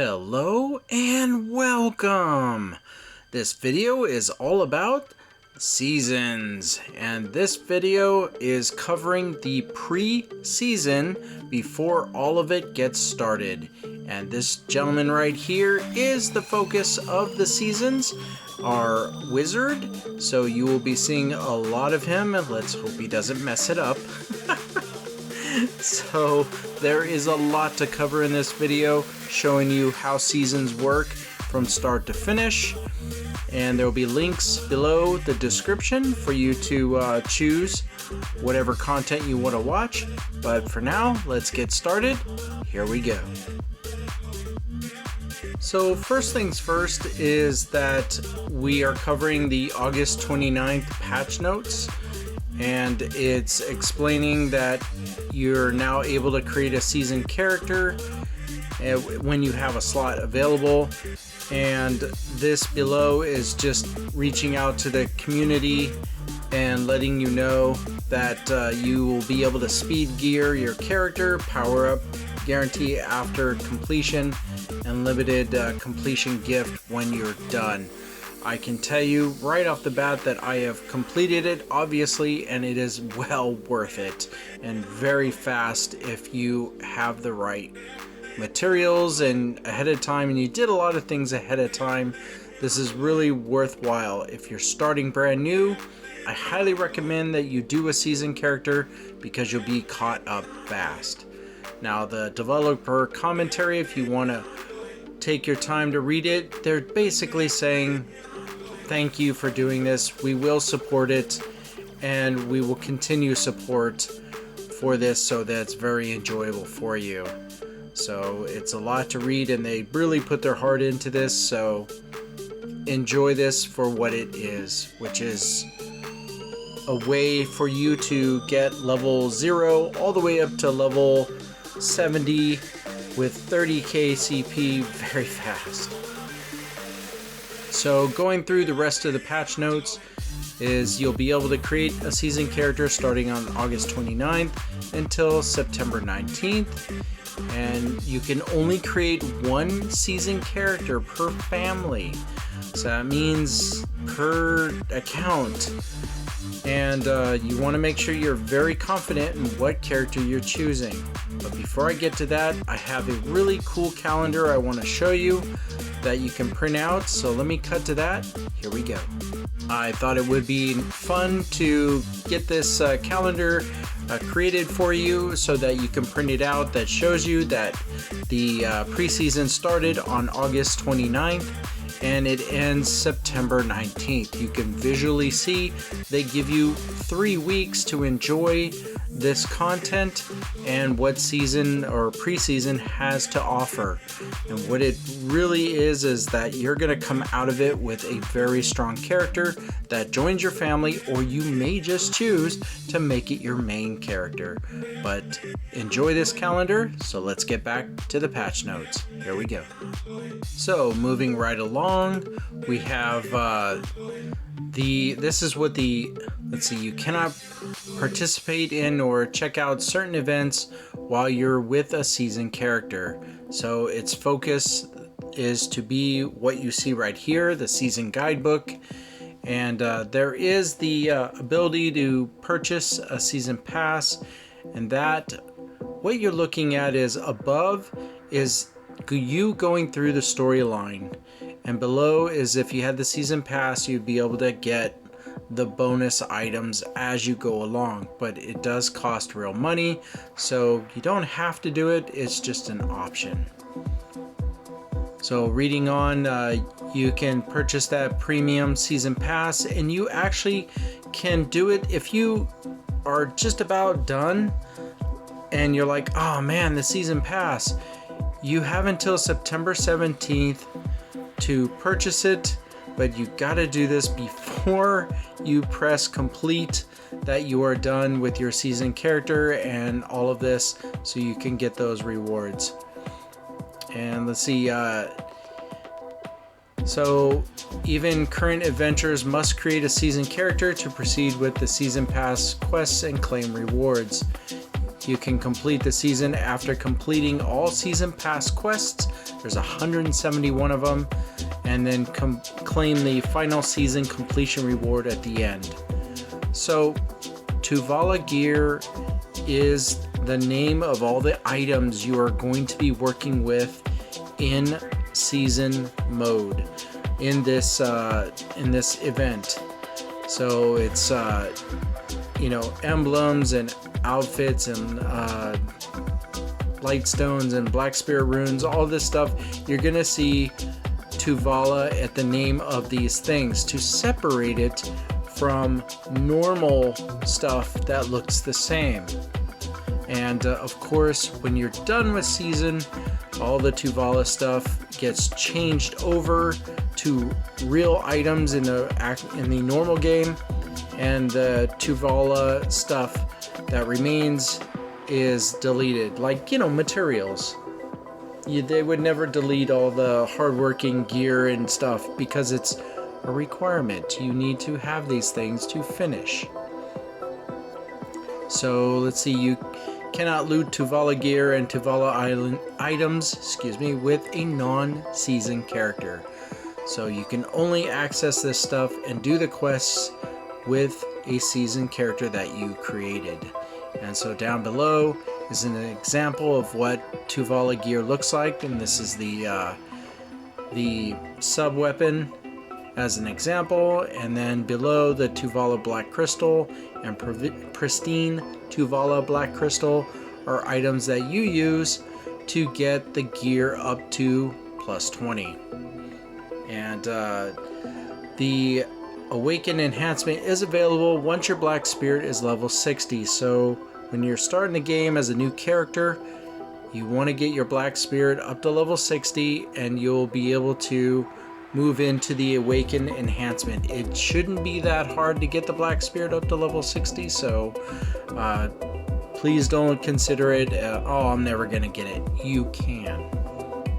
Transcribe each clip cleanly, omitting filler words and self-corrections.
Hello and welcome! This video is all about seasons, and this video is covering the pre-season before all of it gets started. And this gentleman right here is the focus of the seasons, our wizard. So you will be seeing a lot of him, and let's hope he doesn't mess it up. So there is a lot to cover in this video, showing you how seasons work from start to finish, and there will be links below the description for you to choose whatever content you want to watch. But for now, let's get started. Here we go. So first things first is that we are covering the August 29th patch notes, and it's explaining that you're now able to create a seasoned character when you have a slot available. And this below is just reaching out to the community and letting you know that you will be able to speed gear your character, power up guarantee after completion, and limited completion gift when you're done. I can tell you right off the bat that I have completed it, obviously, and it is well worth it and very fast if you have the right materials and ahead of time, and you did a lot of things ahead of time. This is really worthwhile. If you're starting brand new, I highly recommend that you do a seasoned character because you'll be caught up fast. Now, the developer commentary, if you want to take your time to read it, they're basically saying thank you for doing this. We will support it, and we will continue support for this so that it's very enjoyable for you. So it's a lot to read, and they really put their heart into this, so enjoy this for what it is, which is a way for you to get level 0 all the way up to level 70 with 30k CP very fast. So going through the rest of the patch notes is you'll be able to create a seasoned character starting on August 29th until September 19th. And you can only create one seasoned character per family. So that means per account. And you want to make sure you're very confident in what character you're choosing. But before I get to that, I have a really cool calendar I want to show you that you can print out. So let me cut to that. Here we go. I thought it would be fun to get this calendar created for you so that you can print it out. That shows you that the preseason started on August 29th and it ends September 19th. You can visually see they give you 3 weeks to enjoy this content and what season or preseason has to offer. And what it really is that you're going to come out of it with a very strong character that joins your family, or you may just choose to make it your main character. But enjoy this calendar, so let's get back to the patch notes. Here we go. So moving right along, we have this is what let's see, you cannot participate in or check out certain events while you're with a seasoned character. So its focus is to be what you see right here, the season guidebook. And there is the ability to purchase a season pass, and that what you're looking at is above is you going through the storyline, and below is if you had the season pass, you'd be able to get the bonus items as you go along. But it does cost real money, so you don't have to do it, it's just an option. So reading on, you can purchase that premium season pass, and you actually can do it if you are just about done and you're like, oh man, the season pass. You have until September 17th to purchase it, but you gotta do this before you press complete, that you are done with your season character and all of this, so you can get those rewards. And let's see, so even current adventurers must create a seasoned character to proceed with the season pass quests and claim rewards. You can complete the season after completing all season pass quests. There's 171 of them, and then claim the final season completion reward at the end. So Tuvala gear is the name of all the items you are going to be working with in season mode in this event. So it's emblems and outfits and Lightstones and Black Spirit runes, all this stuff. You're gonna see Tuvala at the name of these things to separate it from normal stuff that looks the same. And of course, when you're done with season, all the Tuvala stuff gets changed over to real items in the normal game, and the Tuvala stuff that remains is deleted, like materials. They would never delete all the hardworking gear and stuff because it's a requirement. You need to have these things to finish. So let's see, you cannot loot Tuvala gear and Tuvala Island items, with a non-season character. So you can only access this stuff and do the quests with a season character that you created. And so down below is an example of what Tuvala gear looks like, and this is the sub weapon as an example, and then below the Tuvala Black Crystal and Pristine Tuvala Black Crystal are items that you use to get the gear up to +20. And the Awaken enhancement is available once your Black Spirit is level 60. So when you're starting the game as a new character, you want to get your Black Spirit up to level 60, and you'll be able to move into the Awaken enhancement. It shouldn't be that hard to get the Black Spirit up to level 60, so please don't consider it, oh, I'm never going to get it. You can.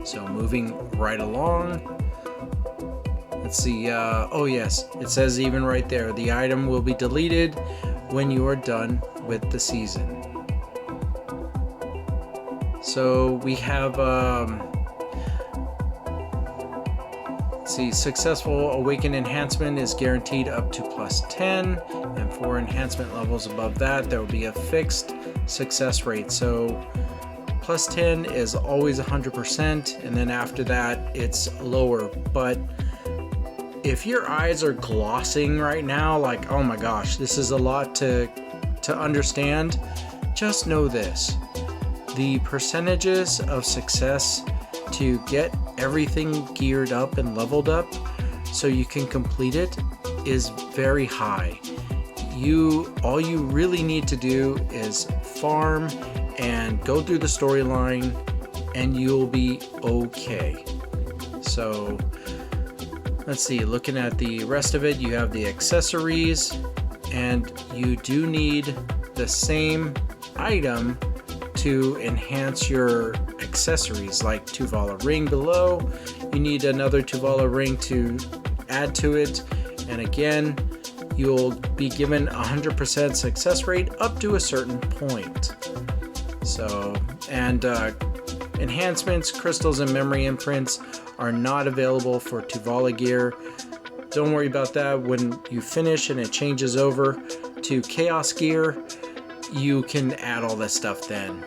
So moving right along. Let's see, oh yes, it says even right there, the item will be deleted when you are done with the season. So we have, let's see, successful Awaken enhancement is guaranteed up to +10, and for enhancement levels above that, there will be a fixed success rate. So +10 is always 100%, and then after that, it's lower. But if your eyes are glossing right now, like, oh my gosh, this is a lot to understand, just know this. The percentages of success to get everything geared up and leveled up so you can complete it is very high. All you really need to do is farm and go through the storyline, and you'll be okay. So let's see, looking at the rest of it, you have the accessories, and you do need the same item to enhance your accessories, like Tuvala ring below. You need another Tuvala ring to add to it, and again, you'll be given 100% success rate up to a certain point. So, and enhancements, crystals, and memory imprints are not available for Tuvala gear. Don't worry about that. When you finish and it changes over to Chaos gear, you can add all that stuff then.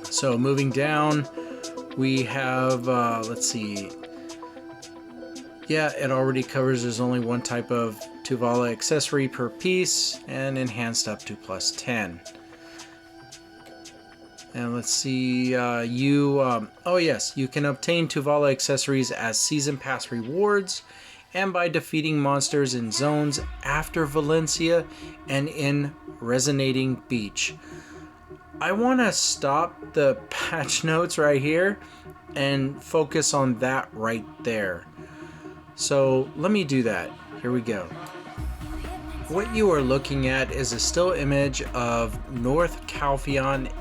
So moving down, we have, let's see. Yeah, it already covers there's only one type of Tuvala accessory per piece, and enhanced up to +10. And let's see, oh yes, you can obtain Tuvala accessories as Season Pass rewards and by defeating monsters in zones after Valencia and in Resonating Beach. I want to stop the patch notes right here and focus on that right there. So let me do that. Here we go. What you are looking at is a still image of North Calpheon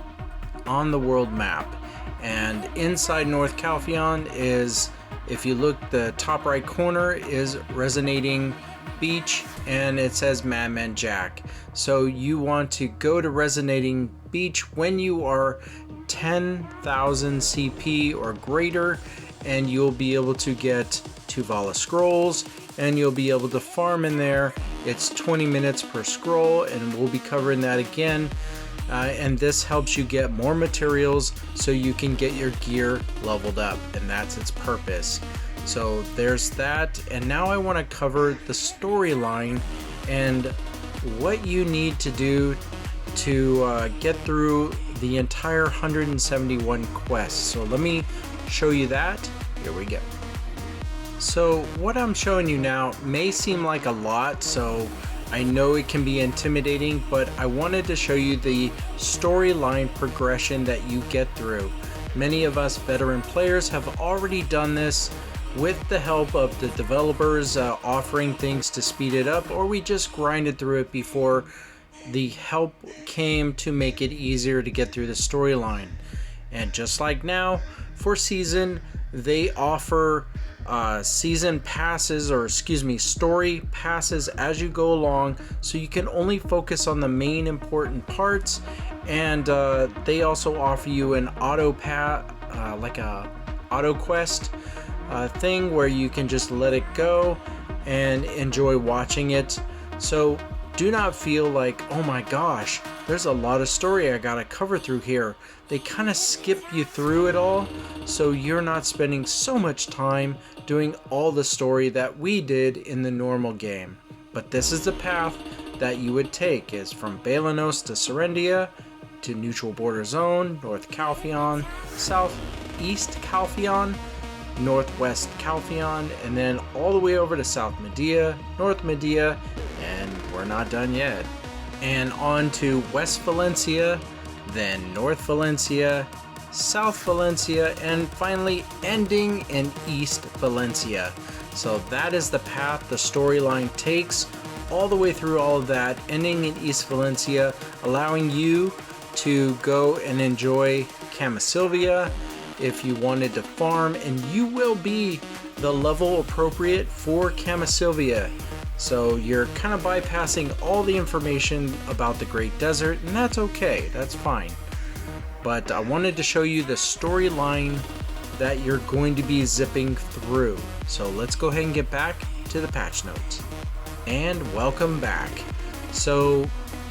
on the world map, and inside North Calpheon is, if you look, the top right corner is Resonating Beach, and it says Madman Jack. So you want to go to Resonating Beach when you are 10,000 CP or greater, and you'll be able to get Tuvala scrolls, and you'll be able to farm in there. It's 20 minutes per scroll, and we'll be covering that again. And this helps you get more materials so you can get your gear leveled up, and that's its purpose. So there's that, and now I want to cover the storyline and what you need to do to get through the entire 171 quests. So let me show you that. Here we go. So what I'm showing you now may seem like a lot, so I know it can be intimidating, but I wanted to show you the storyline progression that you get through. Many of us veteran players have already done this with the help of the developers offering things to speed it up, or we just grinded through it before the help came to make it easier to get through the storyline. And just like now, for Season, they offer season passes, or story passes as you go along, so you can only focus on the main important parts. And they also offer you an like a auto quest thing where you can just let it go and enjoy watching it. So do not feel like, oh my gosh, there's a lot of story I gotta cover through here. They kind of skip you through it all, so you're not spending so much time doing all the story that we did in the normal game. But this is the path that you would take, is from Balanos to Serendia, to Neutral Border Zone, North Calpheon, Southeast Calpheon, Northwest Calpheon, and then all the way over to South Medea, North Medea, and we're not done yet. And on to West Valencia, then North Valencia, South Valencia, and finally ending in East Valencia. So that is the path the storyline takes, all the way through all of that, ending in East Valencia, allowing you to go and enjoy Sylvia if you wanted to farm, and you will be the level appropriate for Sylvia. So you're kind of bypassing all the information about the Great Desert, and that's okay, that's fine. But I wanted to show you the storyline that you're going to be zipping through. So let's go ahead and get back to the patch notes. And welcome back. So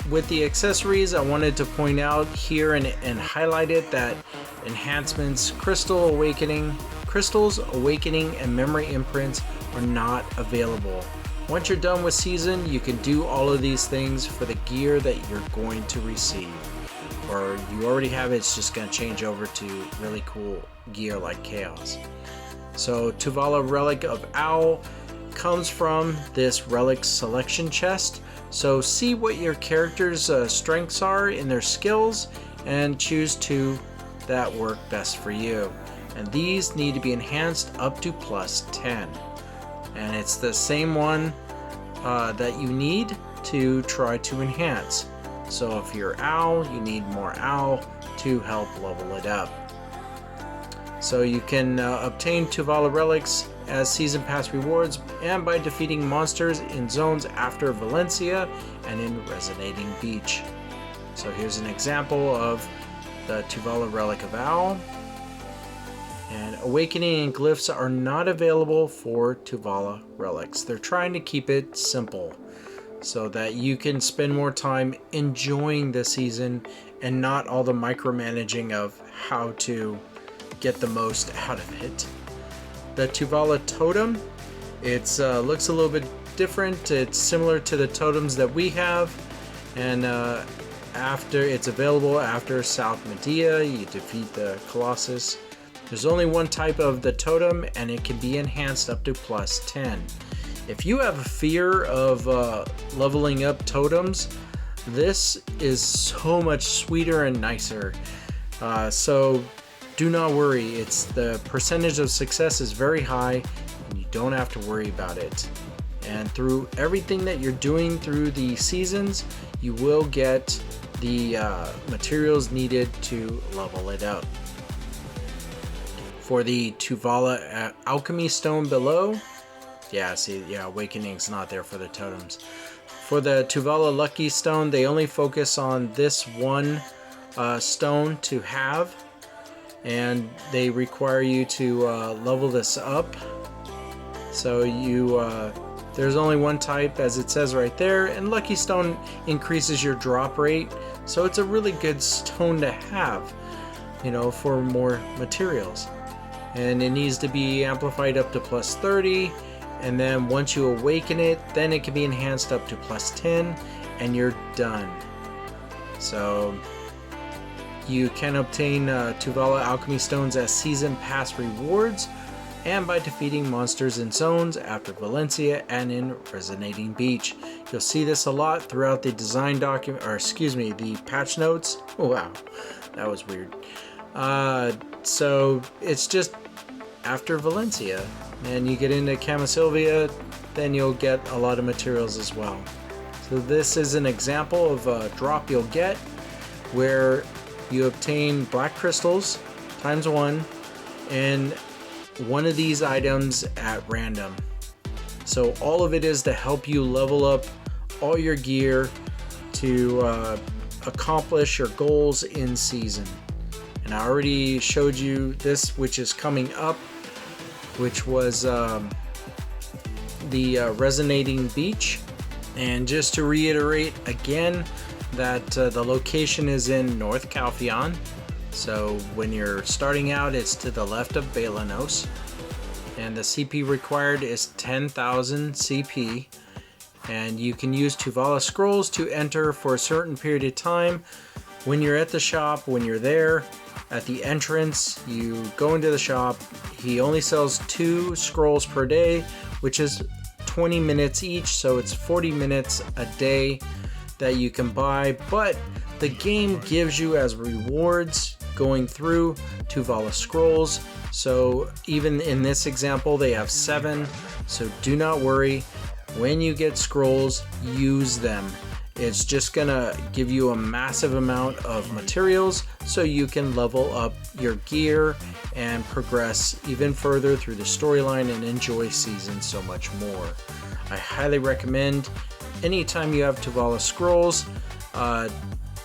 with the accessories, I wanted to point out here and highlight it that enhancements, Crystals Awakening, and Memory Imprints are not available. Once you're done with Season, you can do all of these things for the gear that you're going to receive. Or you already have it, it's just going to change over to really cool gear like Chaos. So Tuvala Relic of Owl comes from this Relic selection chest. So see what your character's strengths are in their skills and choose two that work best for you. And these need to be enhanced up to +10. And it's the same one that you need to try to enhance. So if you're Owl, you need more Owl to help level it up. So you can obtain Tuvala Relics as Season Pass rewards and by defeating monsters in zones after Valencia and in Resonating Beach. So here's an example of the Tuvala Relic of Owl. And Awakening and Glyphs are not available for Tuvala Relics. They're trying to keep it simple so that you can spend more time enjoying the season and not all the micromanaging of how to get the most out of it. The Tuvala Totem, it looks a little bit different. It's similar to the totems that we have, and after it's available after South Medea, you defeat the Colossus. There's only one type of the totem, and it can be enhanced up to +10. If you have a fear of leveling up totems, this is so much sweeter and nicer. So do not worry, it's the percentage of success is very high, and you don't have to worry about it. And through everything that you're doing through the seasons, you will get the materials needed to level it up. For the Tuvala Alchemy Stone below, Yeah, see, yeah, Awakening's not there for the totems. For the Tuvala Lucky Stone, they only focus on this one stone to have, and they require you to level this up. So you there's only one type, as it says right there, and Lucky Stone increases your drop rate, so it's a really good stone to have, you know, for more materials. And it needs to be amplified up to plus 30, and then once you awaken it, then it can be enhanced up to plus 10, and you're done. So you can obtain Tuvala Alchemy Stones as Season Pass rewards, and by defeating monsters in zones after Valencia and in Resonating Beach. You'll see this a lot throughout the design document, or excuse me, the patch notes. Oh, wow, that was weird. So it's just after Valencia, and you get into Sylvia, then you'll get a lot of materials as well. So this is an example of a drop you'll get where you obtain black crystals ×1 and one of these items at random. So all of it is to help you level up all your gear to accomplish your goals in season. And I already showed you this, which is coming up, which was the Resonating Beach. And just to reiterate again that the location is in North Calpheon. So when you're starting out, it's to the left of Balanos, and the CP required is 10,000 CP, and you can use Tuvala Scrolls to enter for a certain period of time. When you're at the shop, when you're there at the entrance, you go into the shop. He only sells 2 scrolls per day, which is 20 minutes each, so it's 40 minutes a day that you can buy, but the game gives you as rewards going through Tuvala Scrolls. So even in this example, they have 7, so do not worry. When you get scrolls, use them. It's just gonna give you a massive amount of materials so you can level up your gear and progress even further through the storyline and enjoy season so much more. I highly recommend anytime you have Tuvala Scrolls,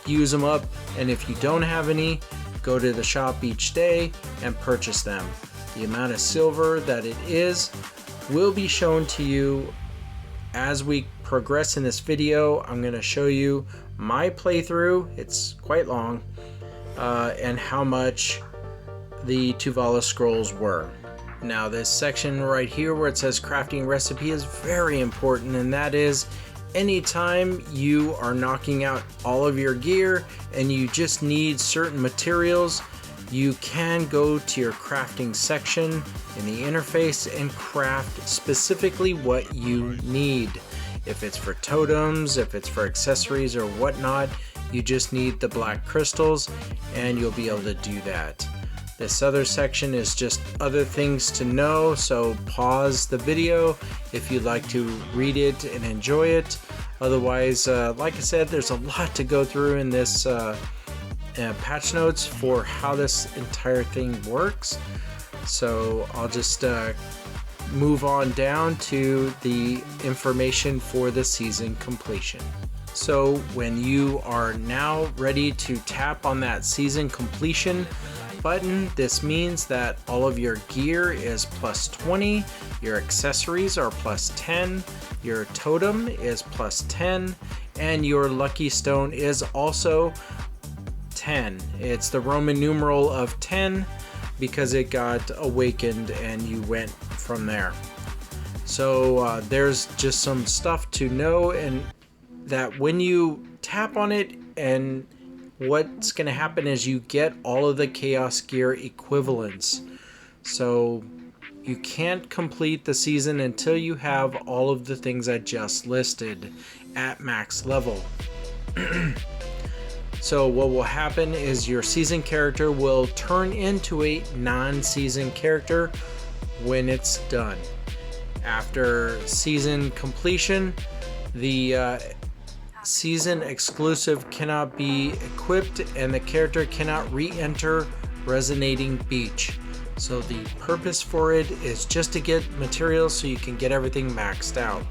use them up, and if you don't have any, go to the shop each day and purchase them. The amount of silver that it is will be shown to you as we progress in this video. I'm going to show you my playthrough, it's quite long, and how much the Tuvala Scrolls were. Now this section right here where it says crafting recipe is very important, and that is anytime you are knocking out all of your gear and you just need certain materials, you can go to your crafting section in the interface and craft specifically what you need. If it's for totems, if it's for accessories or whatnot, you just need the black crystals and you'll be able to do that. This other section is just other things to know, so pause the video if you'd like to read it and enjoy it. Otherwise, like I said, there's a lot to go through in this patch notes for how this entire thing works. So I'll just move on down to the information for the season completion. So when you are now ready to tap on that season completion button, this means that all of your gear is plus 20, your accessories are plus 10, your totem is plus 10, and your lucky stone is also 10. It's the Roman numeral of 10 because it got awakened and you went from there. So there's just some stuff to know, and that when you tap on it, and what's going to happen is you get all of the chaos gear equivalents. So you can't complete the season until you have all of the things I just listed at max level. So what will happen is your season character will turn into a non-season character when it's done. After season completion, the season exclusive cannot be equipped and the character cannot re-enter Resonating Beach. So the purpose for it is just to get materials so you can get everything maxed out.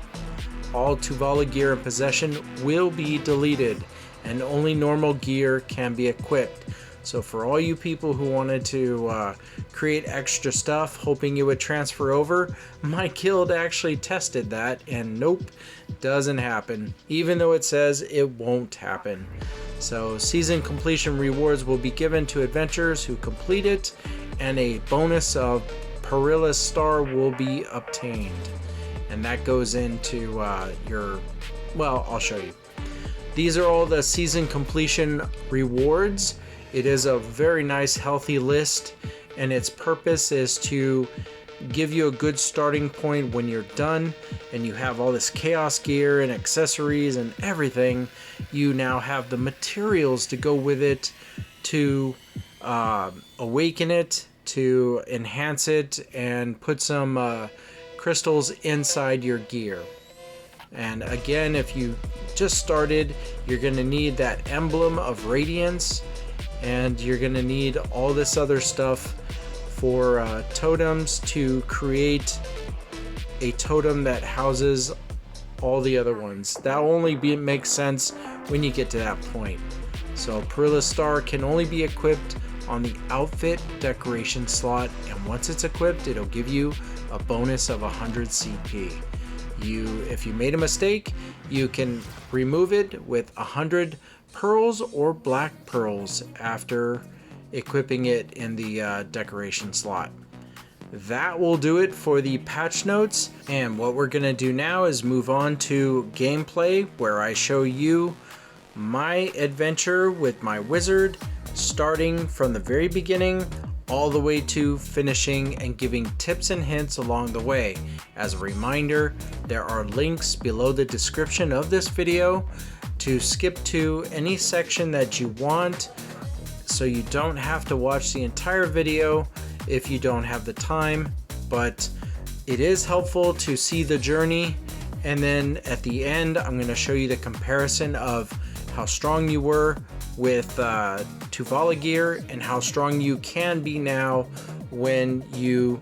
All Tuvala gear in possession will be deleted, and only normal gear can be equipped. So for all you people who wanted to create extra stuff hoping it would transfer over, my guild actually tested that, and nope, doesn't happen, even though it says it won't happen. So season completion rewards will be given to adventurers who complete it, and a bonus of Primal Star will be obtained. And that goes into well, I'll show you. These are all the season completion rewards. It is a very nice, healthy list, and its purpose is to give you a good starting point when you're done and you have all this chaos gear and accessories and everything. You now have the materials to go with it to awaken it, to enhance it, and put some crystals inside your gear. And again, if you just started, you're going to need that Emblem of Radiance, and you're going to need all this other stuff for totems to create a totem that houses all the other ones. That only makes sense when you get to that point. So Primal Star can only be equipped on the outfit decoration slot, and once it's equipped, it'll give you a bonus of 100 CP. If you made a mistake, you can remove it with 100 pearls or black pearls after equipping it in the decoration slot. That will do it for the patch notes, and what we're gonna do now is move on to gameplay, where I show you my adventure with my wizard, starting from the very beginning all the way to finishing, and giving tips and hints along the way. As a reminder, there are links below the description of this video to skip to any section that you want, so you don't have to watch the entire video if you don't have the time. But it is helpful to see the journey, and then at the end I'm going to show you the comparison of how strong you were with Tuvala gear and how strong you can be now when you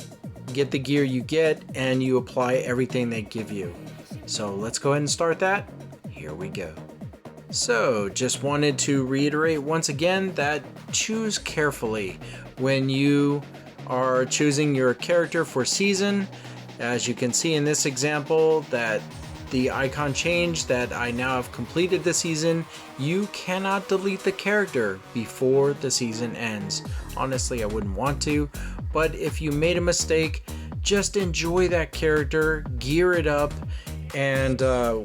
get the gear you get and you apply everything they give you. So let's go ahead and start that. Here we go. So just wanted to reiterate once again that choose carefully when you are choosing your character for season. As you can see in this example, that the icon change that I now have completed the season, you cannot delete the character before the season ends. Honestly, I wouldn't want to, but if you made a mistake, just enjoy that character, gear it up, and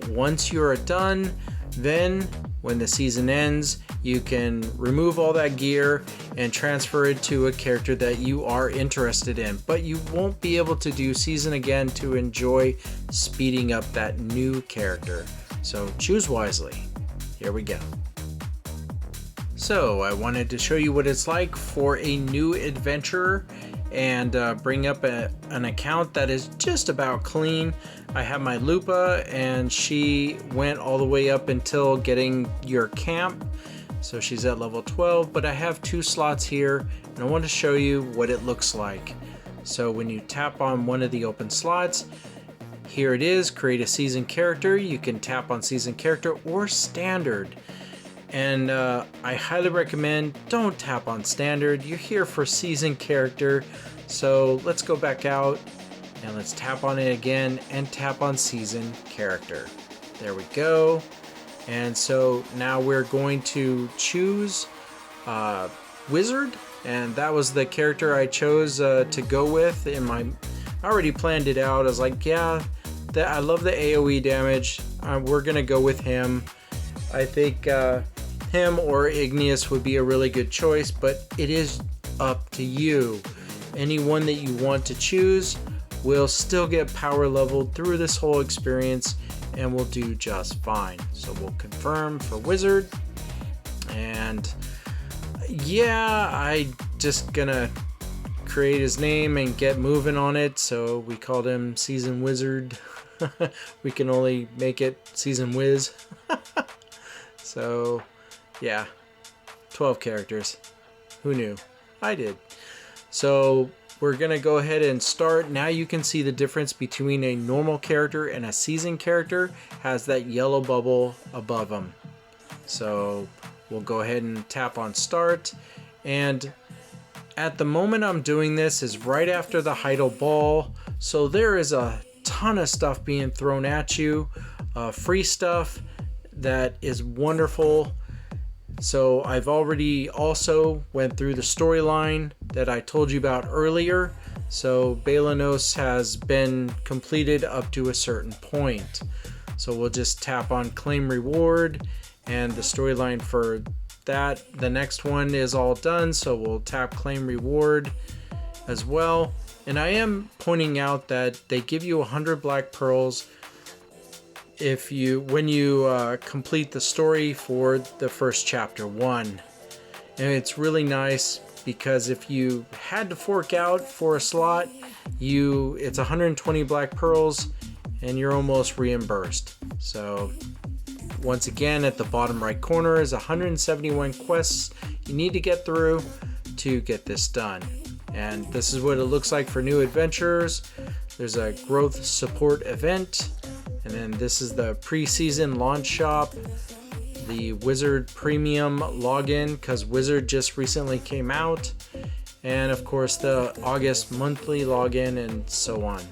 once you're done, then when the season ends, you can remove all that gear and transfer it to a character that you are interested in. But you won't be able to do season again to enjoy speeding up that new character. So choose wisely. Here we go. So I wanted to show you what it's like for a new adventurer and bring up an account that is just about clean. I have my Lupa, and she went all the way up until getting your camp. So she's at level 12, but I have 2 slots here, and I want to show you what it looks like. So when you tap on one of the open slots, here it is, create a season character. You can tap on season character or standard. And I highly recommend don't tap on standard. You're here for season character. So let's go back out and let's tap on it again and tap on season character. There we go. And so now we're going to choose wizard, and that was the character I chose to go with. I already planned it out. I was like, yeah, I love the AoE damage. We're gonna go with him. I think him or Igneous would be a really good choice, but it is up to you. Anyone that you want to choose will still get power leveled through this whole experience and will do just fine. So we'll confirm for wizard, and yeah, I just gonna create his name and get moving on it. So we called him Season Wizard. We can only make it Season Wiz. So yeah, 12 characters. Who knew? I did. So we're gonna go ahead and start. Now you can see the difference between a normal character and a seasoned character. Has that yellow bubble above them. So we'll go ahead and tap on start, and at the moment I'm doing this is right after the Heidel Ball, so there is a ton of stuff being thrown at you, free stuff that is wonderful. So I've already also went through the storyline that I told you about earlier. So Balanos has been completed up to a certain point. So we'll just tap on claim reward, and the storyline for that, the next one is all done. So we'll tap claim reward as well. And I am pointing out that they give you 100 black pearls when you complete the story for the first chapter 1. And it's really nice because if you had to fork out for a slot, it's 120 black pearls and you're almost reimbursed. So once again, at the bottom right corner is 171 quests you need to get through to get this done. And this is what it looks like for new adventurers. There's a growth support event, and then this is the pre-season launch shop, the Wizard Premium login because Wizard just recently came out, and of course the August monthly login, and so on.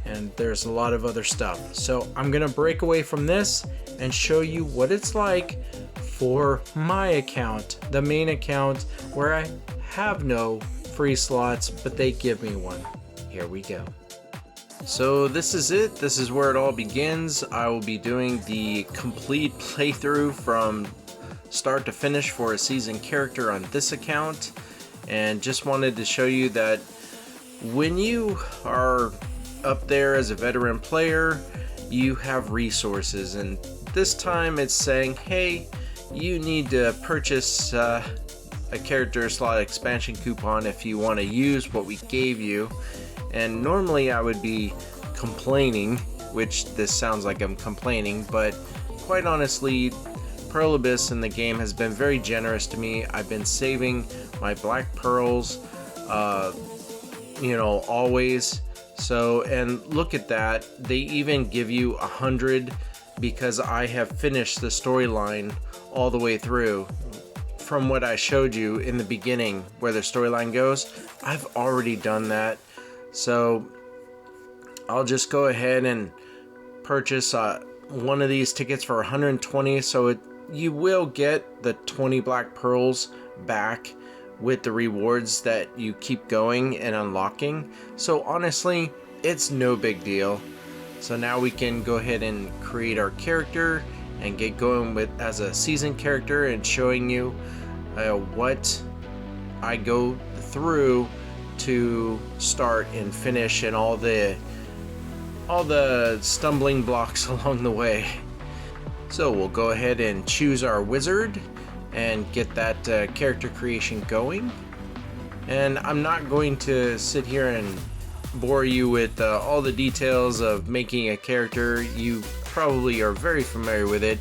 And there's a lot of other stuff. So I'm gonna break away from this and show you what it's like for my account, the main account, where I have no free slots, but they give me one. Here we go. So this is it. This is where it all begins. I will be doing the complete playthrough from start to finish for a seasoned character on this account, and just wanted to show you that when you are up there as a veteran player, you have resources, and this time it's saying, hey, you need to purchase a character slot expansion coupon if you want to use what we gave you. And normally I would be complaining, which this sounds like I'm complaining, but quite honestly, Pearl Abyss in the game has been very generous to me. I've been saving my black pearls, always. So, and look at that, they even give you 100 because I have finished the storyline all the way through. From what I showed you in the beginning where the storyline goes, I've already done that. So I'll just go ahead and purchase one of these tickets for 120. So you will get the 20 black pearls back with the rewards that you keep going and unlocking. So honestly, it's no big deal. So now we can go ahead and create our character and get going with as a seasoned character, and showing you what I go through to start and finish, and all the stumbling blocks along the way. So we'll go ahead and choose our wizard and get that character creation going. And I'm not going to sit here and bore you with all the details of making a character. You probably are very familiar with it.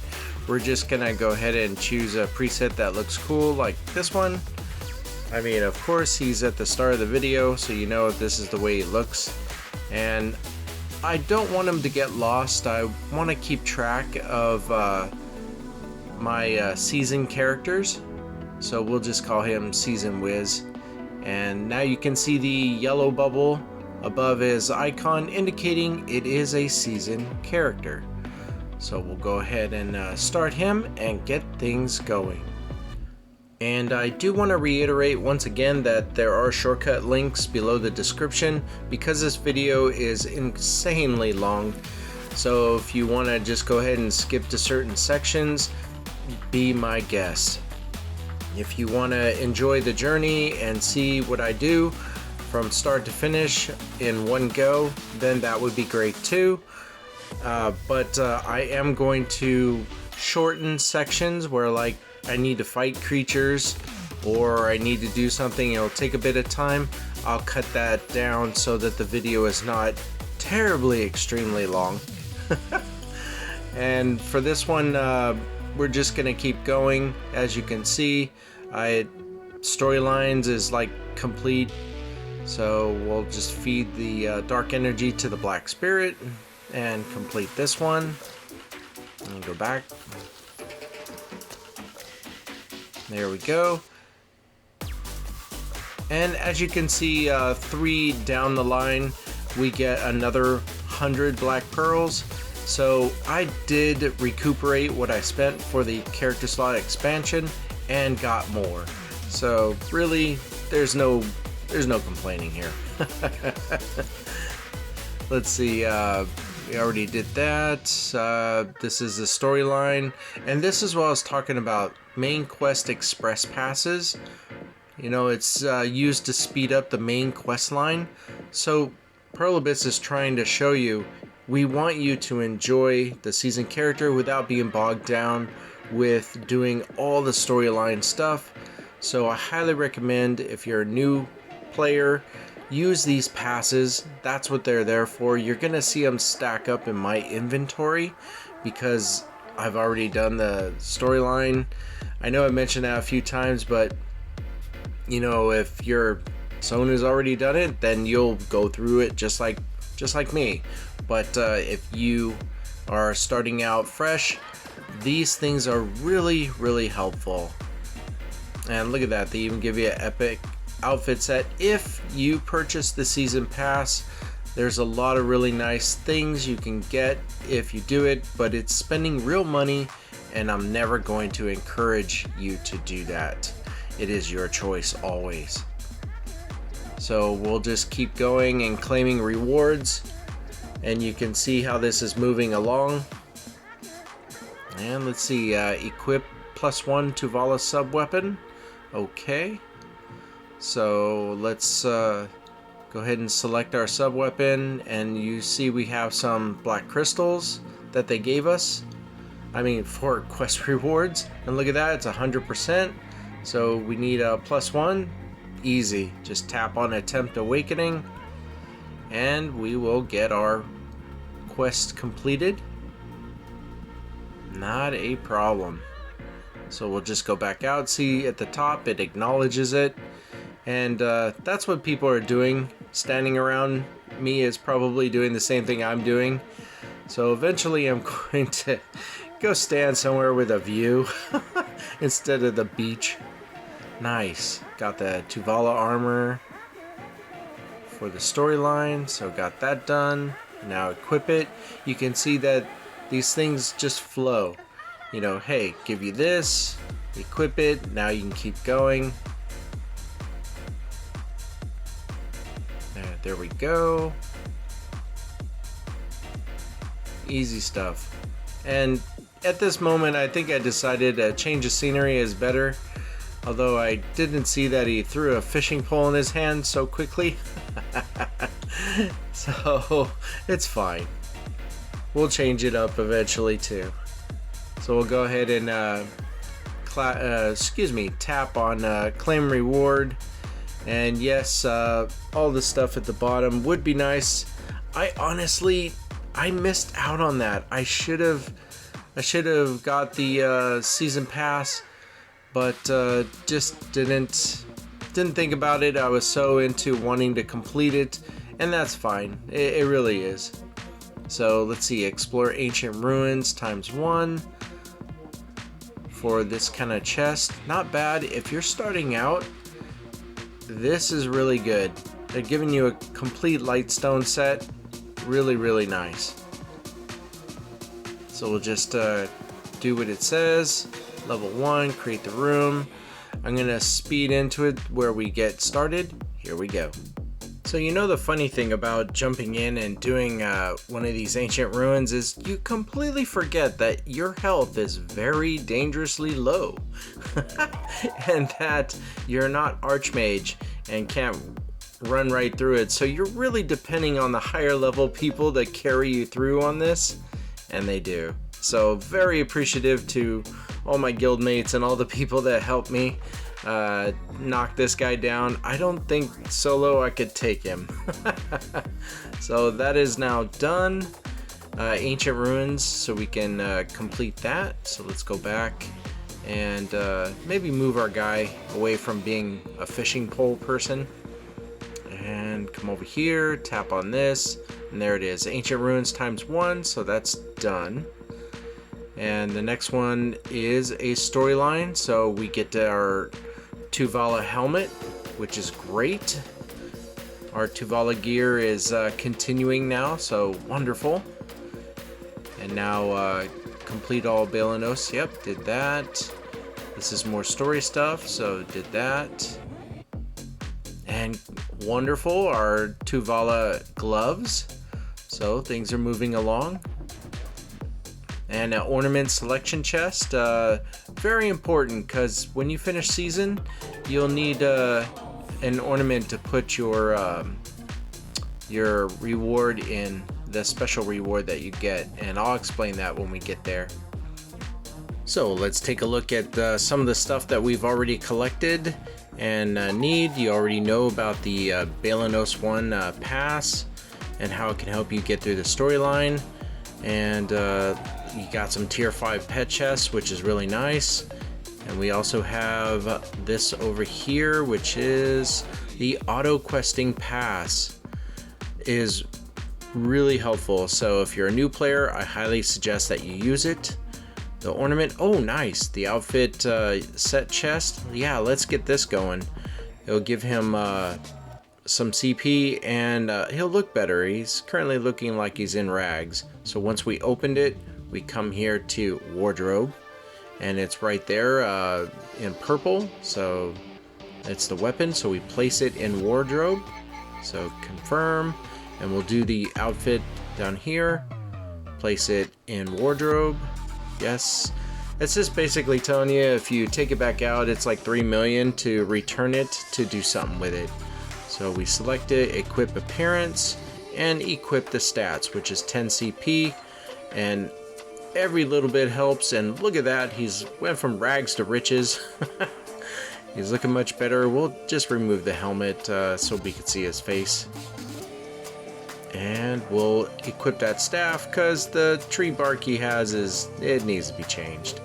We're just gonna go ahead and choose a preset that looks cool, like this one. I mean, of course, he's at the start of the video, so you know this is the way he looks. And I don't want him to get lost. I want to keep track of my season characters, so we'll just call him Season Wiz. And now you can see the yellow bubble above his icon indicating it is a season character. So we'll go ahead and start him and get things going. And I do want to reiterate once again that there are shortcut links below the description because this video is insanely long. So if you want to just go ahead and skip to certain sections, be my guest. If you want to enjoy the journey and see what I do from start to finish in one go, then that would be great too. But I am going to shorten sections where, like, I need to fight creatures or I need to do something, it'll take a bit of time. I'll cut that down so that the video is not terribly extremely long. And for this one, we're just gonna keep going. As you can see, storylines is like complete So we'll just feed the dark energy to the black spirit and complete this one. And go back. There we go. And as you can see, 3 down the line, we get another 100 black pearls. So I did recuperate what I spent for the character slot expansion and got more. So really, there's no complaining here. Let's see, we already did that. This is the storyline, and this is what I was talking about, main quest express passes. You know, it's used to speed up the main quest line. So Pearl Abyss is trying to show you, we want you to enjoy the season character without being bogged down with doing all the storyline stuff. So I highly recommend, if you're a new player, use these passes. That's what they're there for. You're gonna see them stack up in my inventory because I've already done the storyline. I know I mentioned that a few times, but you know, if you're someone who's already done it, then you'll go through it just like me. But if you are starting out fresh, these things are really, really helpful. And look at that, they even give you an epic outfit set if you purchase the season pass. There's a lot of really nice things you can get if you do it, but it's spending real money, and I'm never going to encourage you to do that. It is your choice always. So we'll just keep going and claiming rewards, and you can see how this is moving along. And let's see, equip +1 Tuvala sub weapon. Okay, so let's go ahead and select our sub weapon, and you see we have some black crystals that they gave us, for quest rewards. And look at that, it's 100%. So we need a +1. Easy, just tap on Attempt Awakening and we will get our quest completed. Not a problem. So we'll just go back out, see at the top it acknowledges it, and that's what people are doing. Standing around me is probably doing the same thing I'm doing. So eventually I'm going to go stand somewhere with a view instead of the beach. Nice. Got the Tuvala armor for the storyline, so got that done. Now equip it. You can see that these things just flow. You know, hey, give you this, equip it, now you can keep going. There we go. Easy stuff. And at this moment, I think I decided a change of scenery is better. Although I didn't see that he threw a fishing pole in his hand so quickly. So it's fine. We'll change it up eventually too. So we'll go ahead and tap on claim reward. And yes, all the stuff at the bottom would be nice. I missed out on that. I should have got the season pass, but just didn't think about it. I was so into wanting to complete it, and that's fine. It really is. So let's see, explore ancient ruins ×1 for this kind of chest. Not bad. If you're starting out, this is really good. They're giving you a complete Lightstone set. Really, really nice. So we'll just do what it says. Level 1, create the room. I'm gonna speed into it where we get started. Here we go. So you know the funny thing about jumping in and doing one of these ancient ruins is you completely forget that your health is very dangerously low. And that you're not Archmage and can't run right through it. So you're really depending on the higher level people that carry you through on this, and they do. So very appreciative to all my guildmates and all the people that helped me knock this guy down. I don't think solo I could take him. So that is now done. Ancient ruins, so we can complete that. So let's go back and maybe move our guy away from being a fishing pole person. And and come over here, tap on this, and there it is, Ancient Runes ×1, so that's done. And the next one is a storyline, so we get our Tuvala helmet, which is great. Our Tuvala gear is continuing now, so wonderful. And now complete all Balanos, yep, did that. This is more story stuff, so did that. And wonderful, our Tuvala gloves. So things are moving along. And an ornament selection chest, very important because when you finish season, you'll need an ornament to put your reward in, the special reward that you get, and I'll explain that when we get there. So let's take a look at some of the stuff that we've already collected and need. You already know about the Balanos 1 pass and how it can help you get through the storyline. And you got some tier 5 pet chests, which is really nice. And we also have this over here, which is the auto questing pass. Is really helpful. So if you're a new player, I highly suggest that you use it. The ornament, oh nice, the outfit set chest. Yeah, let's get this going. It'll give him some CP and he'll look better. He's currently looking like he's in rags. So once we opened it, we come here to wardrobe, and it's right there in purple. So it's the weapon, so we place it in wardrobe. So confirm, and we'll do the outfit down here. Place it in wardrobe. Yes. It's just basically telling you if you take it back out, it's like 3 million to return it to do something with it. So we select it, equip appearance, and equip the stats, which is 10 CP, and every little bit helps. And look at that, he's went from rags to riches. He's looking much better. We'll just remove the helmet so we can see his face. And we'll equip that staff because the tree bark he has it needs to be changed.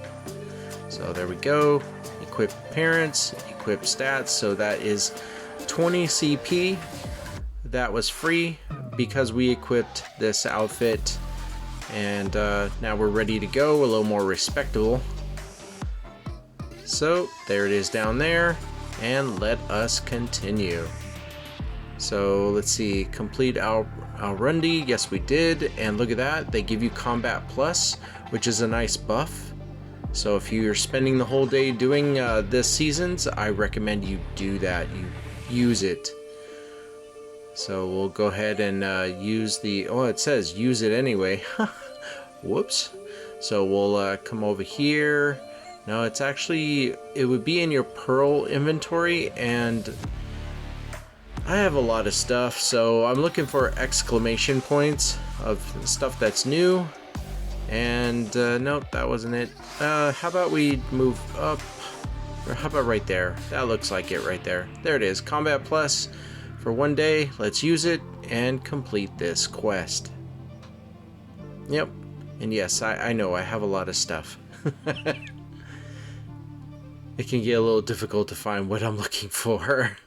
So there we go. Equip appearance, equip stats. So that is 20 CP. That was free because we equipped this outfit. And now we're ready to go. A little more respectable. So there it is down there. And let us continue. So let's see, complete Alrundi, yes we did, and look at that, they give you Combat Plus, which is a nice buff. So if you're spending the whole day doing this seasons, I recommend you do that, you use it. So we'll go ahead and use the, oh it says use it anyway, whoops. So we'll come over here, no it's actually, it would be in your Pearl inventory, and I have a lot of stuff, so I'm looking for exclamation points of stuff that's new. And nope, that wasn't it. How about we move up? Or how about right there? That looks like it right there. There it is, Combat Plus for 1 day. Let's use it and complete this quest. Yep, and yes, I know I have a lot of stuff. It can get a little difficult to find what I'm looking for.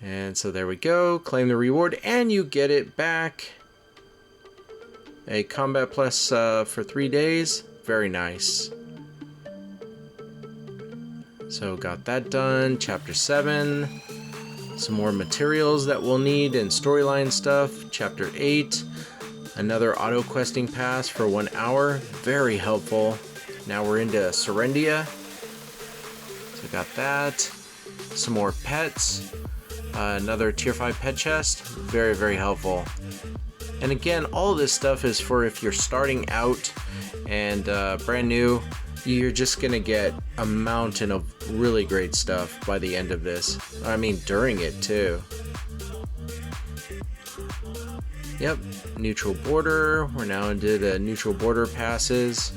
And so there we go, claim the reward, and you get it back. A Combat Plus for 3 days, very nice. So got that done, Chapter 7. Some more materials that we'll need and storyline stuff. Chapter 8, another auto questing pass for 1 hour, very helpful. Now we're into Serendia. So got that, some more pets. Another tier 5 pet chest, very very helpful. And again, all this stuff is for if you're starting out and brand new, you're just gonna get a mountain of really great stuff by the end of this. I mean during it too. Yep, neutral border, we're now into the neutral border passes.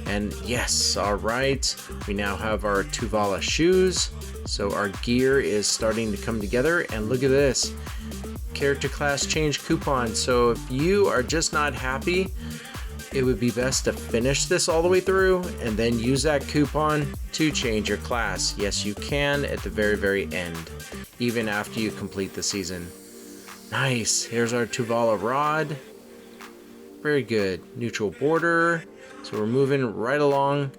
And yes, alright, we now have our Tuvala shoes. So our gear is starting to come together, and look at this. Character class change coupon. So if you are just not happy, it would be best to finish this all the way through and then use that coupon to change your class. Yes, you can at the very, very end. even after you complete the season. Nice. Here's our Tuvala rod. Very good. Neutral border. So we're moving right along.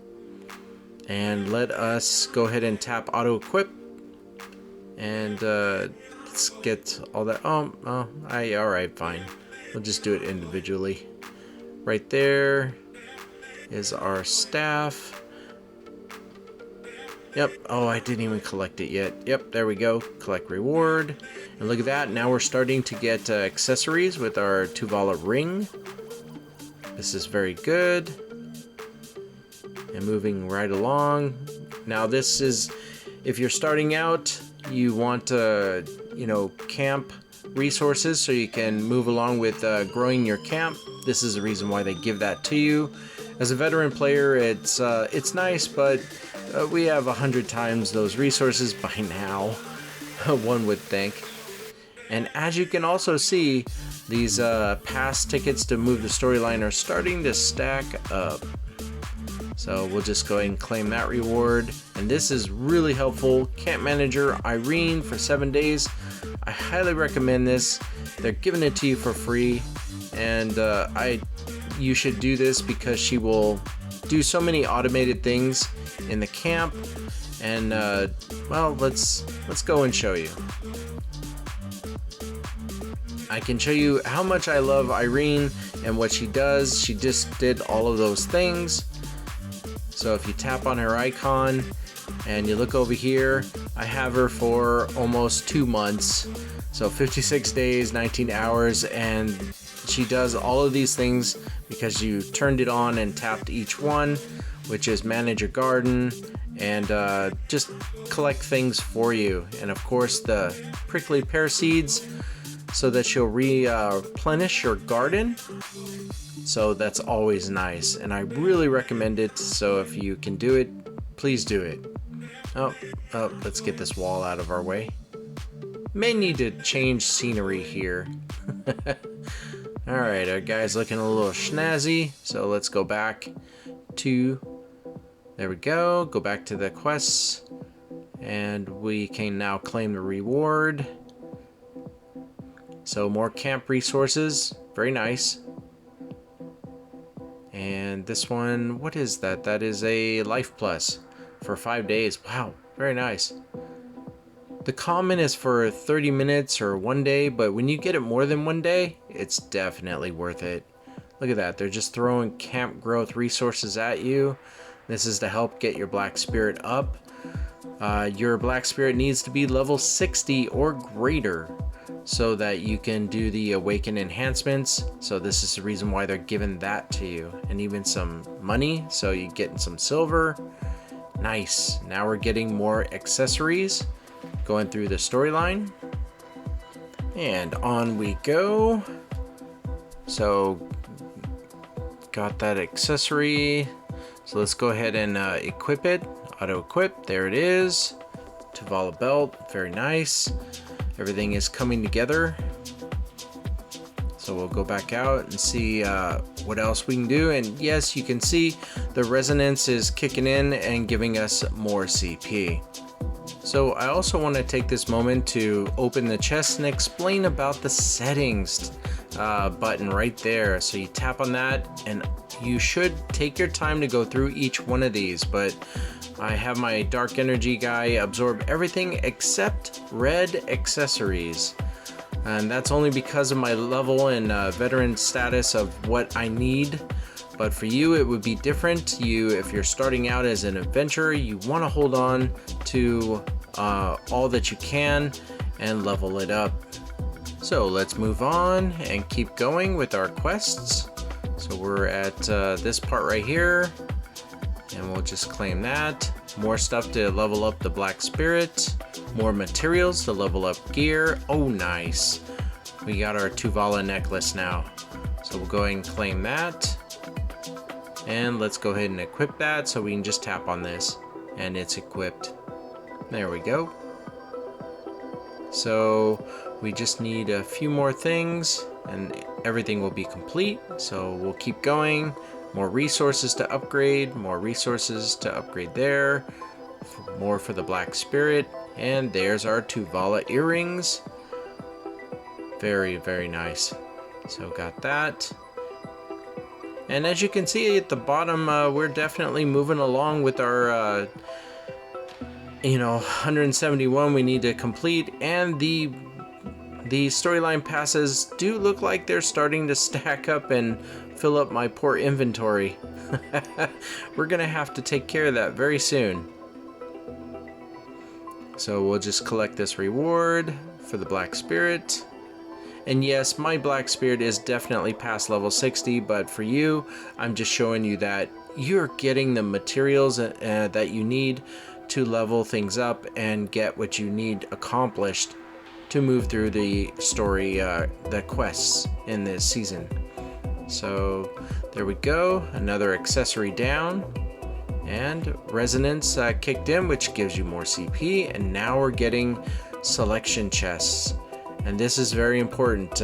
And let us go ahead and tap auto equip. And let's get all that. Alright, fine. We'll just do it individually. Right there is our staff. Yep. Oh, I didn't even collect it yet. Yep, there we go. Collect reward. And look at that. Now we're starting to get accessories with our Tuvala ring. This is very good. And moving right along. Now this is, if you're starting out, you want to, camp resources so you can move along with growing your camp. This is the reason why they give that to you. As a veteran player, it's nice, but we have 100 times those resources by now, one would think. And as you can also see, these pass tickets to move the storyline are starting to stack up. So we'll just go ahead and claim that reward. And this is really helpful. Camp Manager Irene for 7 days. I highly recommend this. They're giving it to you for free. And you should do this because she will do so many automated things in the camp. And well, let's go and show you. I can show you how much I love Irene and what she does. She just did all of those things. So if you tap on her icon and you look over here, I have her for almost 2 months. So 56 days, 19 hours, and she does all of these things because you turned it on and tapped each one, which is manage your garden and just collect things for you. And of course the prickly pear seeds so that you'll replenish your garden. So that's always nice, and I really recommend it. So if you can do it, please do it. Oh, let's get this wall out of our way. May need to change scenery here. Alright, our guy's looking a little snazzy, so let's go back to, there we go, go back to the quests, and we can now claim the reward. So more camp resources, very nice. And this one, what is that? That is a Life Plus for 5 days. Wow, very nice. The common is for 30 minutes or 1 day, but when you get it more than 1 day, it's definitely worth it. Look at that, they're just throwing camp growth resources at you. This is to help get your Black Spirit up. Your Black Spirit needs to be level 60 or greater so that you can do the Awaken enhancements. So this is the reason why they're giving that to you. And even some money, so you get some silver. Nice. Now we're getting more accessories. Going through the storyline. And on we go. So, got that accessory. So let's go ahead and equip it. Auto equip, there it is. Tuvala belt, very nice. Everything is coming together. So we'll go back out and see what else we can do. And yes, you can see the resonance is kicking in and giving us more CP. So I also want to take this moment to open the chest and explain about the settings button right there. So you tap on that and you should take your time to go through each one of these, but I have my dark energy guy absorb everything except red accessories. And that's only because of my level and veteran status of what I need. But for you, it would be different. If you're starting out as an adventurer, you want to hold on to all that you can and level it up. So let's move on and keep going with our quests. So we're at this part right here, and we'll just claim that. More stuff to level up the Black Spirit. More materials to level up gear. Oh, nice. We got our Tuvala necklace now. So we'll go ahead and claim that. And let's go ahead and equip that so we can just tap on this and it's equipped. There we go. So we just need a few more things and everything will be complete. So we'll keep going. More resources to upgrade, more resources to upgrade there. More for the Black Spirit. And there's our Tuvala earrings. Very, very nice. So got that. And as you can see at the bottom, we're definitely moving along with our, 171 we need to complete. And the storyline passes do look like they're starting to stack up and fill up my poor inventory. We're gonna have to take care of that very soon. So we'll just collect this reward for the Black Spirit. And yes, my Black Spirit is definitely past level 60, but for you, I'm just showing you that you're getting the materials that you need to level things up and get what you need accomplished to move through the story, the quests in this season. So there we go, another accessory down, and resonance kicked in, which gives you more CP, and now we're getting selection chests. And this is very important.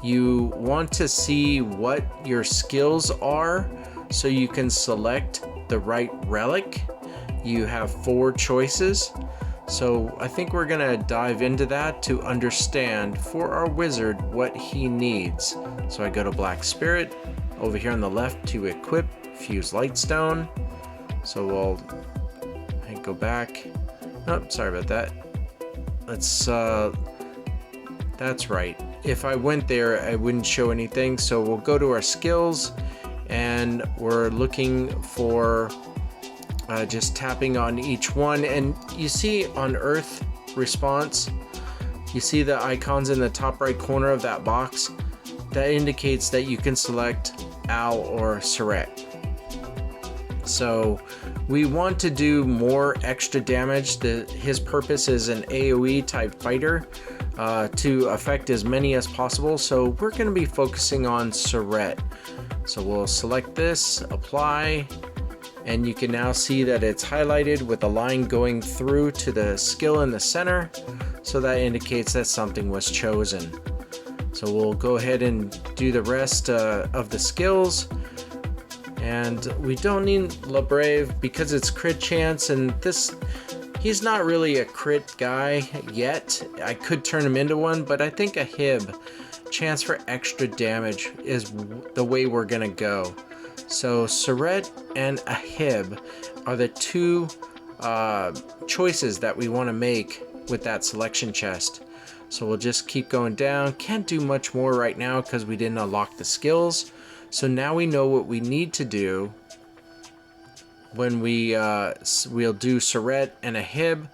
You want to see what your skills are so you can select the right relic. You have 4 choices. So I think we're gonna dive into that to understand for our wizard what he needs. So I go to Black Spirit over here on the left to equip Fuse Lightstone. So we'll go back. Oh, sorry about that. Let's that's right. If I went there, I wouldn't show anything. So we'll go to our skills and we're looking for just tapping on each one. And you see on Earth response, you see the icons in the top right corner of that box. That indicates that you can select Al or Surette. So we want to do more extra damage. His purpose is an AoE type fighter to affect as many as possible. So we're going to be focusing on Surette. So we'll select this, apply, and you can now see that it's highlighted with a line going through to the skill in the center. So that indicates that something was chosen. So we'll go ahead and do the rest of the skills. And we don't need La Brave because it's crit chance, and he's not really a crit guy yet. I could turn him into one, but I think a Hib, chance for extra damage, is the way we're gonna go. So Surette and a Hib are the 2 choices that we want to make with that selection chest. So we'll just keep going down. Can't do much more right now because we didn't unlock the skills. So now we know what we need to do when we'll do Surette and a Hib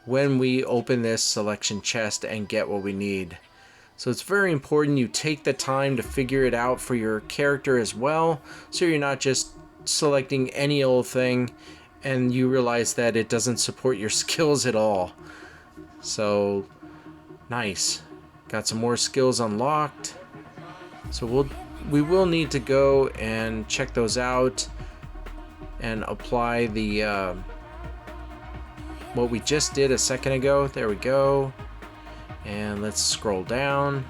when we open this selection chest and get what we need. So it's very important you take the time to figure it out for your character as well, so you're not just selecting any old thing and you realize that it doesn't support your skills at all. So nice, got some more skills unlocked. So we will need to go and check those out and apply the what we just did a second ago. There we go. And let's scroll down.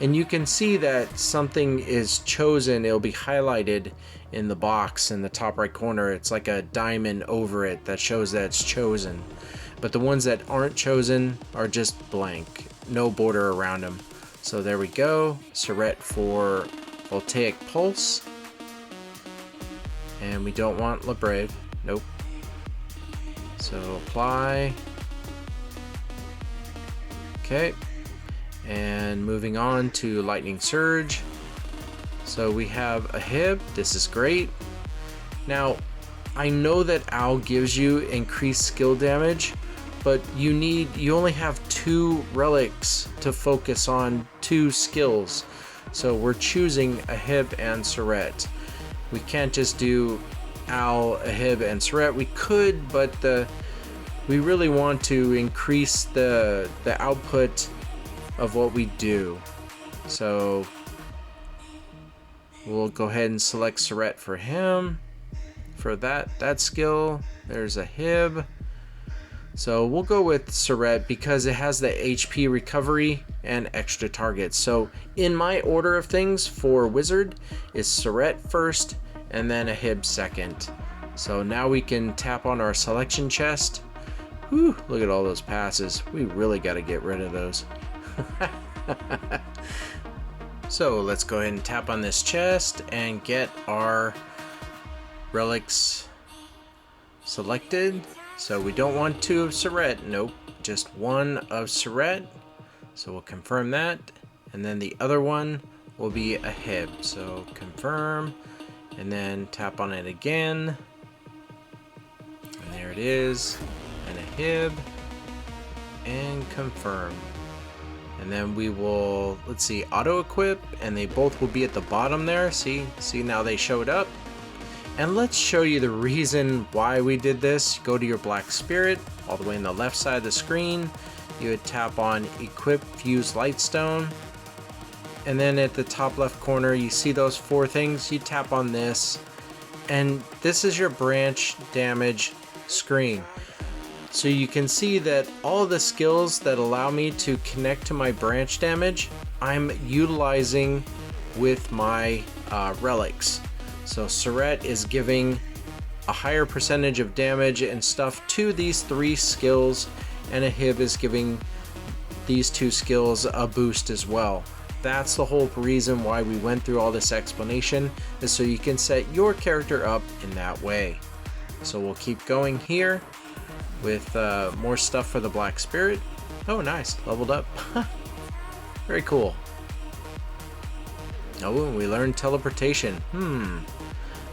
And you can see that something is chosen. It'll be highlighted in the box in the top right corner. It's like a diamond over it that shows that it's chosen. But the ones that aren't chosen are just blank. No border around them. So there we go. Surette for Voltaic Pulse. And we don't want La Brave. Nope. So apply. Okay. And moving on to Lightning Surge. So we have a Hib. This is great. Now, I know that Owl gives you increased skill damage, but you only have 2 relics to focus on 2 skills. So we're choosing a Hib and Surette. We can't just do Owl, a Hib, and Surette. We could, but we really want to increase the output of what we do. So we'll go ahead and select Surette for him. For that skill, there's a Hib. So we'll go with Surette because it has the HP recovery and extra targets. So in my order of things for Wizard is Surette first and then a Hib second. So now we can tap on our selection chest. Whew, look at all those passes. We really got to get rid of those. So let's go ahead and tap on this chest and get our relics selected. So we don't want 2 of Surret, nope, just 1 of Surret. So we'll confirm that, and then the other one will be a Hib. So confirm, and then tap on it again, and there it is, and a Hib, and confirm. And then we will, let's see, auto equip, and they both will be at the bottom there. See now they showed up. And let's show you the reason why we did this. Go to your Black Spirit, all the way on the left side of the screen. You would tap on Equip Fuse Lightstone. And then at the top left corner, you see those 4 things. You tap on this. And this is your branch damage screen. So you can see that all the skills that allow me to connect to my branch damage, I'm utilizing with my relics. So Surret is giving a higher percentage of damage and stuff to these 3 skills, and a Hib is giving these 2 skills a boost as well. That's the whole reason why we went through all this explanation, is so you can set your character up in that way. So we'll keep going here with more stuff for the Black Spirit. Oh nice, leveled up. Very cool. Oh, and we learned teleportation.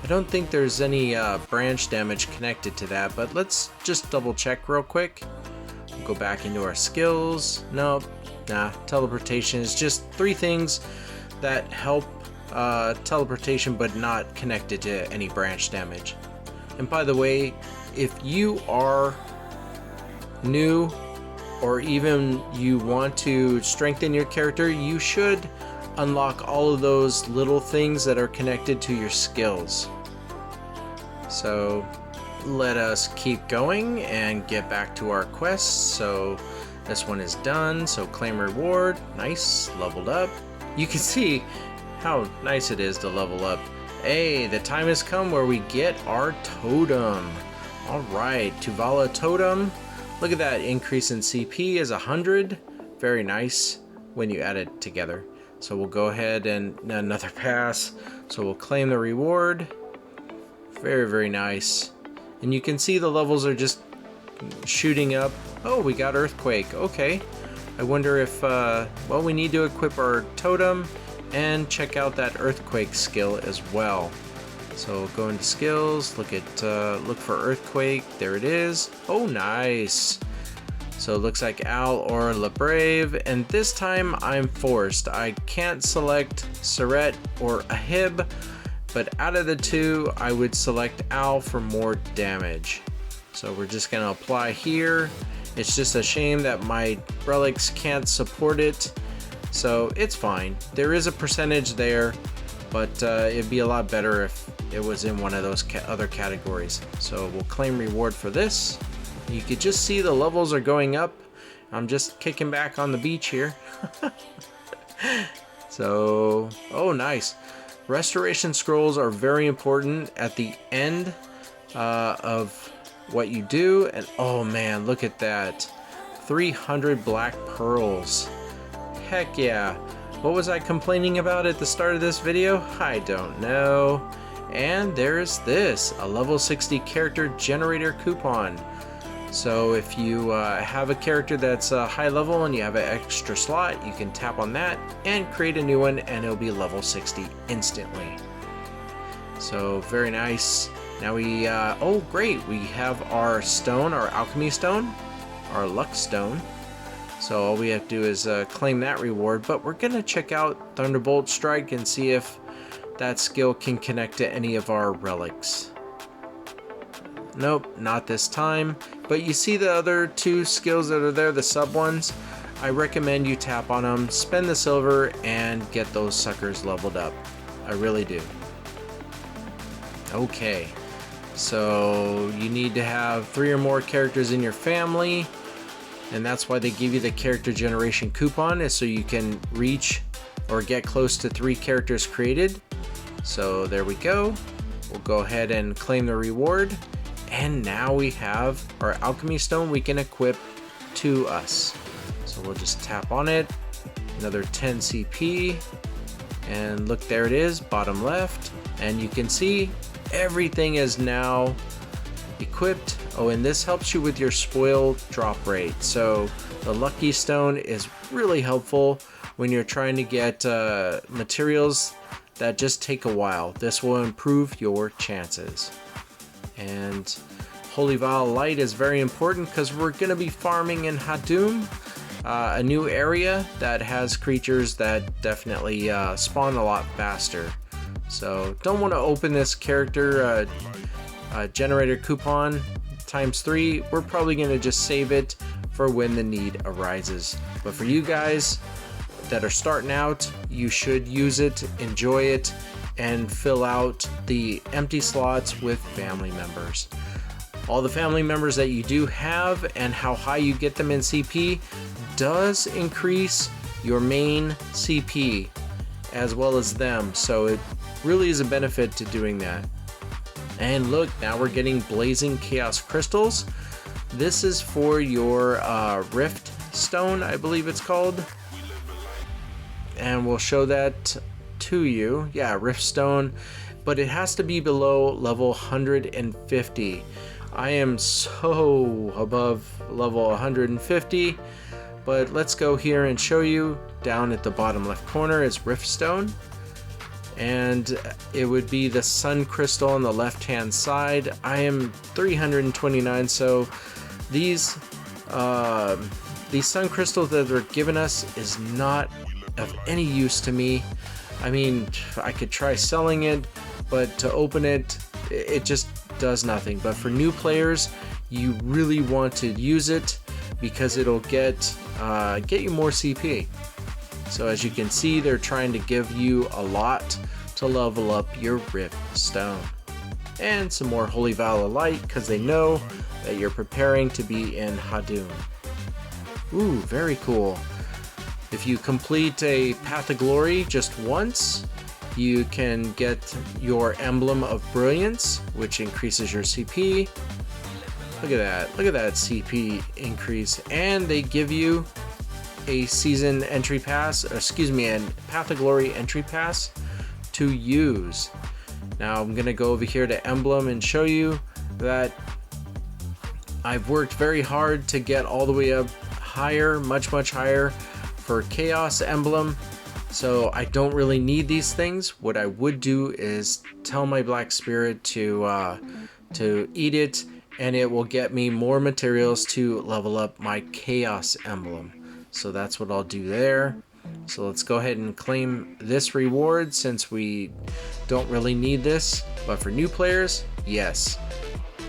I don't think there's any branch damage connected to that, but let's just double check real quick. We'll go back into our skills. Nope, nah, teleportation is just 3 things that help teleportation but not connected to any branch damage. And by the way, if you are new or even you want to strengthen your character, you should unlock all of those little things that are connected to your skills. So let us keep going and get back to our quests. So this one is done, so claim reward. Nice, leveled up. You can see how nice it is to level up. Hey, the time has come where we get our totem. Alright, Tuvala totem. Look at that, increase in CP is 100. Very nice when you add it together. So we'll go ahead and another pass. So we'll claim the reward. Very, very nice. And you can see the levels are just shooting up. Oh, we got Earthquake. Okay. I wonder if, well, we need to equip our totem and check out that Earthquake skill as well. So go into skills, look for Earthquake. There it is. Oh, nice. So it looks like Al or La Brave, and this time I'm forced. I can't select Surret or a Hib, but out of the 2, I would select Al for more damage. So we're just gonna apply here. It's just a shame that my relics can't support it, so it's fine. There is a percentage there, but it'd be a lot better if it was in one of those other categories. So we'll claim reward for this. You could just see the levels are going up. I'm just kicking back on the beach here. So, oh nice. Restoration scrolls are very important at the end of what you do. And oh man, look at that. 300 black pearls. Heck yeah. What was I complaining about at the start of this video? I don't know. And there's this, a level 60 character generator coupon. So if you have a character that's high level and you have an extra slot, you can tap on that and create a new one, and it'll be level 60 instantly. So very nice. Now we, oh great, we have our stone, our alchemy stone, our luck stone. So all we have to do is claim that reward, but we're gonna check out Thunderbolt Strike and see if that skill can connect to any of our relics. Nope, not this time. But you see the other 2 skills that are there, the sub ones? I recommend you tap on them, spend the silver, and get those suckers leveled up. I really do. Okay, so you need to have 3 or more characters in your family, and that's why they give you the character generation coupon, is so you can reach or get close to 3 characters created. So there we go. We'll go ahead and claim the reward, And now we have our alchemy stone we can equip to us. So we'll just tap on it, another 10 CP, and look, there it is, bottom left. And you can see everything is now equipped. Oh, and this helps you with your spoil drop rate. So the lucky stone is really helpful when you're trying to get materials that just take a while. This will improve your chances. And Holy Vial Light is very important because we're going to be farming in Hadum, a new area that has creatures that definitely spawn a lot faster. So don't want to open this character generator coupon ×3. We're probably going to just save it for when the need arises. But for you guys that are starting out, you should use it, enjoy it, and fill out the empty slots with family members. All the family members that you do have and how high you get them in CP does increase your main CP as well as them, so it really is a benefit to doing that. And look, now we're getting Blazing Chaos Crystals. This is for your Rift Stone, I believe it's called. And we'll show that to you. Yeah, Rift Stone, but it has to be below level 150. I am so above level 150, but let's go here and show you. Down at the bottom left corner is Rift Stone, and it would be the Sun Crystal on the left hand side. I am 329, so these Sun Crystals that they're giving us is not of any use to me. I mean, I could try selling it, but to open it, it just does nothing. But for new players, you really want to use it because it'll get you more CP. So as you can see, they're trying to give you a lot to level up your Rift Stone. And some more Holy Vial of Light because they know that you're preparing to be in Hadum. Ooh, very cool. If you complete a Path of Glory just once, you can get your Emblem of Brilliance, which increases your CP. Look at that CP increase. And they give you a season entry pass, or excuse me, a Path of Glory entry pass to use. Now I'm gonna go over here to Emblem and show you that I've worked very hard to get all the way up higher, much higher for Chaos Emblem. So I don't really need these things. What I would do is tell my Black Spirit to eat it, and it will get me more materials to level up my Chaos Emblem. So that's what I'll do there. So let's go ahead and claim this reward since we don't really need this. But for new players, yes,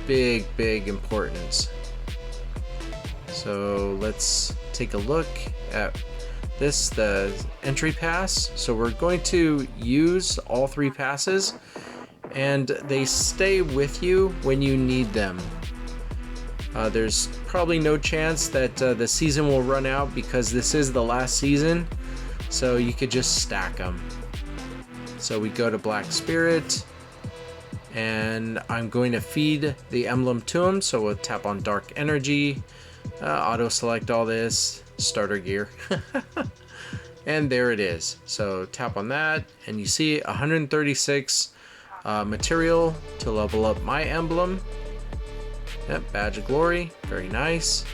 big importance. So let's take a look at this, the entry pass. So we're going to use all 3 passes, and they stay with you when you need them. There's probably no chance that the season will run out because this is the last season, so you could just stack them. So we go to Black Spirit, and I'm going to feed the emblem to him. So we'll tap on Dark Energy, auto select all this, starter gear. And there it is. So tap on that and you see 136 material to level up my emblem. Yep, Badge of Glory, very nice.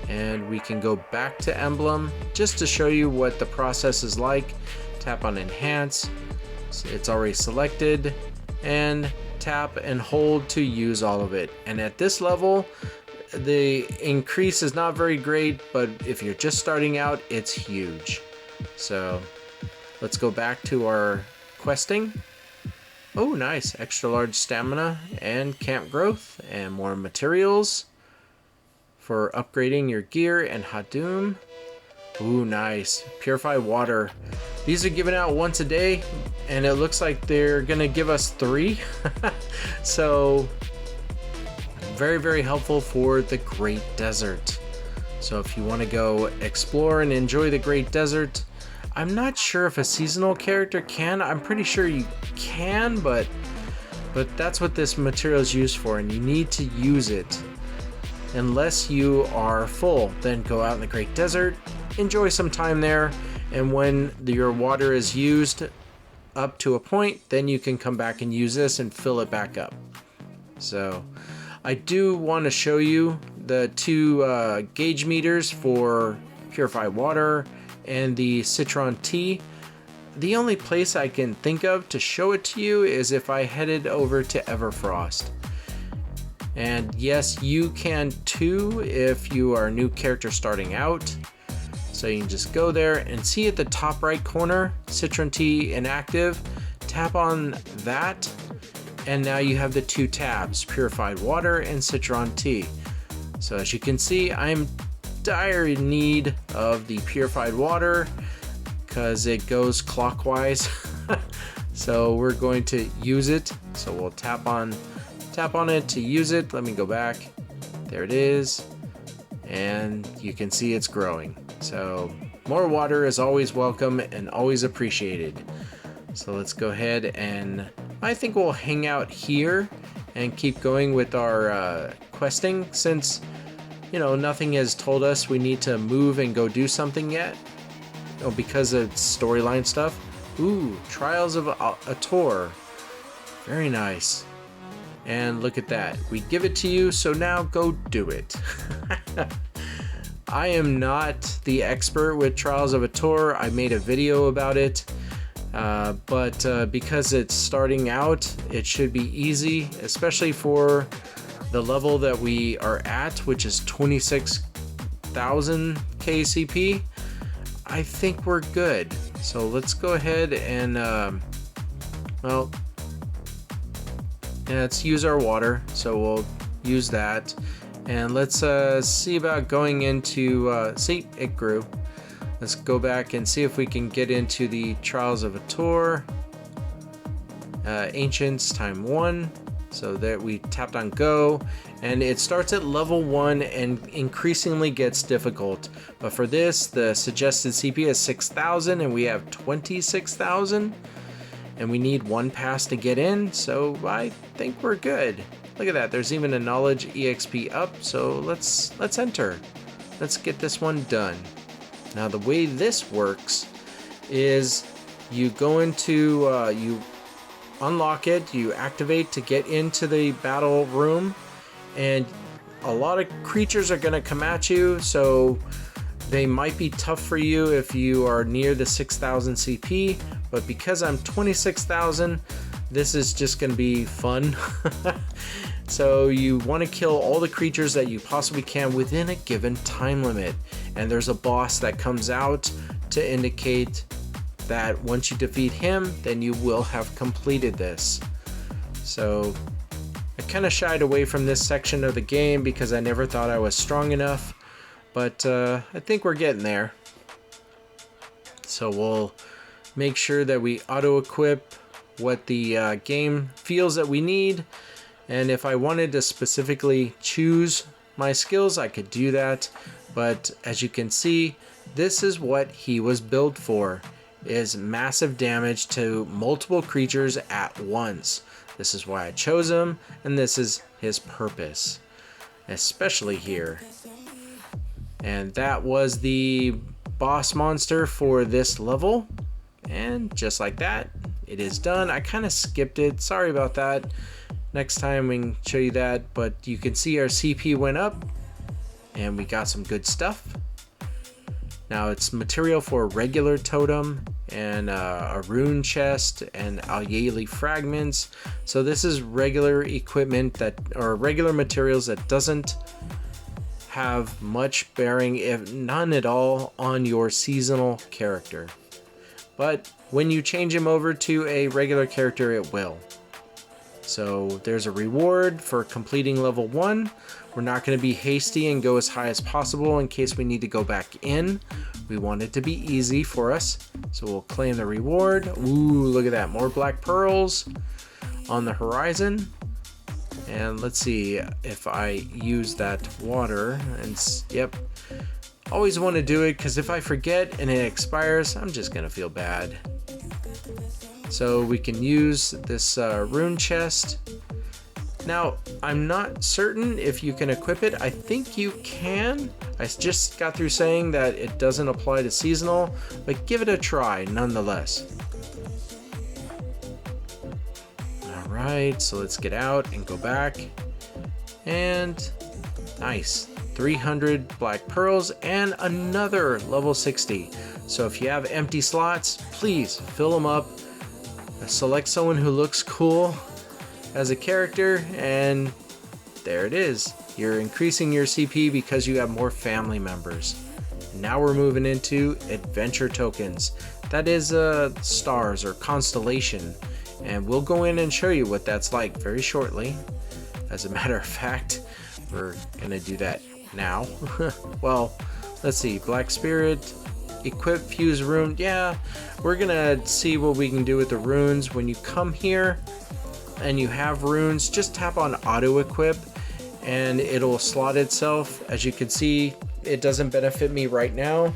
And we can go back to Emblem just to show you what the process is like. Tap on Enhance, so it's already selected, and tap and hold to use all of it. And at this level, the increase is not very great, but if you're just starting out, it's huge. So let's go back to our questing. Oh, nice. Extra large stamina and camp growth and more materials for upgrading your gear and Hadum. Ooh, nice. Purify water. These are given out once a day, and it looks like they're gonna give us 3. So very helpful for the Great Desert. So if you want to go explore and enjoy the Great Desert, I'm not sure if a seasonal character can. I'm pretty sure you can, but But that's what this material is used for, and you need to use it. Unless you are full, then go out in the Great Desert, enjoy some time there, and when your water is used up to a point, then you can come back and use this and fill it back up. So I do want to show you the two gauge meters for purified water and the citron tea. The only place I can think of to show it to you is if I headed over to Everfrost. And yes, you can too if you are a new character starting out. So you can just go there and see at the top right corner, Citron Tea inactive. Tap on that, and now you have the two tabs, Purified Water and Citron Tea. So as you can see, I'm dire in need of the Purified Water because it goes clockwise. So we're going to use it. So we'll tap on it to use it. Let me go back. There it is. And you can see it's growing. So more water is always welcome and always appreciated. So let's go ahead, and I think we'll hang out here and keep going with our questing, since nothing has told us we need to move and go do something yet. Oh, because of storyline stuff. Ooh, Trials of Ator. Very nice. And look at that. We give it to you, so now go do it. I am not the expert with Trials of Ator. I made a video about it. But because it's starting out, it should be easy, especially for the level that we are at, which is 26,000 KCP. I think we're good. So let's go ahead and, let's use our water. So we'll use that. And let's see about going into, see, it grew. Let's go back and see if we can get into the Trials of Ator. Ancients time 1. So that we tapped on go. And it starts at level 1 and increasingly gets difficult. But for this, the suggested CP is 6,000 and we have 26,000. And we need 1 pass to get in. So I think we're good. Look at that. There's even a knowledge EXP up. So let's enter. Let's get this one done. Now the way this works is you go into, you unlock it, you activate to get into the battle room, and a lot of creatures are going to come at you, so they might be tough for you if you are near the 6,000 CP, but because I'm 26,000, this is just going to be fun. So you want to kill all the creatures that you possibly can within a given time limit. And there's a boss that comes out to indicate that once you defeat him, then you will have completed this. So I kind of shied away from this section of the game because I never thought I was strong enough. But I think we're getting there. So we'll make sure that we auto-equip what the game feels that we need. And if I wanted to specifically choose my skills, I could do that. But as you can see, this is what he was built for, is massive damage to multiple creatures at once. This is why I chose him, and this is his purpose, especially here. And that was the boss monster for this level. And just like that, it is done. I kind of skipped it. Sorry about that. Next time we can show you that, but you can see our CP went up and we got some good stuff. Now it's material for a regular totem and a rune chest and Alyali fragments. So this is regular equipment that, or regular materials that doesn't have much bearing, if none at all, on your seasonal character. But when you change him over to a regular character, it will. So there's a reward for completing level 1. We're not going to be hasty and go as high as possible in case we need to go back in. We want it to be easy for us. So we'll claim the reward. Ooh, look at that. More black pearls on the horizon. And let's see if I use that water. And yep. Always want to do it because if I forget and it expires, I'm just going to feel bad. So we can use this rune chest. Now, I'm not certain if you can equip it. I think you can. I just got through saying that it doesn't apply to seasonal, but give it a try nonetheless. Alright, so let's get out and go back. And nice. 300 black pearls and another level 60. So if you have empty slots, please fill them up. Select someone who looks cool as a character, and there it is. You're increasing your CP because you have more family members. Now we're moving into adventure tokens. That is stars or constellation, and we'll go in and show you what that's like very shortly. As a matter of fact, we're gonna do that now. Well, let's see. Black Spirit, equip, fuse rune. Yeah, we're gonna see what we can do with the runes. When you come here and you have runes, just tap on auto equip and it'll slot itself. As you can see, it doesn't benefit me right now,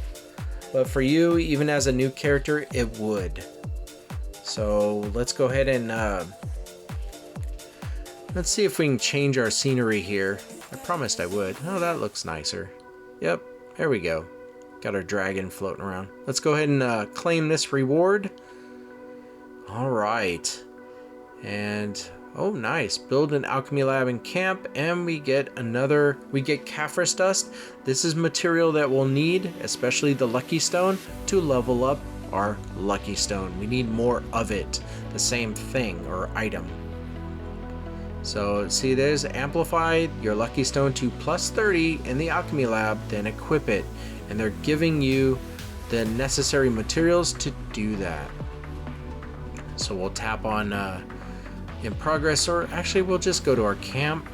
but for you, even as a new character, it would. So let's go ahead and let's see if we can change our scenery here. I promised I would. Oh, that looks nicer. Yep, there we go. Got our dragon floating around. Let's go ahead and claim this reward. All right. And, oh nice, build an alchemy lab and camp, and we get Caphras dust. This is material that we'll need, especially the lucky stone, to level up our lucky stone. We need more of it, the same thing or item. So see, there's Amplify your lucky stone to plus 30 in the alchemy lab, then equip it, and they're giving you the necessary materials to do that. So we'll tap on in progress, or actually we'll just go to our camp.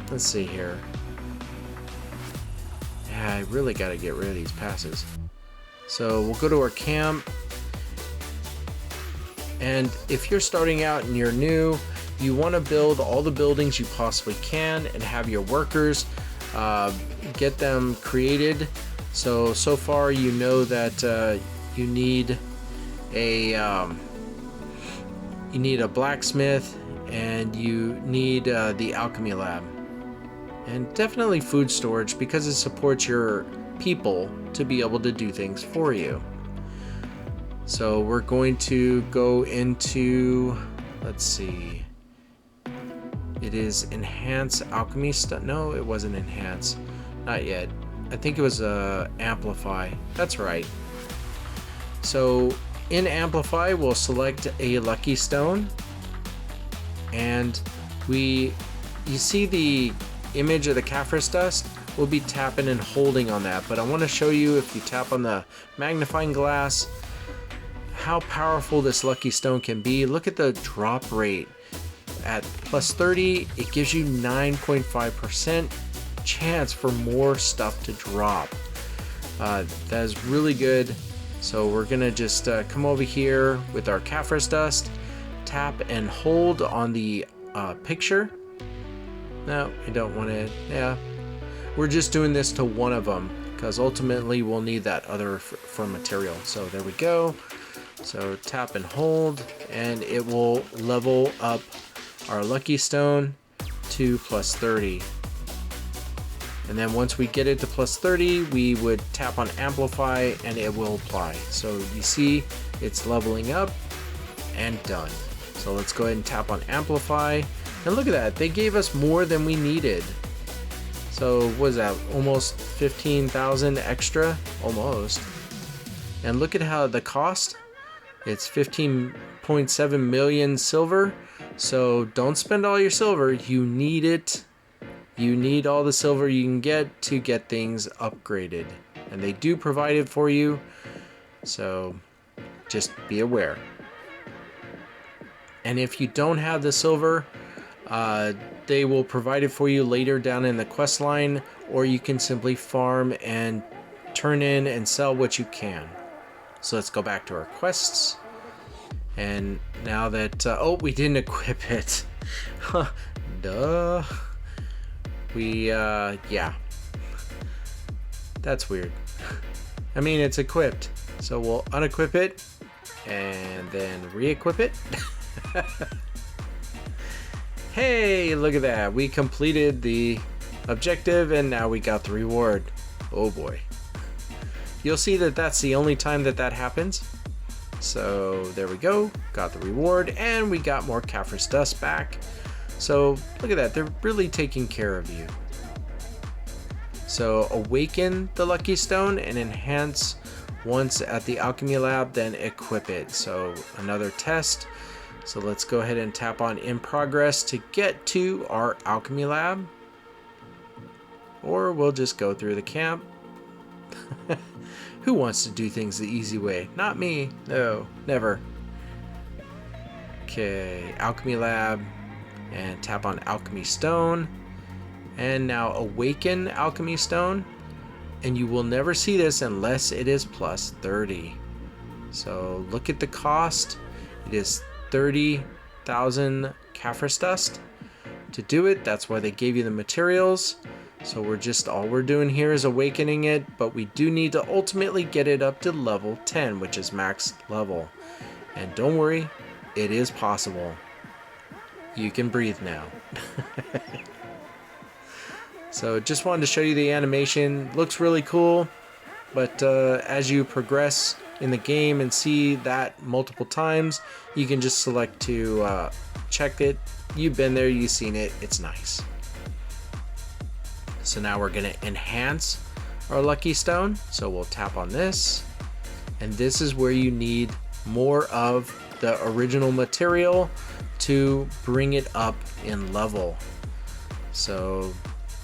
Let's see here. Yeah, I really got to get rid of these passes. So we'll go to our camp, and if you're starting out and you're new, you want to build all the buildings you possibly can and have your workers get them created. So far you know that you need a blacksmith, and you need the alchemy lab, and definitely food storage because it supports your people to be able to do things for you. So we're going to go into, let's see, it is enhance alchemy stuff. No, it wasn't enhance, not yet. I think it was amplify. That's right. So in Amplify, we'll select a lucky stone, and you see the image of the Caphras dust. We'll be tapping and holding on that, but I want to show you, if you tap on the magnifying glass, how powerful this lucky stone can be. Look at the drop rate. At plus 30, it gives you 9.5% chance for more stuff to drop. That is really good. So we're gonna just come over here with our Caphras dust, tap and hold on the picture. No, I don't want to. Yeah, we're just doing this to one of them because ultimately we'll need that other for material. So there we go. So tap and hold, and it will level up our lucky stone to plus 30. And then once we get it to plus 30, we would tap on Amplify and it will apply. So you see it's leveling up and done. So let's go ahead and tap on Amplify. And look at that, they gave us more than we needed. So what is that, almost 15,000 extra? Almost. And look at how the cost, it's 15.7 million silver. So don't spend all your silver, you need it. You need all the silver you can get to get things upgraded. And they do provide it for you, so just be aware. And if you don't have the silver, they will provide it for you later down in the quest line, or you can simply farm and turn in and sell what you can. So let's go back to our quests. And now that, oh, we didn't equip it. Duh. Yeah. That's weird. I mean, it's equipped. So we'll unequip it and then re-equip it. Hey, look at that. We completed the objective and now we got the reward. Oh boy. You'll see that that's the only time that that happens. So there we go. Got the reward and we got more Caphras dust back. So look at that. They're really taking care of you. So awaken the lucky stone and enhance once at the alchemy lab, then equip it. So another test. So let's go ahead and tap on in progress to get to our alchemy lab. Or we'll just go through the camp. Who wants to do things the easy way? Not me. No, never. Okay, alchemy lab. And tap on alchemy stone. And now awaken alchemy stone. And you will never see this unless it is plus 30. So look at the cost. It is 30,000 Caphras dust to do it. That's why they gave you the materials. So all we're doing here is awakening it, but we do need to ultimately get it up to level 10, which is max level. And don't worry, it is possible. You can breathe now. So just wanted to show you the animation. Looks really cool, but as you progress in the game and see that multiple times, you can just select to check it. You've been there, you've seen it, it's nice. So now we're gonna enhance our lucky stone. So we'll tap on this, and this is where you need more of the original material to bring it up in level. So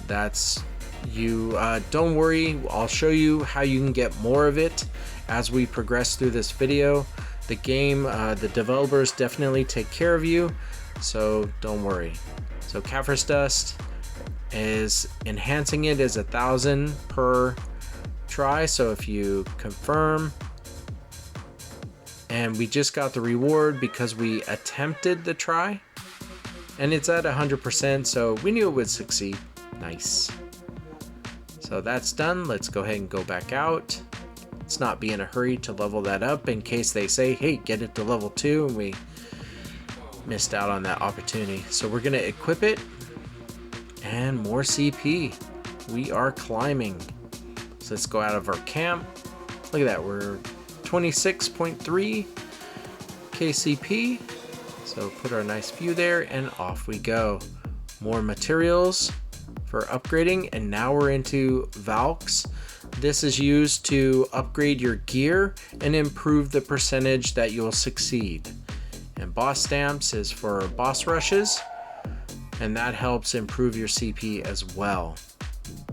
that's you. Don't worry, I'll show you how you can get more of it as we progress through this video. The game, the developers definitely take care of you, so don't worry. So Caphras dust is enhancing it is 1,000 per try. So if you confirm, and we just got the reward because we attempted the try, and it's at 100%, so we knew it would succeed. Nice. So that's done. Let's go ahead and go back out. Let's not be in a hurry to level that up in case they say, hey, get it to level 2, and we missed out on that opportunity. So we're gonna equip it, and more CP. We are climbing. So let's go out of our camp. Look at that, we're 26.3 KCP. So put our nice view there and off we go. More materials for upgrading, and now we're into Valks. This is used to upgrade your gear and improve the percentage that you'll succeed. And boss stamps is for boss rushes, and that helps improve your CP as well.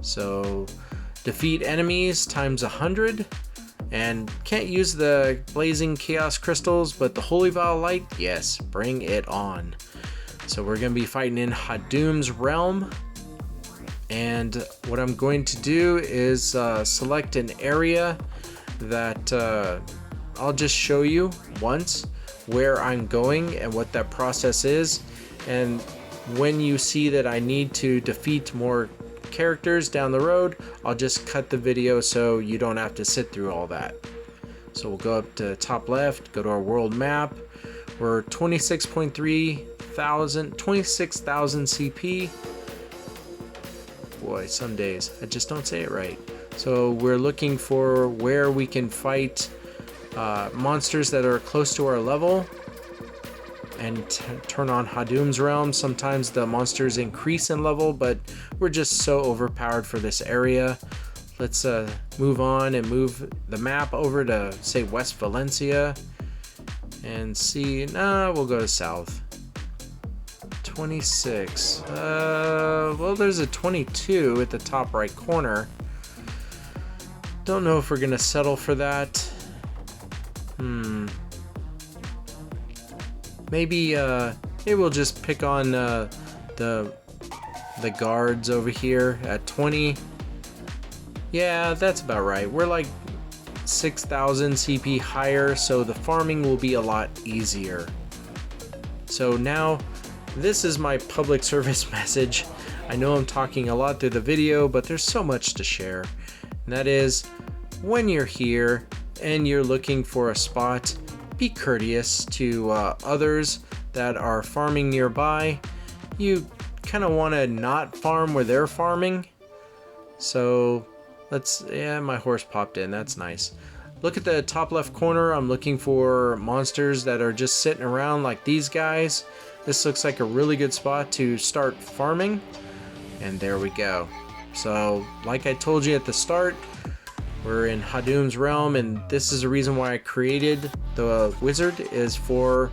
So defeat enemies times 100, and can't use the blazing chaos crystals, but the holy vial light, yes, bring it on. So we're going to be fighting in Hadum's realm, and what I'm going to do is select an area that I'll just show you once where I'm going and what that process is. And when you see that I need to defeat more characters down the road, I'll just cut the video so you don't have to sit through all that. So we'll go up to top left, go to our world map. We're 26,000 CP. Boy, some days I just don't say it right. So we're looking for where we can fight monsters that are close to our level and turn on Hadum's realm. Sometimes the monsters increase in level, but we're just so overpowered for this area. Let's move on and move the map over to, say, West Valencia and see. Nah, we'll go to south. 26. Well, there's a 22 at the top right corner. Don't know if we're gonna settle for that. Maybe we'll just pick on the guards over here at 20. Yeah, that's about right. We're like 6,000 CP higher, so the farming will be a lot easier. So now, this is my public service message. I know I'm talking a lot through the video, but there's so much to share. And that is, when you're here and you're looking for a spot, be courteous to others that are farming nearby. You kind of want to not farm where they're farming. So yeah, my horse popped in. That's nice. Look at the top left corner. I'm looking for monsters that are just sitting around like these guys. This looks like a really good spot to start farming. And there we go. So like I told you at the start, we're in Hadum's realm, and this is the reason why I created the wizard, is for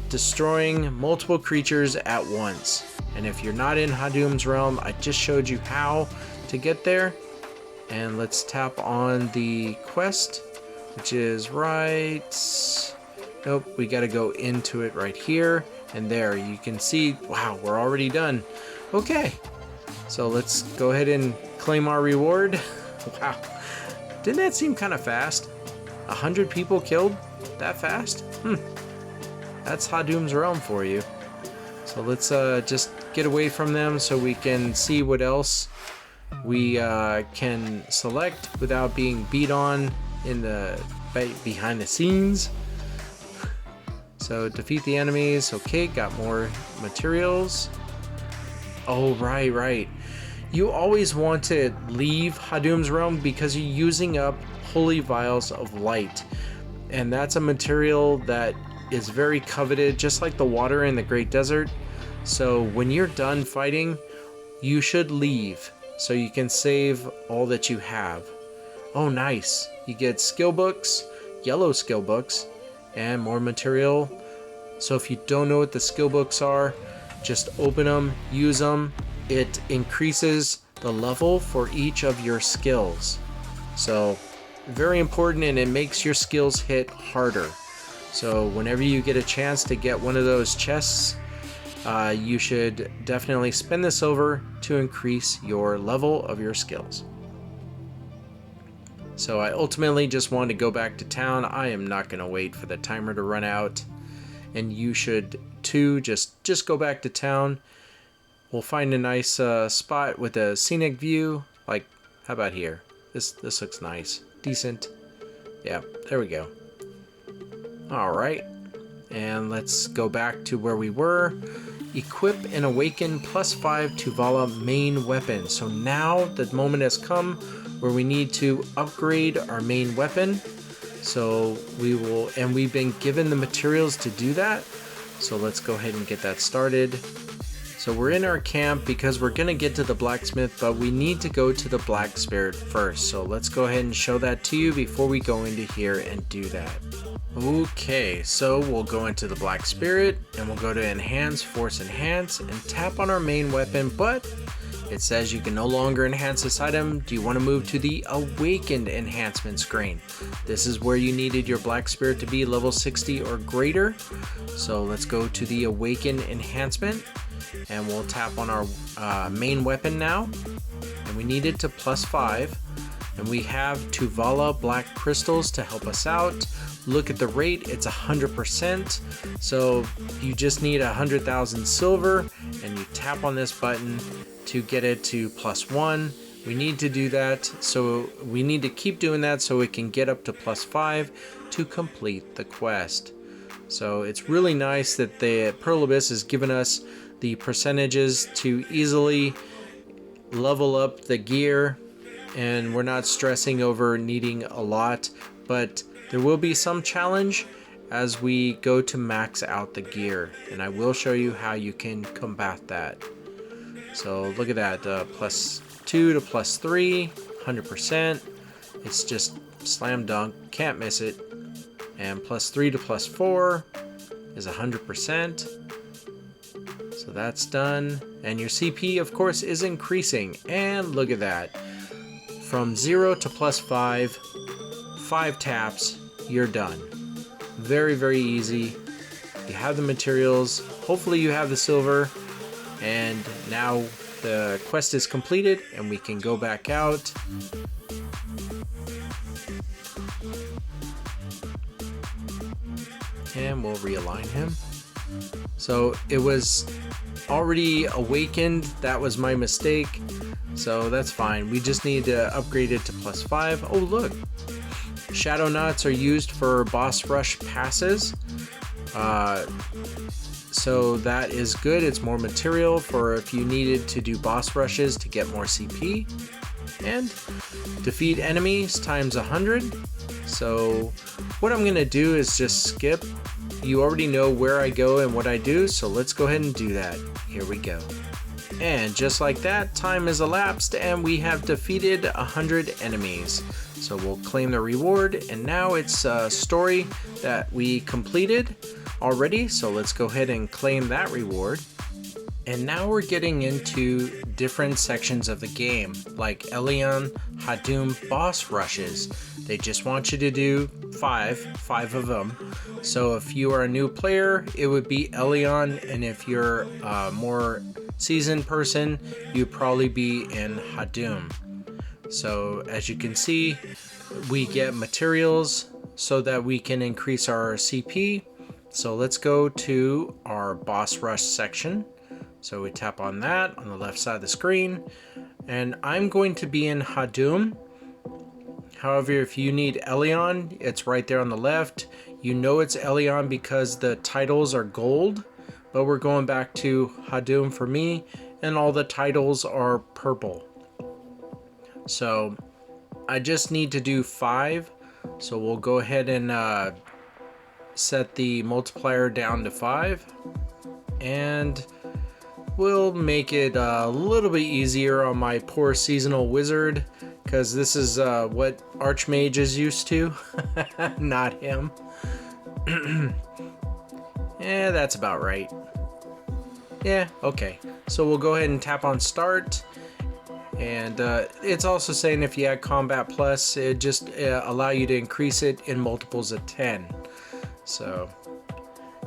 destroying multiple creatures at once. And if you're not in Hadum's realm, I just showed you how to get there. And let's tap on the quest, which is right... Nope, we got to go into it right here. And there, you can see, wow, we're already done. Okay, so let's go ahead and claim our reward. Wow, didn't that seem kind of fast? 100 people killed that fast? That's Hadum's realm for you. So let's just get away from them so we can see what else we can select without being beat on in the behind the scenes. So defeat the enemies. Okay, got more materials. Oh, right. You always want to leave Hadum's realm because you're using up holy vials of light. And that's a material that is very coveted, just like the water in the Great Desert. So when you're done fighting, you should leave so you can save all that you have. Oh, nice. You get skill books, yellow skill books, and more material. So if you don't know what the skill books are, just open them, use them. It increases the level for each of your skills. So very important, and it makes your skills hit harder. So whenever you get a chance to get one of those chests, you should definitely spend the silver to increase your level of your skills. So I ultimately just wanted to go back to town. I am not going to wait for the timer to run out. And you should too. Just go back to town. We'll find a nice spot with a scenic view. Like, how about here? This looks nice. Decent. Yeah, there we go. Alright. And let's go back to where we were. Equip and awaken +5 to Vala main weapon. So now the moment has come where we need to upgrade our main weapon. So we've been given the materials to do that. So let's go ahead and get that started. So we're in our camp because we're gonna get to the blacksmith, but we need to go to the black spirit first. So let's go ahead and show that to you before we go into here and do that. Okay, so we'll go into the black spirit and we'll go to enhance, force enhance, and tap on our main weapon, but it says you can no longer enhance this item. Do you want to move to the awakened enhancement screen? This is where you needed your black spirit to be level 60 or greater. So let's go to the awakened enhancement and we'll tap on our main weapon now. And we need it to +5. And we have Tuvala black crystals to help us out. Look at the rate, it's 100%. So you just need 100,000 silver and you tap on this button to get it to +1. We need to do that, so we need to keep doing that so it can get up to +5 to complete the quest. So it's really nice that the Pearl Abyss has given us the percentages to easily level up the gear, and we're not stressing over needing a lot, but there will be some challenge as we go to max out the gear, and I will show you how you can combat that. So look at that, +2 to +3, 100%. It's just slam dunk, can't miss it. And +3 to +4 is 100%. So that's done. And your CP, of course, is increasing. And look at that. From 0 to +5, 5 taps, you're done. Very, very easy. You have the materials. Hopefully you have the silver. And now the quest is completed and we can go back out. And we'll realign him. So it was already awakened. That was my mistake. So that's fine. We just need to upgrade it to +5. Oh, look. shadow nuts are used for boss rush passes. So that is good. It's more material for if you needed to do boss rushes to get more CP. And defeat enemies times 100. So what I'm gonna do is just skip. You already know where I go and what I do, so let's go ahead and do that. Here we go. And just like that, time has elapsed and we have defeated 100 enemies. So we'll claim the reward, and now it's a story that we completed already, so let's go ahead and claim that reward. And now we're getting into different sections of the game, like Elion, Hadum boss rushes. They just want you to do five of them. So if you are a new player, it would be Elion, and if you're a more seasoned person, you'd probably be in Hadum. So as you can see, we get materials so that we can increase our CP. So let's go to our boss rush section. So we tap on that on the left side of the screen, and I'm going to be in Hadum. However, if you need Elion, it's right there on the left. You know it's Elion because the titles are gold, but we're going back to Hadum for me, and all the titles are purple. So I just need to do 5. So we'll go ahead and set the multiplier down to 5, and we'll make it a little bit easier on my poor seasonal wizard, because this is what Archmage is used to, not him. Yeah, that's about right. Yeah, okay. So we'll go ahead and tap on start. And it's also saying if you add Combat Plus, it just allow you to increase it in multiples of 10. So,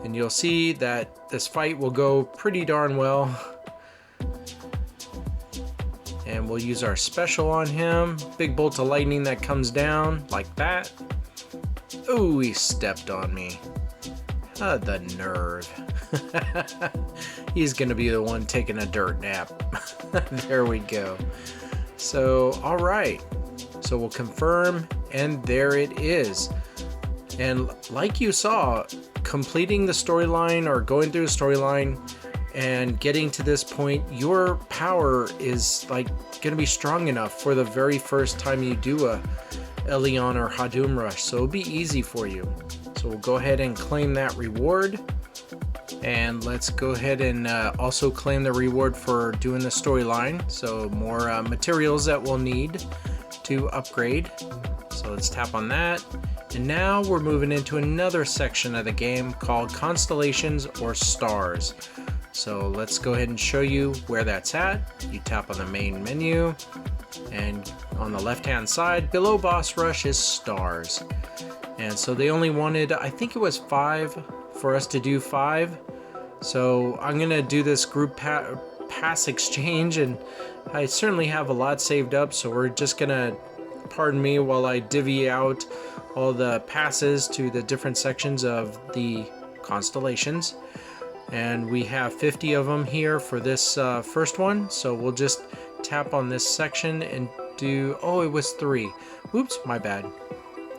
and you'll see that this fight will go pretty darn well. And we'll use our special on him. Big bolt of lightning that comes down like that. Ooh, he stepped on me. The nerve. He's gonna be the one taking a dirt nap. There we go. So, all right. So we'll confirm, and there it is. And like you saw, completing the storyline or going through a storyline and getting to this point, your power is like gonna be strong enough for the very first time you do a Elion or Hadum rush. So it'll be easy for you. So we'll go ahead and claim that reward. And let's go ahead and also claim the reward for doing the storyline. So more materials that we'll need to upgrade. So let's tap on that. And now we're moving into another section of the game called Constellations or Stars. So let's go ahead and show you where that's at. You tap on the main menu, and on the left hand side below boss rush is stars. And so they only wanted, I think it was 5 for us to do 5. So I'm gonna do this group pass exchange, and I certainly have a lot saved up, so we're just gonna, pardon me while I divvy out all the passes to the different sections of the constellations. And we have 50 of them here for this first one, so we'll just tap on this section and do, oh, it was 3. Oops, my bad.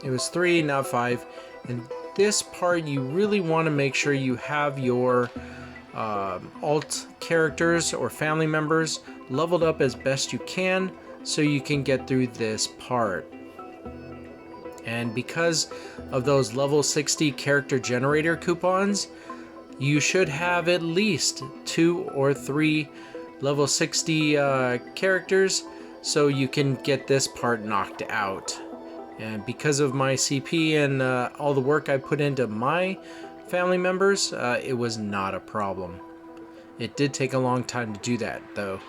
It was 3, not 5. And this part, you really want to make sure you have your alt characters or family members leveled up as best you can, so you can get through this part. And because of those level 60 character generator coupons, you should have at least 2 or 3 level 60 characters, so you can get this part knocked out. And because of my CP and all the work I put into my family members, it was not a problem. It did take a long time to do that, though,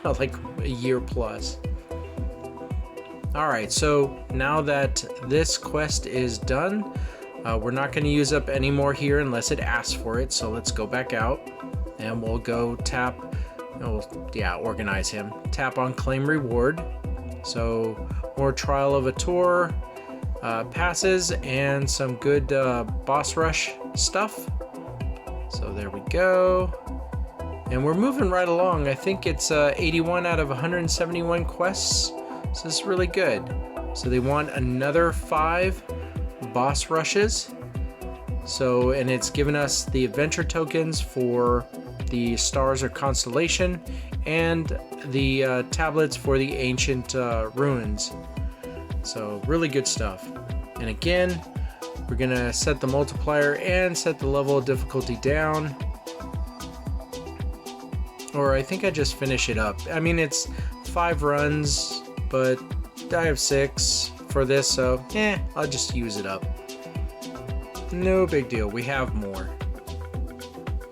like a year plus. Alright, so now that this quest is done, we're not going to use up any more here unless it asks for it, so let's go back out, and we'll go tap, organize him. Tap on Claim Reward. So more Trial of Ator passes and some good boss rush stuff. So there we go. And we're moving right along. I think it's 81 out of 171 quests. So this is really good. So they want another 5 5 boss rushes. So, and it's given us the adventure tokens for the stars or constellation and the tablets for the ancient ruins. So really good stuff. And again, we're gonna set the multiplier and set the level of difficulty down. Or I think I just finish it up. I mean, it's 5 runs, but I have 6 for this, so I'll just use it up. No big deal, we have more.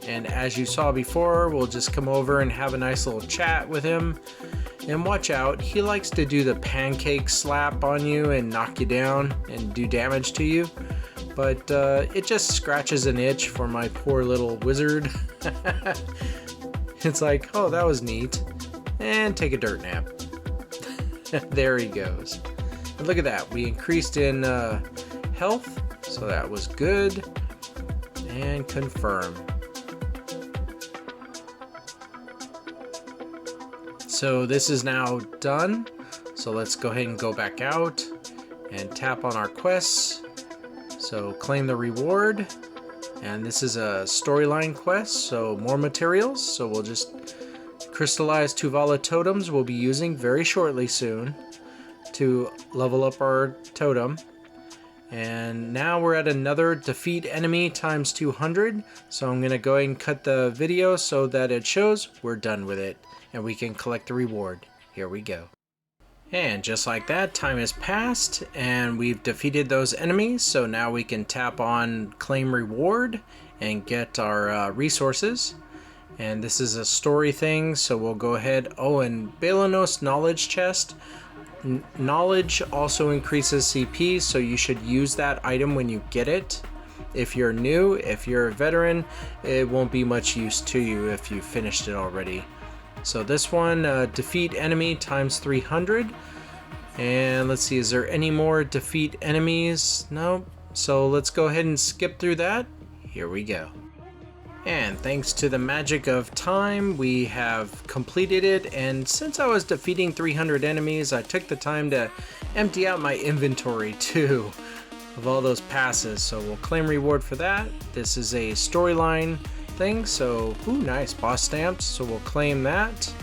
And as you saw before, we'll just come over and have a nice little chat with him. And watch out, he likes to do the pancake slap on you and knock you down and do damage to you. But it just scratches an itch for my poor little wizard. It's like, oh, that was neat. And take a dirt nap. There he goes. And look at that, we increased in health, so that was good. And confirm. So this is now done. So let's go ahead and go back out and tap on our quests. So claim the reward. And this is a storyline quest, so more materials. So we'll just crystallize Tuvala totems we'll be using very shortly soon to level up our totem. And now we're at another defeat enemy times 200. So I'm gonna go ahead and cut the video so that it shows we're done with it and we can collect the reward. Here we go. And just like that, time has passed and we've defeated those enemies. So now we can tap on claim reward and get our resources. And this is a story thing, so we'll go ahead. Oh, and Balanos knowledge chest. Knowledge also increases CP, so you should use that item when you get it. If you're new, if you're a veteran, it won't be much use to you if you finished it already. So this one, defeat enemy times 300. And let's see, is there any more defeat enemies? No. So let's go ahead and skip through that. Here we go. And thanks to the magic of time, we have completed it. And since I was defeating 300 enemies, I took the time to empty out my inventory too of all those passes. So we'll claim reward for that. This is a storyline thing, so ooh, nice boss stamps, so we'll claim that.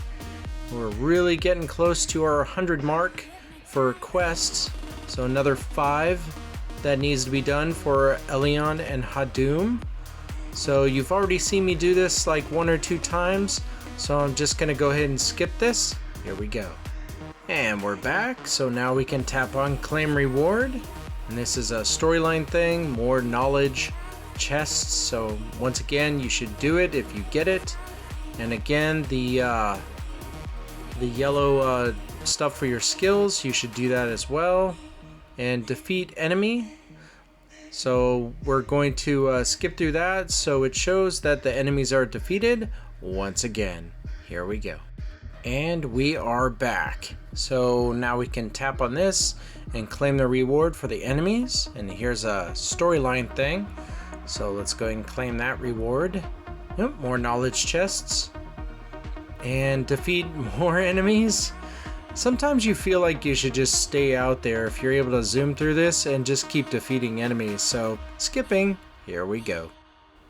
We're really getting close to our 100 mark for quests, so another 5 that needs to be done for Elion and Hadum. So you've already seen me do this like 1 or 2 times, so I'm just gonna go ahead and skip this. Here we go. And we're back, so now we can tap on claim reward, and this is a storyline thing, more knowledge chests. So once again, you should do it if you get it. And again, the yellow stuff for your skills, you should do that as well. And defeat enemy, so we're going to skip through that so it shows that the enemies are defeated once again. Here we go. And we are back, so now we can tap on this and claim the reward for the enemies. And here's a storyline thing. So let's go ahead and claim that reward. Yep, more knowledge chests. And defeat more enemies. Sometimes you feel like you should just stay out there if you're able to zoom through this and just keep defeating enemies. So skipping, here we go.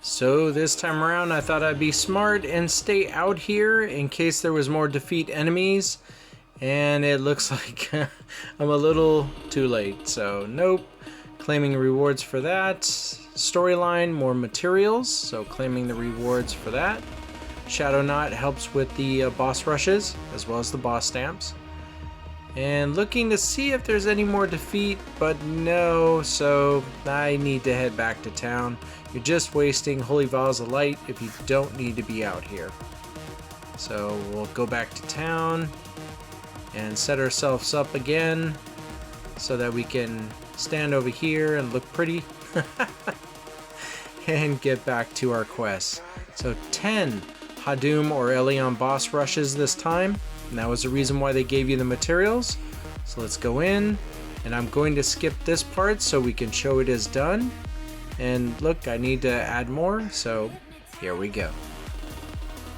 So this time around I thought I'd be smart and stay out here in case there was more defeat enemies. And it looks like I'm a little too late. So nope, claiming rewards for that. Storyline, more materials, so claiming the rewards for that. Shadow Knot helps with the boss rushes as well as the boss stamps. And looking to see if there's any more defeat, but no, so I need to head back to town. You're just wasting holy vials of light if you don't need to be out here. So we'll go back to town and set ourselves up again so that we can stand over here and look pretty. And get back to our quest. So 10 Hadum or Elion boss rushes this time, and that was the reason why they gave you the materials. So let's go in, and I'm going to skip this part so we can show it as done. And look, I need to add more, so here we go.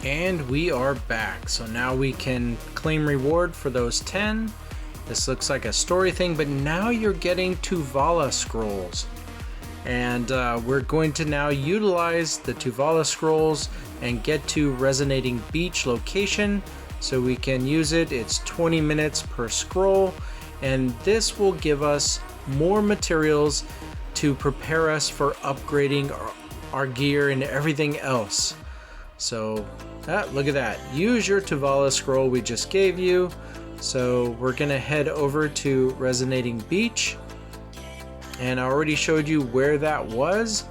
And we are back, so now we can claim reward for those 10. This looks like a story thing, but now you're getting Tuvala scrolls. And we're going to now utilize the Tuvala scrolls and get to Resonating Beach location so we can use it. It's 20 minutes per scroll, and this will give us more materials to prepare us for upgrading our gear and everything else. So look at that, use your Tuvala scroll we just gave you. So we're gonna head over to Resonating Beach, and I already showed you where that was,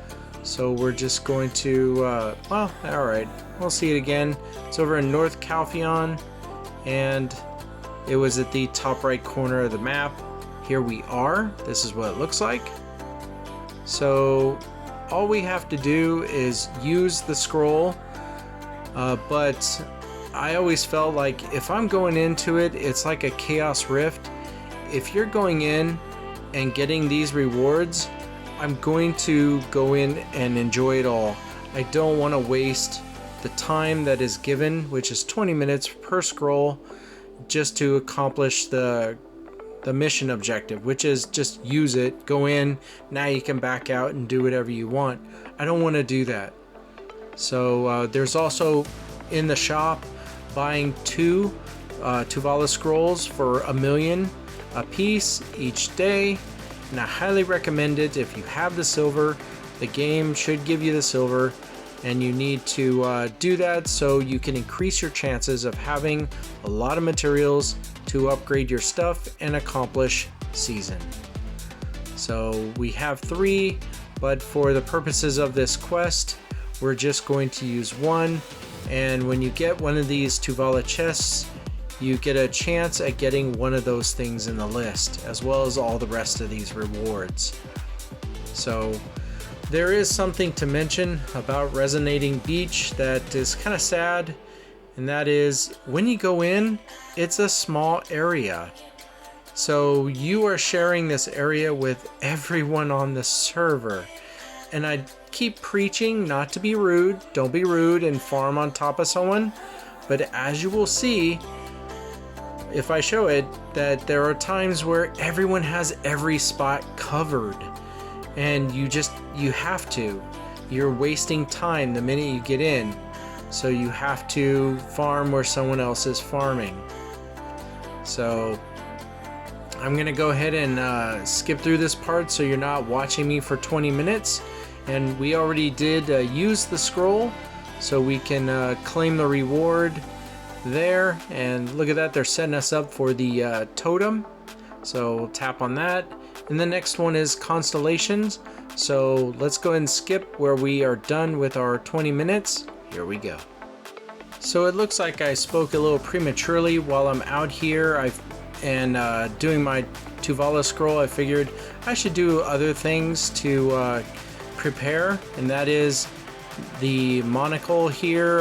so we're just going to well, all right, we'll see it again. It's over in North Calpheon, and it was at the top right corner of the map. Here we are. This is what it looks like. So all we have to do is use the scroll, but I always felt like if I'm going into it, it's like a Chaos Rift. If you're going in and getting these rewards, I'm going to go in and enjoy it all. I don't want to waste the time that is given, which is 20 minutes per scroll, just to accomplish the mission objective, which is just use it, go in, now you can back out and do whatever you want. I don't want to do that. So there's also in the shop buying 2 Tuvala scrolls for 1,000,000 a piece each day, and I highly recommend it. If you have the silver, the game should give you the silver, and you need to do that so you can increase your chances of having a lot of materials to upgrade your stuff and accomplish season. So we have 3, but for the purposes of this quest, we're just going to use 1. And when you get one of these Tuvala chests, you get a chance at getting one of those things in the list, as well as all the rest of these rewards. So there is something to mention about Resonating Beach that is kind of sad, and that is when you go in, it's a small area. So you are sharing this area with everyone on the server. And I keep preaching not to be rude, don't be rude and farm on top of someone, but as you will see, if I show it, that there are times where everyone has every spot covered, and you have to. You're wasting time the minute you get in, so you have to farm where someone else is farming. So I'm gonna go ahead and skip through this part so you're not watching me for 20 minutes. And we already did use the scroll, so we can claim the reward there. And look at that, they're setting us up for the totem, so we'll tap on that. And the next one is constellations, so let's go ahead and skip where we are done with our 20 minutes. Here we go. So it looks like I spoke a little prematurely while I'm out here and doing my Tuvala scroll. I figured I should do other things to prepare, and that is the monocle here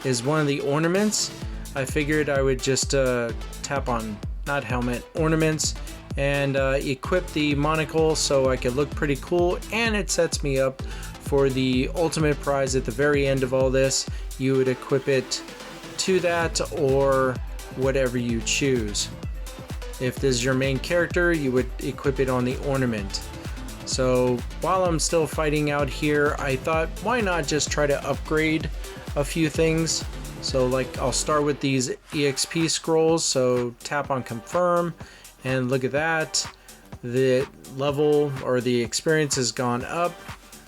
is one of the ornaments. I figured I would just tap on, not helmet, ornaments, and equip the monocle so I could look pretty cool, and it sets me up for the ultimate prize at the very end of all this. You would equip it to that or whatever you choose. If this is your main character, you would equip it on the ornament. So while I'm still fighting out here, I thought, why not just try to upgrade a few things? So like I'll start with these EXP scrolls, so tap on confirm, and look at that. The level or the experience has gone up.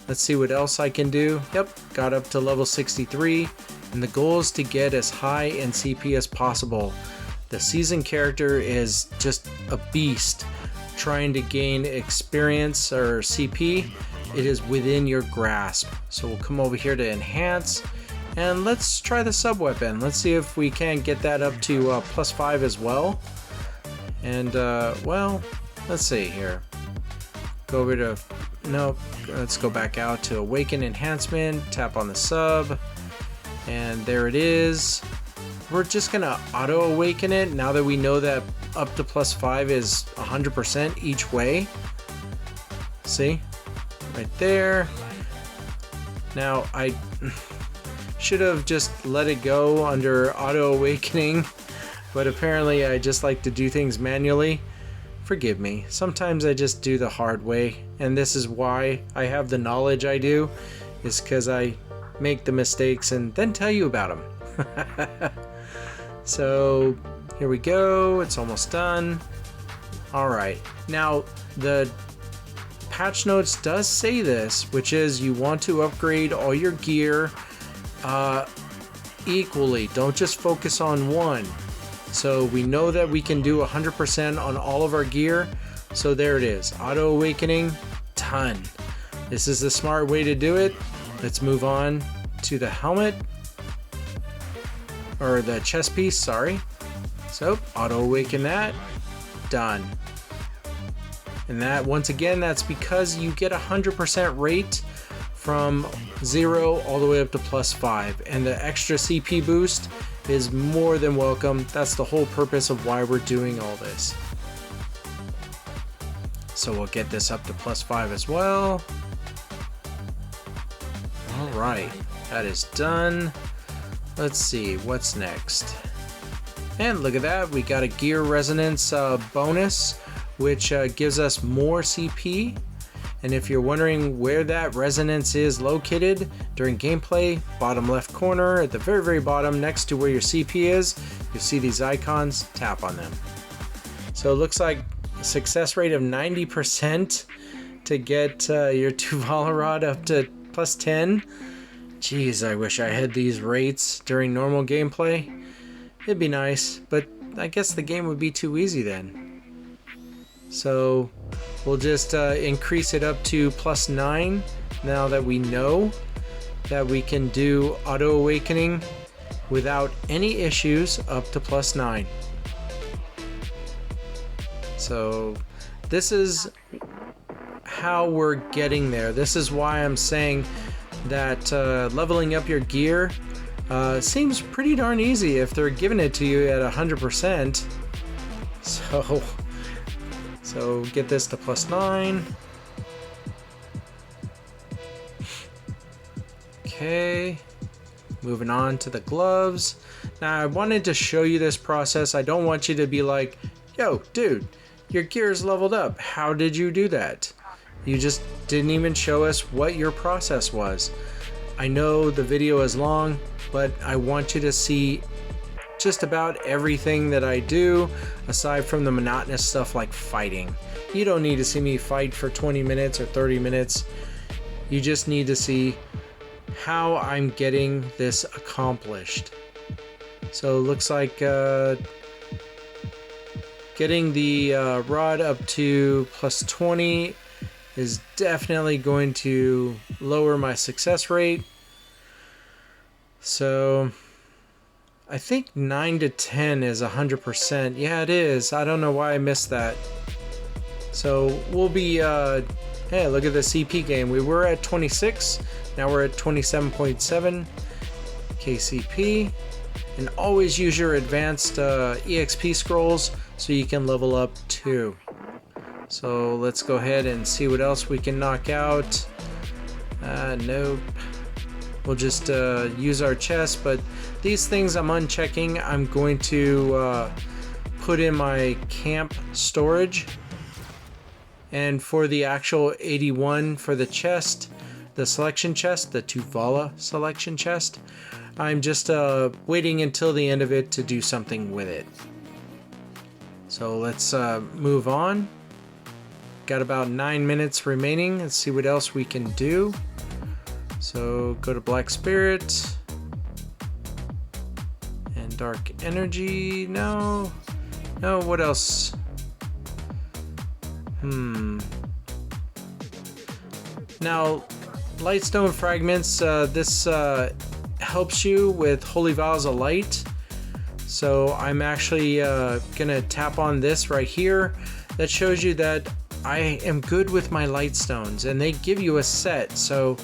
Let's see what else I can do. Yep, got up to level 63, and the goal is to get as high in CP as possible. The seasoned character is just a beast. Trying to gain experience or CP, it is within your grasp. So we'll come over here to enhance, and let's try the sub weapon. Let's see if we can get that up to +5 as well. And well, let's see here. Go over to, nope, let's go back out to awaken enhancement, tap on the sub, and there it is. We're just gonna auto awaken it now that we know that up to +5 is 100% each way. See? Right there. Now I should have just let it go under auto awakening, but apparently I just like to do things manually forgive me. Sometimes I just do the hard way, and this is why I have the knowledge I do, is because I make the mistakes and then tell you about them. So here we go, it's almost done. Alright, now the patch notes does say this, which is you want to upgrade all your gear equally. Don't just focus on one. So we know that we can do 100% on all of our gear. So there it is. Auto awakening, done. This is the smart way to do it. Let's move on to the helmet. Or the chest piece, sorry. So auto awaken that, done. And that, once again, that's because you get 100% rate from 0 all the way up to +5. And the extra CP boost is more than welcome. That's the whole purpose of why we're doing all this. So we'll get this up to +5 as well. Alright, that is done. Let's see, what's next? And look at that, we got a gear resonance bonus, which gives us more CP. And if you're wondering where that resonance is located during gameplay, bottom left corner at the very, very bottom next to where your CP is, you'll see these icons, tap on them. So it looks like a success rate of 90% to get your Tuvala Rod up to +10. Jeez, I wish I had these rates during normal gameplay. It'd be nice, but I guess the game would be too easy then. So we'll just increase it up to +9 now that we know that we can do auto awakening without any issues up to +9. So this is how we're getting there. This is why I'm saying that leveling up your gear seems pretty darn easy if they're giving it to you at 100%. So get this to +9. Okay, moving on to the gloves. Now I wanted to show you this process. I don't want you to be like, yo, dude, your gear's leveled up. How did you do that? You just didn't even show us what your process was. I know the video is long, but I want you to see just about everything that I do, aside from the monotonous stuff like fighting. You don't need to see me fight for 20 minutes or 30 minutes. You just need to see how I'm getting this accomplished. So it looks like getting the rod up to +20 is definitely going to lower my success rate. So I think 9 to 10 is 100%. Yeah, it is. I don't know why I missed that. So we'll be, hey, look at the CP game. We were at 26. Now we're at 27.7 KCP. And always use your advanced EXP scrolls so you can level up too. So let's go ahead and see what else we can knock out. Nope. We'll just use our chest, but these things I'm unchecking. I'm going to put in my camp storage. And for the actual 81 for the chest, the selection chest, the Tuvala selection chest, I'm just waiting until the end of it to do something with it. So let's move on. Got about 9 minutes remaining. Let's see what else we can do. So go to Black Spirit and Dark Energy. No, what else? Now, Lightstone Fragments, this helps you with Holy Vials of Light. So I'm actually gonna tap on this right here. That shows you that I am good with my Lightstones, and they give you a set. So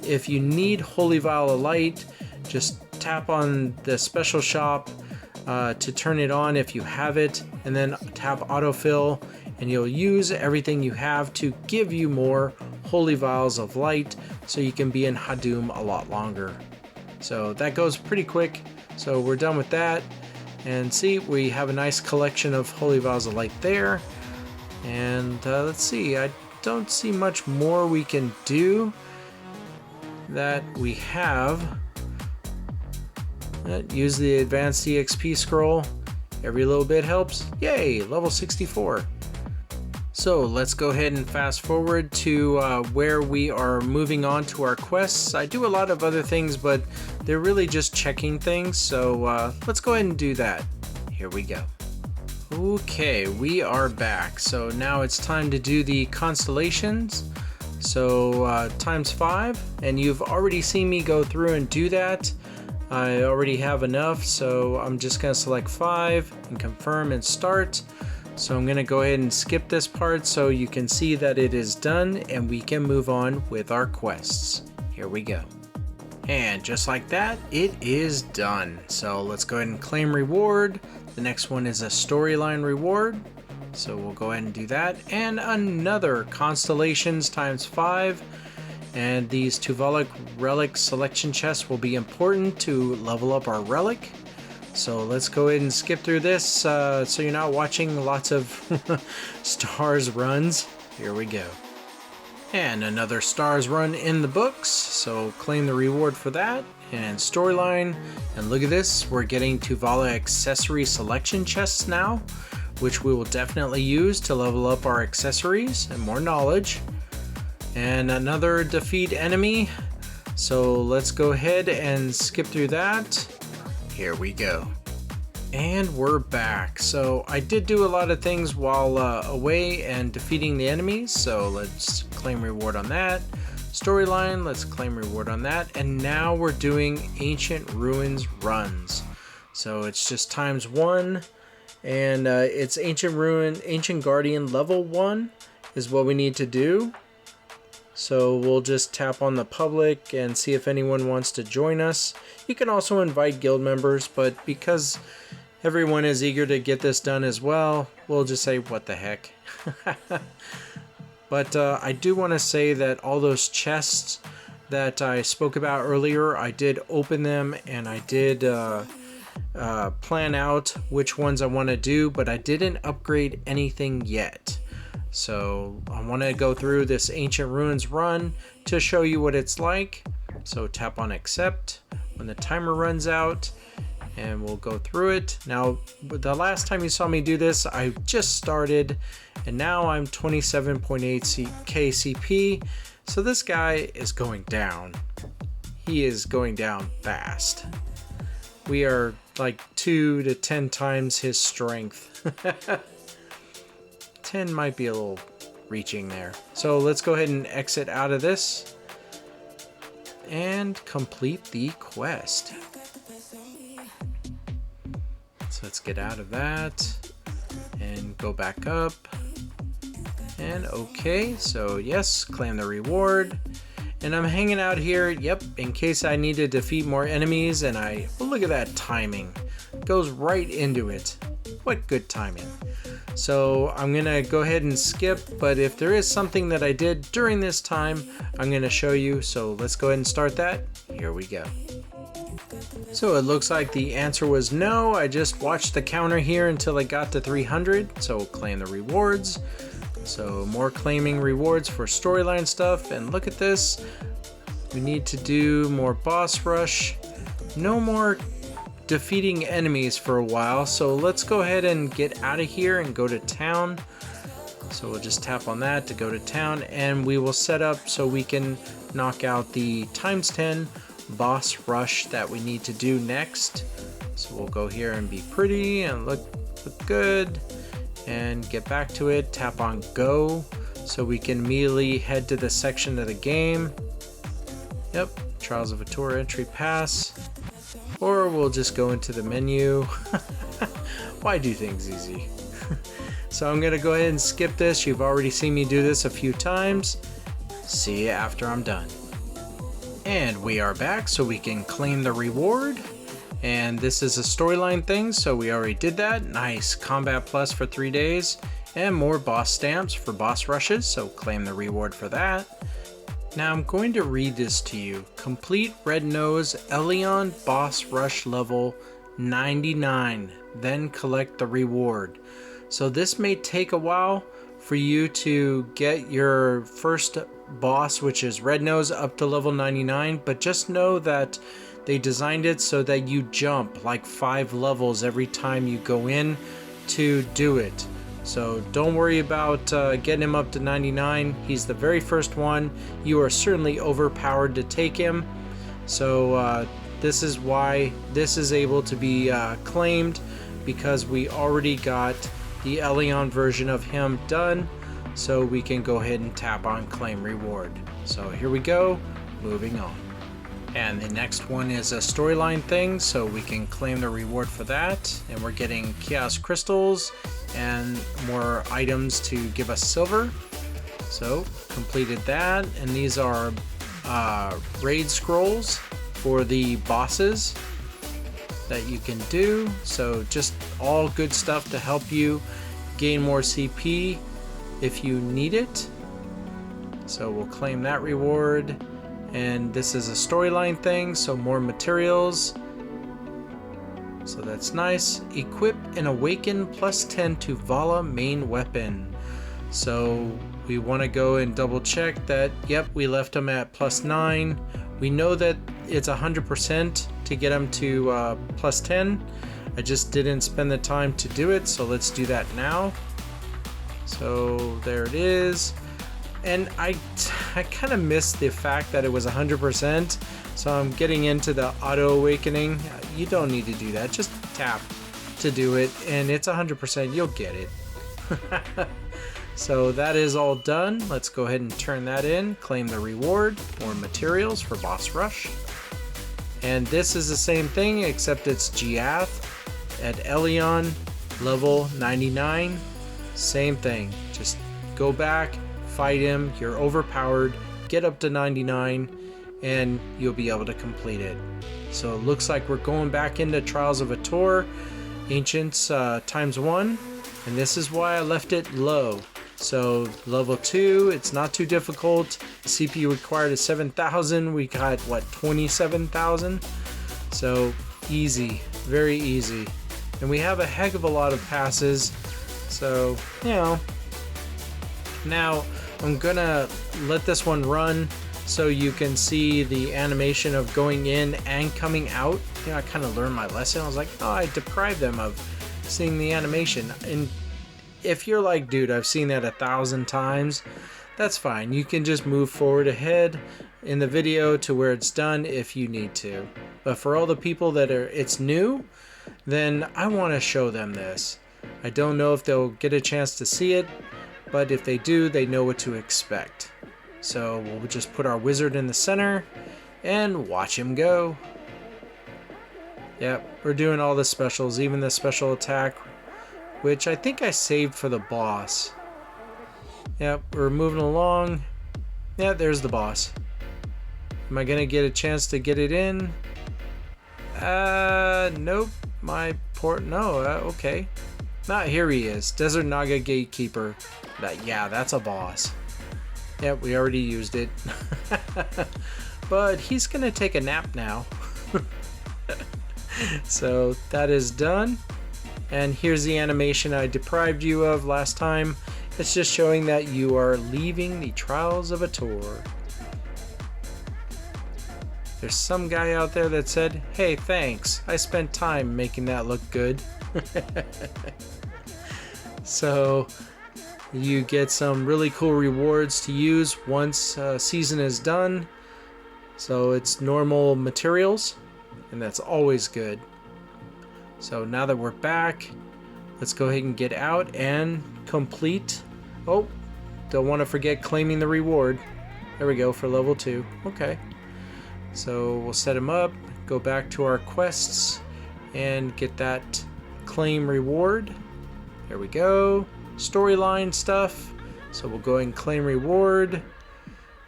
if you need Holy Vial of Light, just tap on the special shop to turn it on if you have it, and then tap autofill, and you'll use everything you have to give you more Holy Vials of Light so you can be in Hadum a lot longer. So that goes pretty quick. So we're done with that, and see, we have a nice collection of Holy Vials of Light there. And let's see, I don't see much more we can do that we have. Use the advanced EXP scroll. Every little bit helps. Yay, level 64. So let's go ahead and fast forward to where we are moving on to our quests. I do a lot of other things, but they're really just checking things. So let's go ahead and do that. Here we go. Okay, we are back. So now it's time to do the constellations. So ×5, and you've already seen me go through and do that. I already have enough, so I'm just going to select 5 and confirm and start. So I'm going to go ahead and skip this part so you can see that it is done and we can move on with our quests. Here we go. And just like that, it is done. So let's go ahead and claim reward. The next one is a storyline reward. So we'll go ahead and do that. And another constellations ×5. And these Tuvalic relic selection chests will be important to level up our relic. So let's go ahead and skip through this so you're not watching lots of stars runs. Here we go. And another stars run in the books. So claim the reward for that. And storyline. And look at this. We're getting Tuvala accessory selection chests now, which we will definitely use to level up our accessories and more knowledge. And another defeat enemy. So let's go ahead and skip through that. Here we go. And we're back. So I did do a lot of things while away and defeating the enemies. So let's claim reward on that. Storyline, let's claim reward on that. And now we're doing Ancient Ruins runs. So it's just ×1. And it's Ancient Guardian level 1 is what we need to do. So we'll just tap on the public and see if anyone wants to join us. You can also invite guild members, but because everyone is eager to get this done as well, we'll just say what the heck. But I do want to say that all those chests that I spoke about earlier, I did open them and I did plan out which ones I want to do, but I didn't upgrade anything yet. So I want to go through this Ancient Ruins run to show you what it's like. So tap on accept when the timer runs out and we'll go through it. Now, the last time you saw me do this, I just started and now I'm 27.8 KCP. So this guy is going down. He is going down fast. We are like 2 to 10 times his strength. 10 might be a little reaching there. So let's go ahead and exit out of this and complete the quest. So let's get out of that and go back up. And okay, so yes, claim the reward. And I'm hanging out here, yep, in case I need to defeat more enemies. And well, look at that timing. Goes right into it. What good timing. So I'm going to go ahead and skip, but if there is something that I did during this time, I'm going to show you. So let's go ahead and start that. Here we go. So it looks like the answer was no. I just watched the counter here until it got to 300. So claim the rewards. So more claiming rewards for storyline stuff. And look at this. We need to do more boss rush. No more defeating enemies for a while, so let's go ahead and get out of here and go to town. So we'll just tap on that to go to town and we will set up so we can knock out the ×10 boss rush that we need to do next. So we'll go here and be pretty and look good and get back to it. Tap on go so we can immediately head to the section of the game. Yep, Trials of Ator entry pass. Or we'll just go into the menu. Why do things easy? So I'm gonna go ahead and skip this. You've already seen me do this a few times. See you after I'm done. And we are back so we can claim the reward. And this is a storyline thing, so we already did that. Nice, Combat Plus for 3 days. And more boss stamps for boss rushes, so claim the reward for that. Now I'm going to read this to you. Complete Red Nose Elion boss rush level 99, then collect the reward. So this may take a while for you to get your first boss, which is Red Nose, up to level 99, but just know that they designed it so that you jump like 5 levels every time you go in to do it. So don't worry about getting him up to 99. He's the very first one. You are certainly overpowered to take him. So this is why this is able to be claimed, because we already got the Elion version of him done. So we can go ahead and tap on claim reward. So here we go, moving on. And the next one is a storyline thing, so we can claim the reward for that. And we're getting chaos crystals and more items to give us silver. So completed that, and these are raid scrolls for the bosses that you can do. So just all good stuff to help you gain more CP if you need it. So we'll claim that reward. And this is a storyline thing, so more materials. So that's nice. Equip and awaken plus 10 to Vala main weapon. So we want to go and double check that, yep, we left him at plus 9. We know that it's 100% to get him to plus 10. I just didn't spend the time to do it, so let's do that now. So there it is. And I kind of missed the fact that it was 100%, so I'm getting into the auto awakening. You don't need to do that, just tap to do it, and it's 100%, you'll get it. So that is all done. Let's go ahead and turn that in, claim the reward, more materials for boss rush. And this is the same thing, except it's Giath at Elion, level 99. Same thing, just go back, fight him, you're overpowered, get up to 99, and you'll be able to complete it. So it looks like we're going back into Trials of Ator, Ancients times 1, and this is why I left it low. So level 2, it's not too difficult. The CPU required is 7,000, we got what, 27,000? So easy, very easy. And we have a heck of a lot of passes, so you know. Now I'm gonna let this one run so you can see the animation of going in and coming out. You know, I kind of learned my lesson. I was like, oh, I deprived them of seeing the animation. And if you're like, dude, I've seen that 1,000 times, that's fine. You can just move forward ahead in the video to where it's done if you need to. But for all the people that are, it's new, then I want to show them this. I don't know if they'll get a chance to see it, but if they do, they know what to expect. So we'll just put our wizard in the center and watch him go. Yep, we're doing all the specials, even the special attack, which I think I saved for the boss. Yep, we're moving along. Yeah, there's the boss. Am I gonna get a chance to get it in? Nope. Okay. Not here he is. Desert Naga Gatekeeper. Yeah, that's a boss. Yep, we already used it. But he's gonna take a nap now. So that is done. And here's the animation I deprived you of last time. It's just showing that you are leaving the Trials of Ator. There's some guy out there that said, hey, thanks. I spent time making that look good. So you get some really cool rewards to use once season is done. So it's normal materials, and that's always good. So now that we're back, let's go ahead and get out and complete. Oh, don't want to forget claiming the reward. There we go, for level 2. Okay. So we'll set him up, go back to our quests, and get that claim reward. There we go. Storyline stuff. So we'll go ahead and claim reward.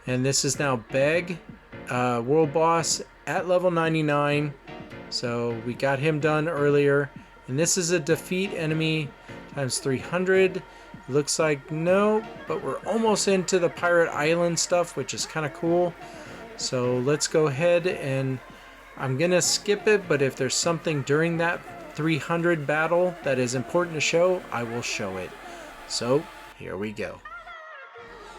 And this is now Beg, world boss at level 99. So we got him done earlier. And this is a defeat enemy times 300. Looks like no, but we're almost into the Pirate Island stuff, which is kind of cool. So let's go ahead, and I'm gonna skip it, but if there's something during that 300 battle that is important to show, I will show it. So Here we go.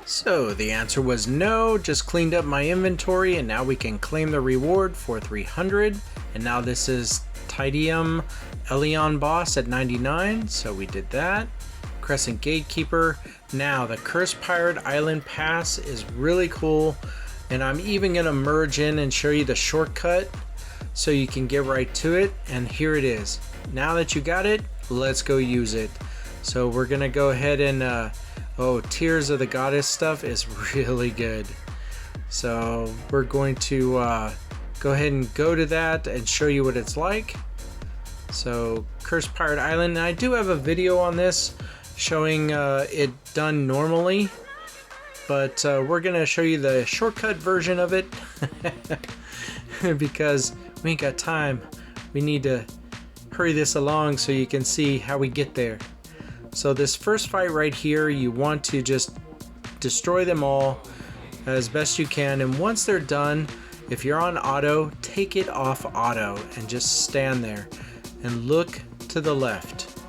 So the answer was no. Just cleaned up my inventory and now we can claim the reward for 300. And now this is Totem Elion boss at 99, so we did that. Crescent Gatekeeper. Now the Cursed Pirate Island Pass is really cool, and I'm even gonna merge in and show you the shortcut so you can get right to it. And here it is. Now that you got it, let's go use it. So we're gonna go ahead and oh, Tears of the Goddess stuff is really good. So we're going to go ahead and go to that and show you what it's like. So Cursed Pirate Island, and I do have a video on this showing it done normally, but we're gonna show you the shortcut version of it because we ain't got time. We need to hurry this along so you can see how we get there. So this first fight right here, you want to just destroy them all as best you can, and once they're done, if you're on auto, take it off auto and just stand there and look to the left.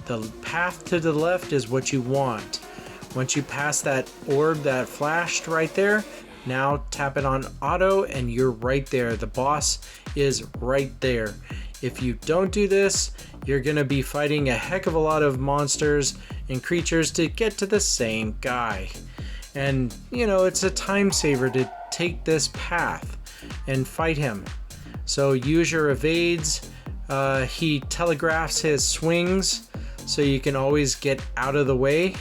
The path to the left is what you want. Once you pass that orb that flashed right there, now tap it on auto and you're right there. The boss is right there. If you don't do this, you're gonna be fighting a heck of a lot of monsters and creatures to get to the same guy. And you know, it's a time saver to take this path and fight him. So use your evades. He telegraphs his swings so you can always get out of the way.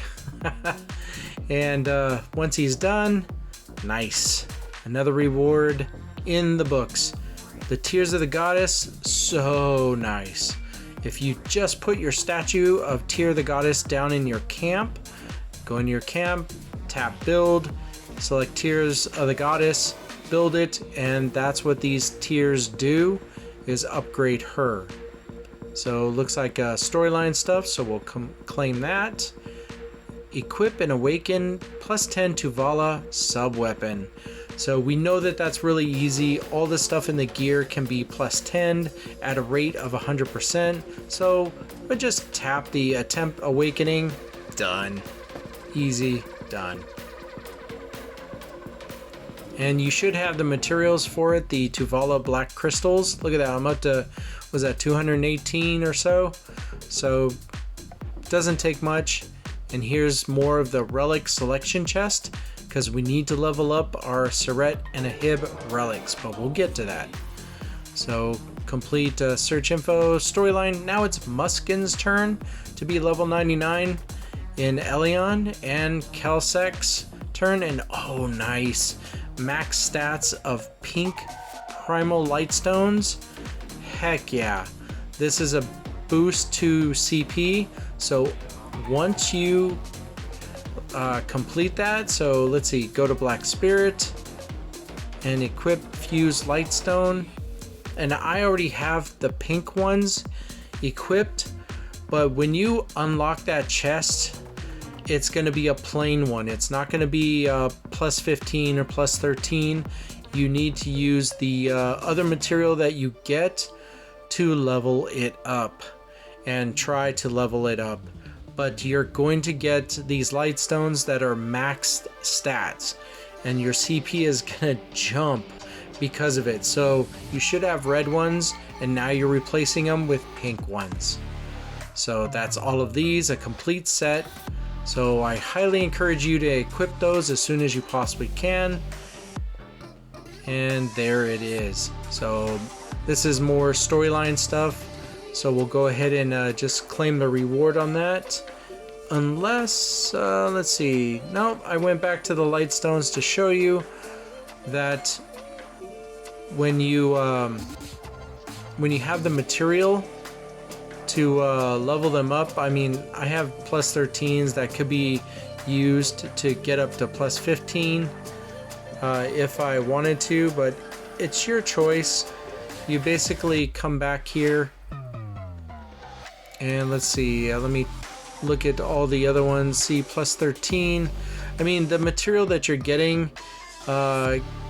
And once he's done, nice. Another reward in the books. The Tears of the Goddess, so nice. If you just put your statue of Tear of the Goddess down in your camp, go in your camp, tap build, select Tears of the Goddess, build it, and that's what these tears do, is upgrade her. So looks like storyline stuff, so we'll claim that. Equip and awaken +10 to Vala sub-weapon. So we know that that's really easy. All the stuff in the gear can be +10 at a rate of 100%. So we just tap the attempt awakening, done. Easy, done. And you should have the materials for it, the Tuvala black crystals. Look at that, I'm up to, was that 218 or so? So doesn't take much. And here's more of the relic selection chest, because we need to level up our Surret and Ahib relics, but we'll get to that. So complete search info storyline. Now it's Muskin's turn to be level 99 in Elion, and Kelsek's turn, and oh nice, max stats of pink Primal Lightstones. Heck yeah, this is a boost to CP. So once you complete that, so let's see, go to Black Spirit and equip Fuse Lightstone, and I already have the pink ones equipped, but when you unlock that chest, it's going to be a plain one. It's not going to be +15 or +13. You need to use the other material that you get to level it up, and try to level it up. But you're going to get these Lightstones that are maxed stats, and your CP is going to jump because of it. So you should have red ones, and now you're replacing them with pink ones. So that's all of these, a complete set. So I highly encourage you to equip those as soon as you possibly can. And there it is. So this is more storyline stuff. So we'll go ahead and just claim the reward on that. Unless, let's see. Nope, I went back to the Lightstones to show you that when you have the material to level them up, I mean, I have +13s that could be used to get up to +15 if I wanted to, but it's your choice. You basically come back here and let's see, let me look at all the other ones. See, +13. I mean, the material that you're getting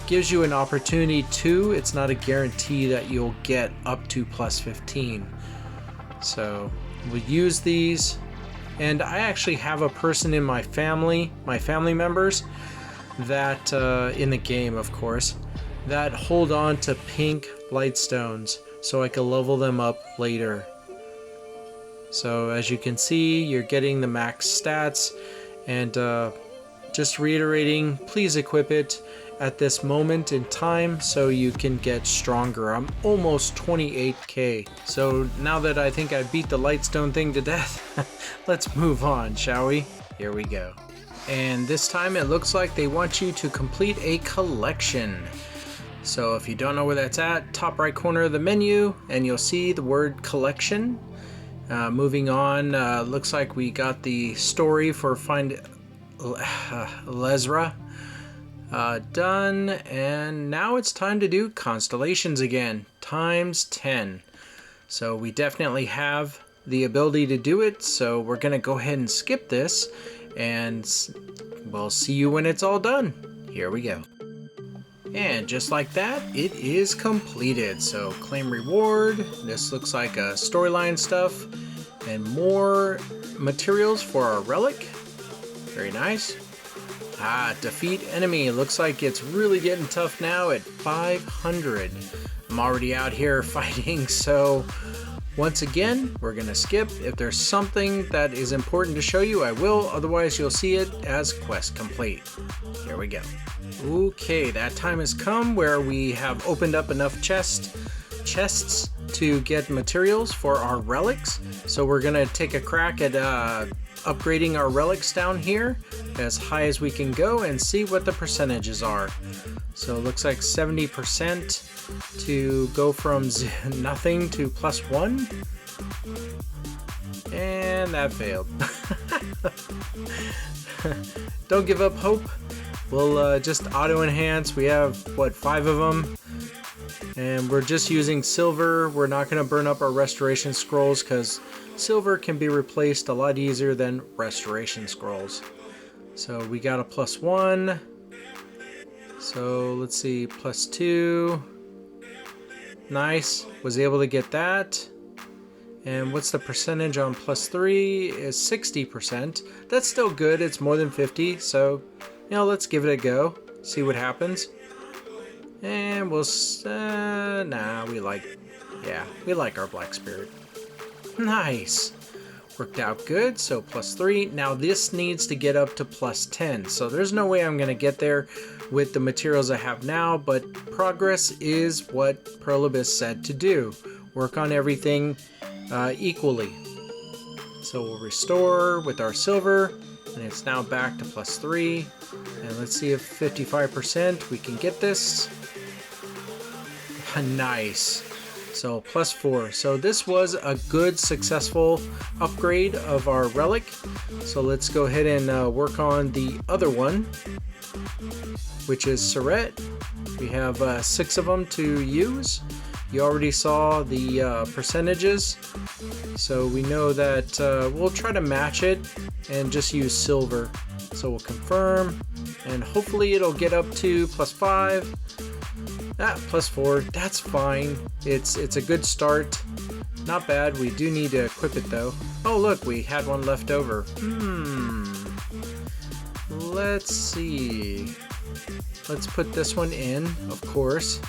gives you an opportunity to. It's not a guarantee that you'll get up to +15. So we'll use these And I actually have a person in my family members, that in the game, of course, that hold on to pink Lightstones so I can level them up later. So as you can see, you're getting the max stats, and just reiterating, please equip it at this moment in time so you can get stronger. I'm almost 28k. So now that I think I beat the Lightstone thing to death, let's move on, shall we? Here we go. And this time it looks like they want you to complete a collection. So if you don't know where that's at, top right corner of the menu, and you'll see the word collection. Moving on, looks like we got the story for Find Lesra done, and now it's time to do constellations again, times 10. So we definitely have the ability to do it, so we're gonna go ahead and skip this, and we'll see you when it's all done. Here we go. And just like that, it is completed. So claim reward. This looks like storyline stuff and more materials for our relic. Very nice. Defeat enemy. Looks like it's really getting tough now at 500. I'm already out here fighting, so once again, we're gonna skip. If there's something that is important to show you, I will. Otherwise, you'll see it as quest complete. Here we go. Okay, that time has come where we have opened up enough chests to get materials for our relics. So we're gonna take a crack at upgrading our relics down here as high as we can go and see what the percentages are. So it looks like 70% to go from nothing to +1. And that failed. Don't give up hope. We'll just auto enhance. We have, what, 5 of them? And we're just using silver. We're not going to burn up our restoration scrolls because silver can be replaced a lot easier than restoration scrolls. So we got a +1. So let's see, +2. Nice, was able to get that. And what's the percentage on +3 is 60%. That's still good, it's more than 50, so you know, let's give it a go, see what happens. And we'll, we like our Black Spirit. Nice, worked out good, so +3. Now this needs to get up to +10, so there's no way I'm gonna get there with the materials I have now, but progress is what Perlibus said to do. Work on everything equally. So we'll restore with our silver, and it's now back to +3. And let's see if 55% we can get this. Nice. So +4. So this was a good, successful upgrade of our relic. So let's go ahead and work on the other one, which is Surret. We have 6 of them to use. You already saw the percentages, so we know that we'll try to match it and just use silver. So we'll confirm, and hopefully it'll get up to +5. +4, that's fine. It's a good start. Not bad. We do need to equip it though. Oh look, we had one left over. Let's see. Let's put this one in, of course.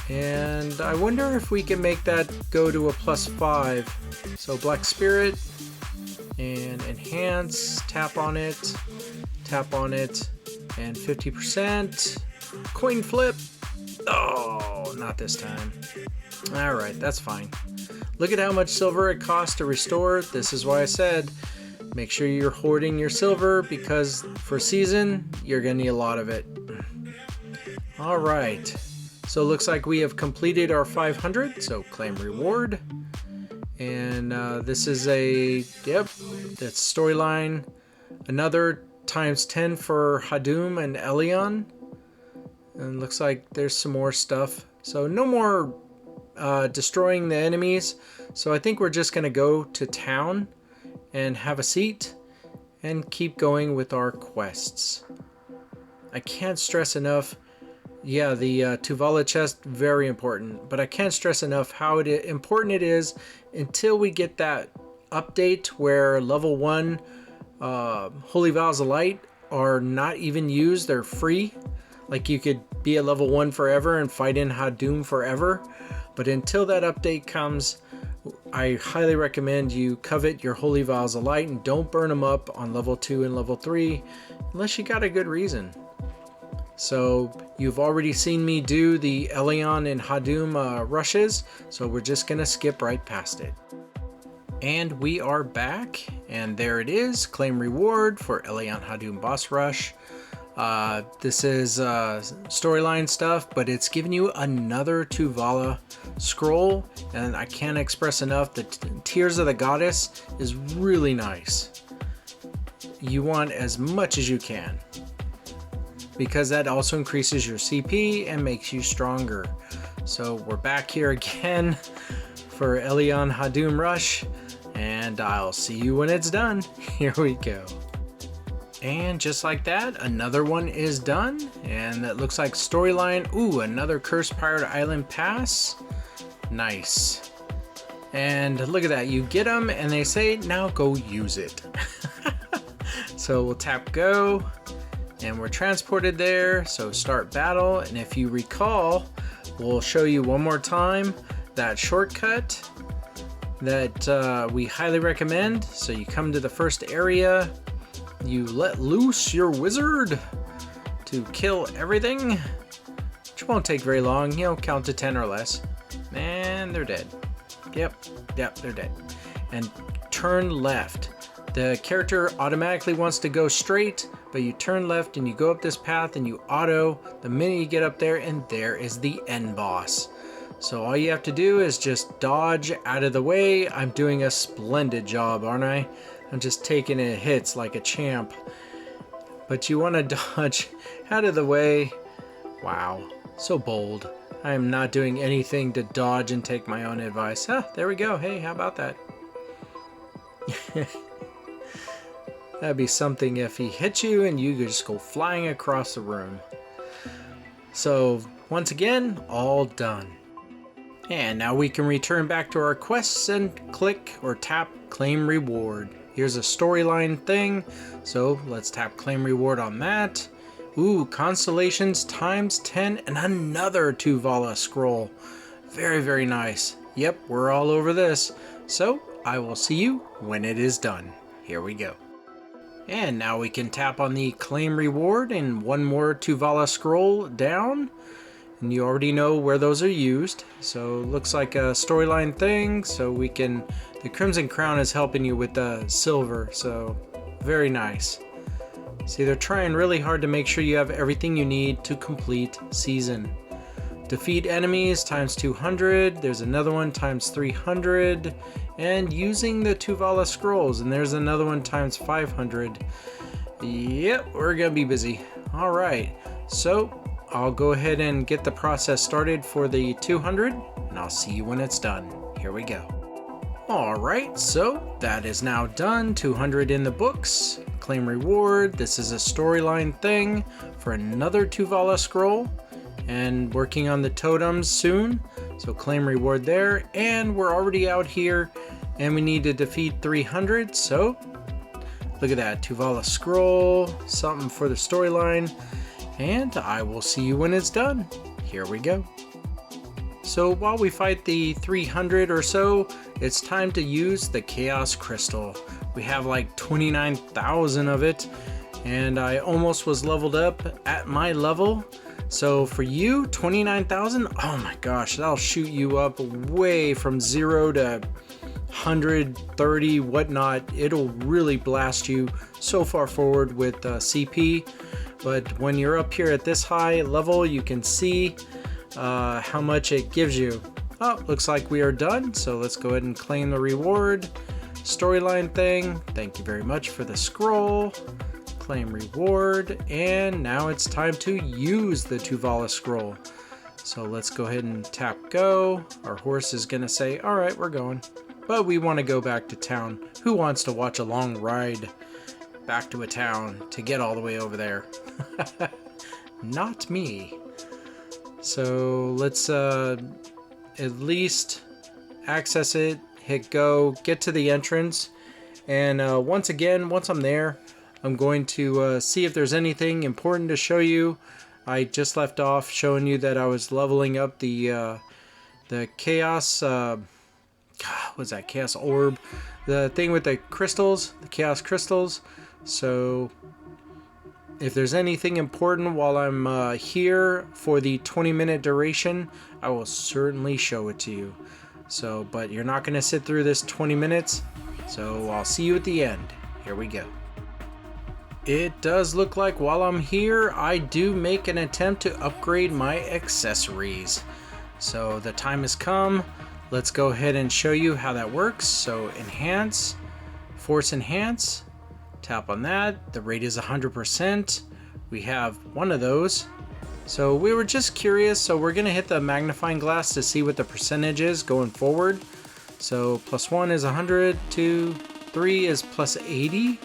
And I wonder if we can make that go to a +5. So Black Spirit and enhance, tap on it, and 50%. Coin flip. Oh, not this time. All right, that's fine. Look at how much silver it costs to restore. This is why I said make sure you're hoarding your silver, because for season you're gonna need a lot of it. All right, so it looks like we have completed our 500, so claim reward. And this is that's storyline. Another ×10 for Hadum and Elion. And looks like there's some more stuff. So no more destroying the enemies. So I think we're just gonna go to town and have a seat and keep going with our quests. I can't stress enough. Yeah, the Tuvala chest, very important, but I can't stress enough how important it is until we get that update where level 1 Holy Vials of Light are not even used. They're free. Like you could be at level 1 forever and fight in Hadum forever. But until that update comes, I highly recommend you covet your Holy Vials of Light and don't burn them up on level 2 and level 3 unless you got a good reason. So you've already seen me do the Elion and Hadum rushes, so we're just gonna skip right past it. And we are back, and there it is, claim reward for Elion Hadum boss rush. This is storyline stuff, but it's giving you another Tuvala scroll, and I can't express enough that Tears of the Goddess is really nice. You want as much as you can, because that also increases your CP and makes you stronger. So we're back here again for Elion Hadum rush, and I'll see you when it's done. Here we go. And just like that, another one is done, and that looks like storyline. Ooh, another Cursed Pirate Island pass. Nice. And look at that, you get them and they say now go use it. So we'll tap go and we're transported there. So start battle, and if you recall, we'll show you one more time that shortcut that we highly recommend. So you come to the first area, you let loose your wizard to kill everything, which won't take very long. You know, count to 10 or less, and they're dead. Yep, they're dead. And turn left. The character automatically wants to go straight, but you turn left and you go up this path and you auto the minute you get up there, and there is the end boss. So all you have to do is just dodge out of the way. I'm doing a splendid job, aren't I? I'm just taking it hits like a champ. But you want to dodge out of the way. Wow, so bold. I am not doing anything to dodge and take my own advice. Huh, there we go. Hey, how about that? That'd be something if he hits you and you could just go flying across the room. So once again, all done. And now we can return back to our quests and click or tap claim reward. Here's a storyline thing, so let's tap claim reward on that. Ooh, constellations times 10 and another Tuvala scroll. Very, very nice. Yep, we're all over this. So I will see you when it is done. Here we go. And now we can tap on the claim reward and one more Tuvala scroll down. And you already know where those are used. So looks like a storyline thing. So we can, the Crimson Crown is helping you with the silver. So very nice. See, they're trying really hard to make sure you have everything you need to complete season. Defeat enemies times 200. There's another one times 300. And using the Tuvala scrolls. And there's another one times 500. Yep, we're gonna be busy. All right, so I'll go ahead and get the process started for the 200, and I'll see you when it's done. Here we go. All right, so that is now done. 200 in the books. Claim reward. This is a storyline thing for another Tuvala scroll, and working on the totems soon. So claim reward there, and we're already out here, and we need to defeat 300. So look at that, Tuvala scroll, something for the storyline. And I will see you when it's done. Here we go. So while we fight the 300 or so, it's time to use the Chaos Crystal. We have like 29,000 of it, and I almost was leveled up at my level. So for you, 29,000, oh my gosh, that'll shoot you up way from 0 to 130, whatnot. It'll really blast you so far forward with CP. But when you're up here at this high level, you can see how much it gives you. Oh, looks like we are done. So let's go ahead and claim the reward. Storyline thing. Thank you very much for the scroll. Claim reward. And now it's time to use the Tuvala scroll. So let's go ahead and tap go. Our horse is going to say, all right, we're going. But we want to go back to town. Who wants to watch a long ride back to a town to get all the way over there? Not me. So let's at least access it, hit go, get to the entrance, and once I'm there, I'm going to see if there's anything important to show you. I just left off showing you that I was leveling up the chaos, what's that, chaos orb, the thing with the crystals, the chaos crystals. So if there's anything important while I'm here for the 20-minute duration, I will certainly show it to you. So, but you're not going to sit through this 20 minutes, so I'll see you at the end. Here we go. It does look like while I'm here, I do make an attempt to upgrade my accessories. So the time has come. Let's go ahead and show you how that works. So enhance, force enhance, tap on that. The rate is 100%. We have one of those. So we were just curious, so we're gonna hit the magnifying glass to see what the percentage is going forward. So +1 is 100, 2, 3 is +80.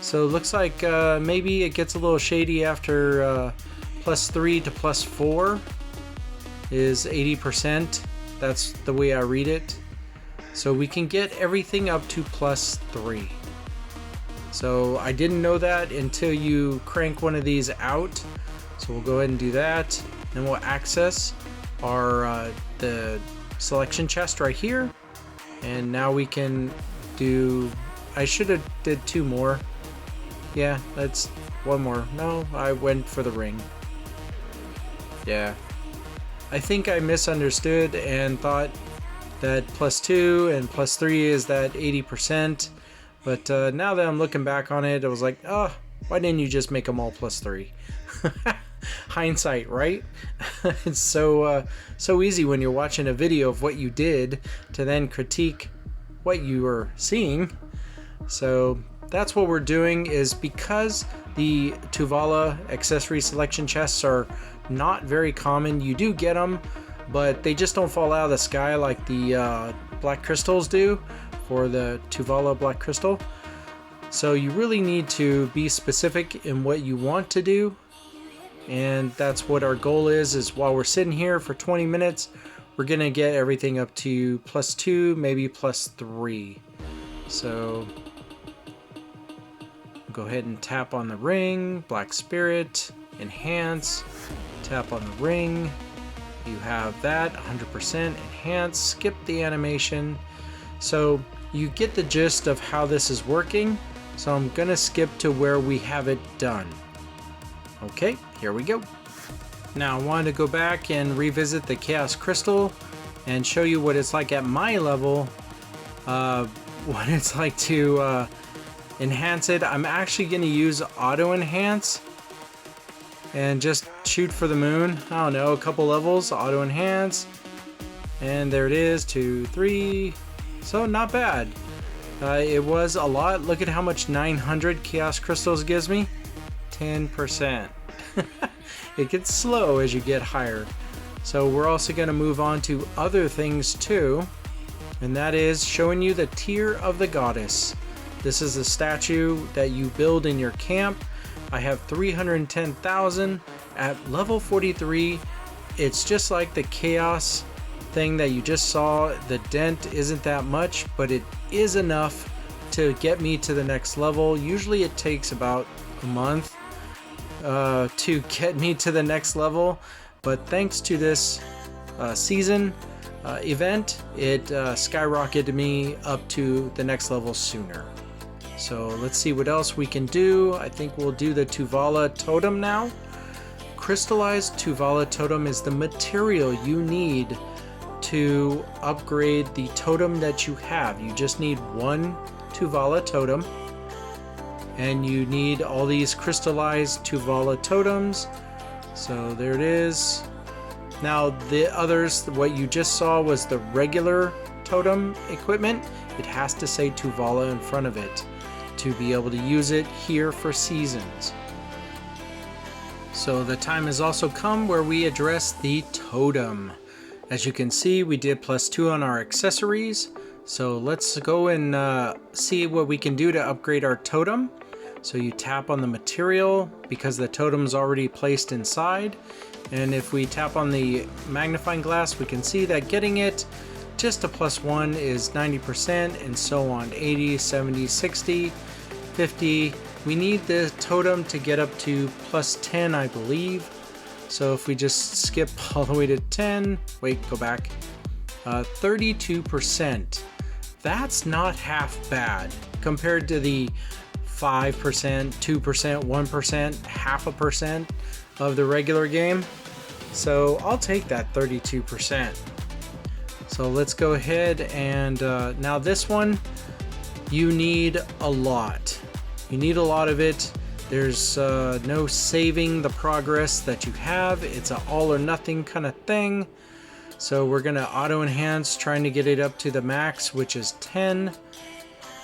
So it looks like maybe it gets a little shady after +3 to +4 is 80%. That's the way I read it. So we can get everything up to +3. So I didn't know that until you crank one of these out. So we'll go ahead and do that. Then we'll access our the selection chest right here. And now we can do, I should have did 2 more. Yeah, that's 1 more. No, I went for the ring. Yeah. I think I misunderstood and thought that +2 and +3 is that 80%. But now that I'm looking back on it, I was like, oh, why didn't you just make them all +3? Hindsight, right? It's so easy when you're watching a video of what you did to then critique what you were seeing. So that's what we're doing, is because the Tuvala accessory selection chests are not very common. You do get them, but they just don't fall out of the sky like the black crystals do for the Tuvala black crystal. So you really need to be specific in what you want to do. And that's what our goal is while we're sitting here for 20 minutes, we're going to get everything up to +2, maybe +3. So go ahead and tap on the ring, Black Spirit, enhance, tap on the ring. You have that 100% enhance, skip the animation. So you get the gist of how this is working. So I'm gonna skip to where we have it done. Okay, here we go. Now I wanted to go back and revisit the Chaos Crystal and show you what it's like at my level, what it's like to enhance it. I'm actually going to use auto enhance and just shoot for the moon. I don't know, a couple levels, auto enhance, and there it is, 2, 3. So not bad. It was a lot. Look at how much 900 chaos crystals gives me. 10%. It gets slow as you get higher. So we're also going to move on to other things too, and that is showing you the tier of the goddess. This is a statue that you build in your camp. I have 310,000 at level 43. It's just like the chaos thing that you just saw. The dent isn't that much, but it is enough to get me to the next level. Usually it takes about a month to get me to the next level, but thanks to this season event, it skyrocketed me up to the next level sooner. So let's see what else we can do. I think we'll do the Tuvala Totem now. Crystallized Tuvala Totem is the material you need to upgrade the totem that you have. You just need 1 Tuvala Totem, and you need all these crystallized Tuvala Totems. So there it is. Now the others, what you just saw was the regular totem equipment. It has to say Tuvala in front of it to be able to use it here for seasons. So the time has also come where we address the totem. As you can see, we did +2 on our accessories. So let's go and see what we can do to upgrade our totem. So you tap on the material because the totem is already placed inside. And if we tap on the magnifying glass, we can see that getting it just a +1 is 90%, and so on. 80, 70, 60, 50. We need the totem to get up to +10, I believe. So if we just skip all the way to 10, wait, go back. 32%. That's not half bad compared to the 5%, 2%, 1%, 0.5% of the regular game. So I'll take that 32%. So let's go ahead and now this one, you need a lot. You need a lot of it. There's no saving the progress that you have. It's an all or nothing kind of thing. So we're gonna auto enhance, trying to get it up to the max, which is 10,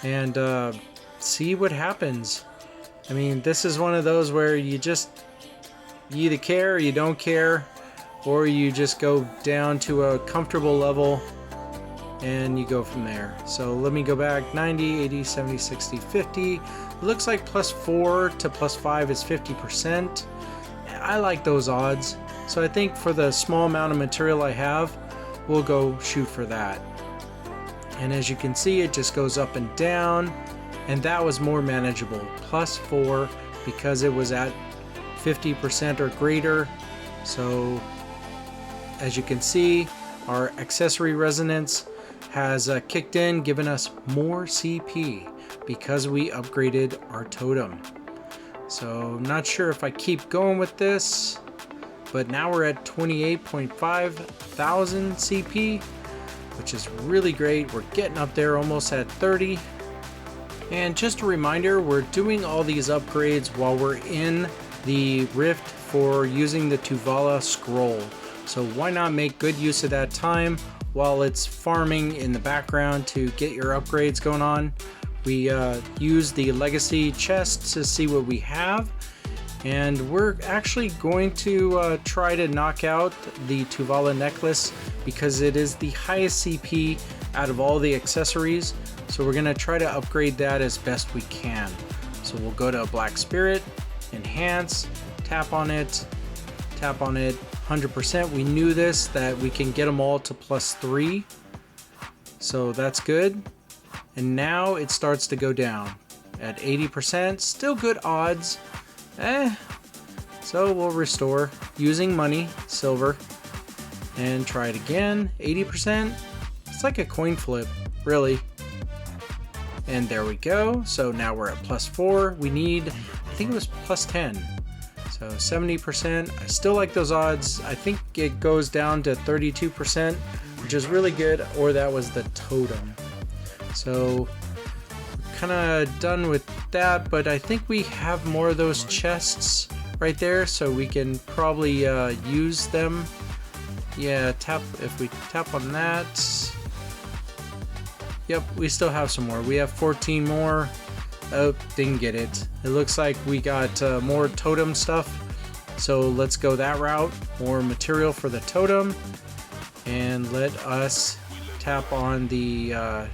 and see what happens. I mean, this is one of those where you either care or you don't care, or you just go down to a comfortable level and you go from there. So let me go back. 90, 80, 70, 60, 50. It looks like +4 to +5 is 50%. I like those odds. So I think for the small amount of material I have, we'll go shoot for that. And as you can see, it just goes up and down, and that was more manageable. +4 because it was at 50% or greater. So as you can see, our accessory resonance has kicked in, giving us more CP because we upgraded our totem. So I'm not sure if I keep going with this, but now we're at 28.5 thousand CP, which is really great. We're getting up there, almost at 30. And just a reminder, we're doing all these upgrades while we're in the rift for using the Tuvala scroll. So why not make good use of that time while it's farming in the background to get your upgrades going on. We use the legacy chest to see what we have, and we're actually going to try to knock out the Tuvala necklace because it is the highest CP out of all the accessories. So we're gonna try to upgrade that as best we can. So we'll go to a Black Spirit, enhance, tap on it, 100%. We knew this, that we can get them all to +3. So that's good. And now it starts to go down at 80%. Still good odds. So we'll restore using money, silver, and try it again. 80%. It's like a coin flip, really. And there we go. So now we're at +4. We need, I think it was +10. So 70%. I still like those odds. I think it goes down to 32%, which is really good, or that was the totem. So kind of done with that, but I think we have more of those chests right there, so we can probably use them. Yeah, if we tap on that. Yep, we still have some more. We have 14 more. Oh, didn't get it. It looks like we got more totem stuff. So let's go that route. More material for the totem. And let us tap on the...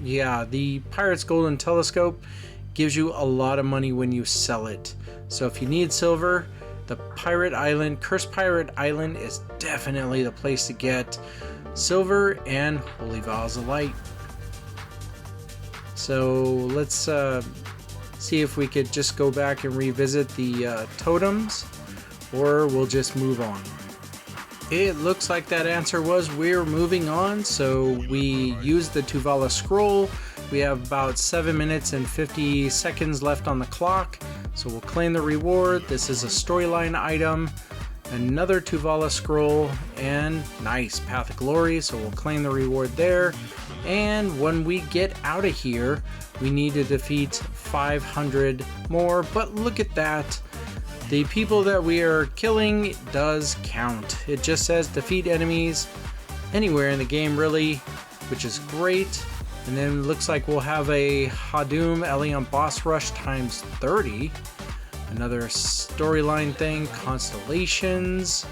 the Pirate's Golden Telescope gives you a lot of money when you sell it. So if you need silver, the Pirate Island, Cursed Pirate Island is definitely the place to get silver and Holy Vials of Light. So let's see if we could just go back and revisit the totems, or we'll just move on. It looks like that answer was we're moving on. So we used the Tuvala scroll. We have about 7 minutes and 50 seconds left on the clock. So we'll claim the reward. This is a storyline item. Another Tuvala scroll, and nice, Path of Glory, so we'll claim the reward there. And when we get out of here, we need to defeat 500 more, but look at that. The people that we are killing does count. It just says defeat enemies anywhere in the game, really, which is great. And then it looks like we'll have a Hadum Elion boss rush times 30. Another storyline thing, constellations.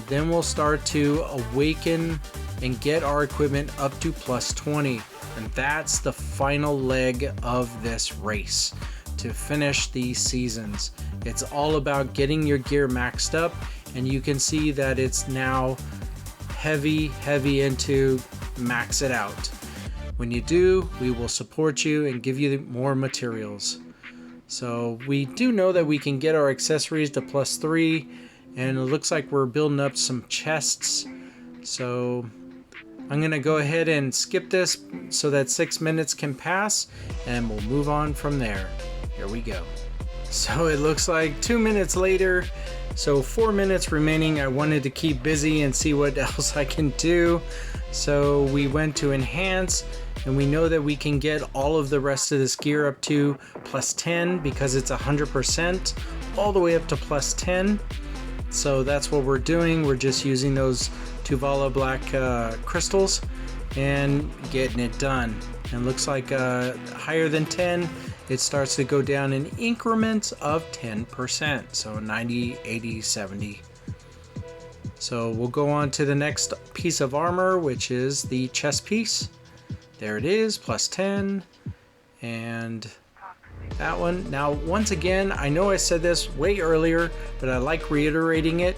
Then we'll start to awaken and get our equipment up to +20. And that's the final leg of this race to finish these seasons. It's all about getting your gear maxed up, and you can see that it's now heavy into max it out. When you do, we will support you and give you more materials. So we do know that we can get our accessories to +3, and it looks like we're building up some chests. So I'm gonna go ahead and skip this so that 6 minutes can pass, and we'll move on from there. Here we go. So it looks like 2 minutes later, so 4 minutes remaining. I wanted to keep busy and see what else I can do. So we went to enhance, and we know that we can get all of the rest of this gear up to +10 because it's 100% all the way up to +10. So that's what we're doing. We're just using those Tuvala black crystals and getting it done. And looks like higher than 10, it starts to go down in increments of 10%. So 90, 80, 70. So we'll go on to the next piece of armor, which is the chest piece. There it is, +10. And that one. Now, once again, I know I said this way earlier, but I like reiterating it.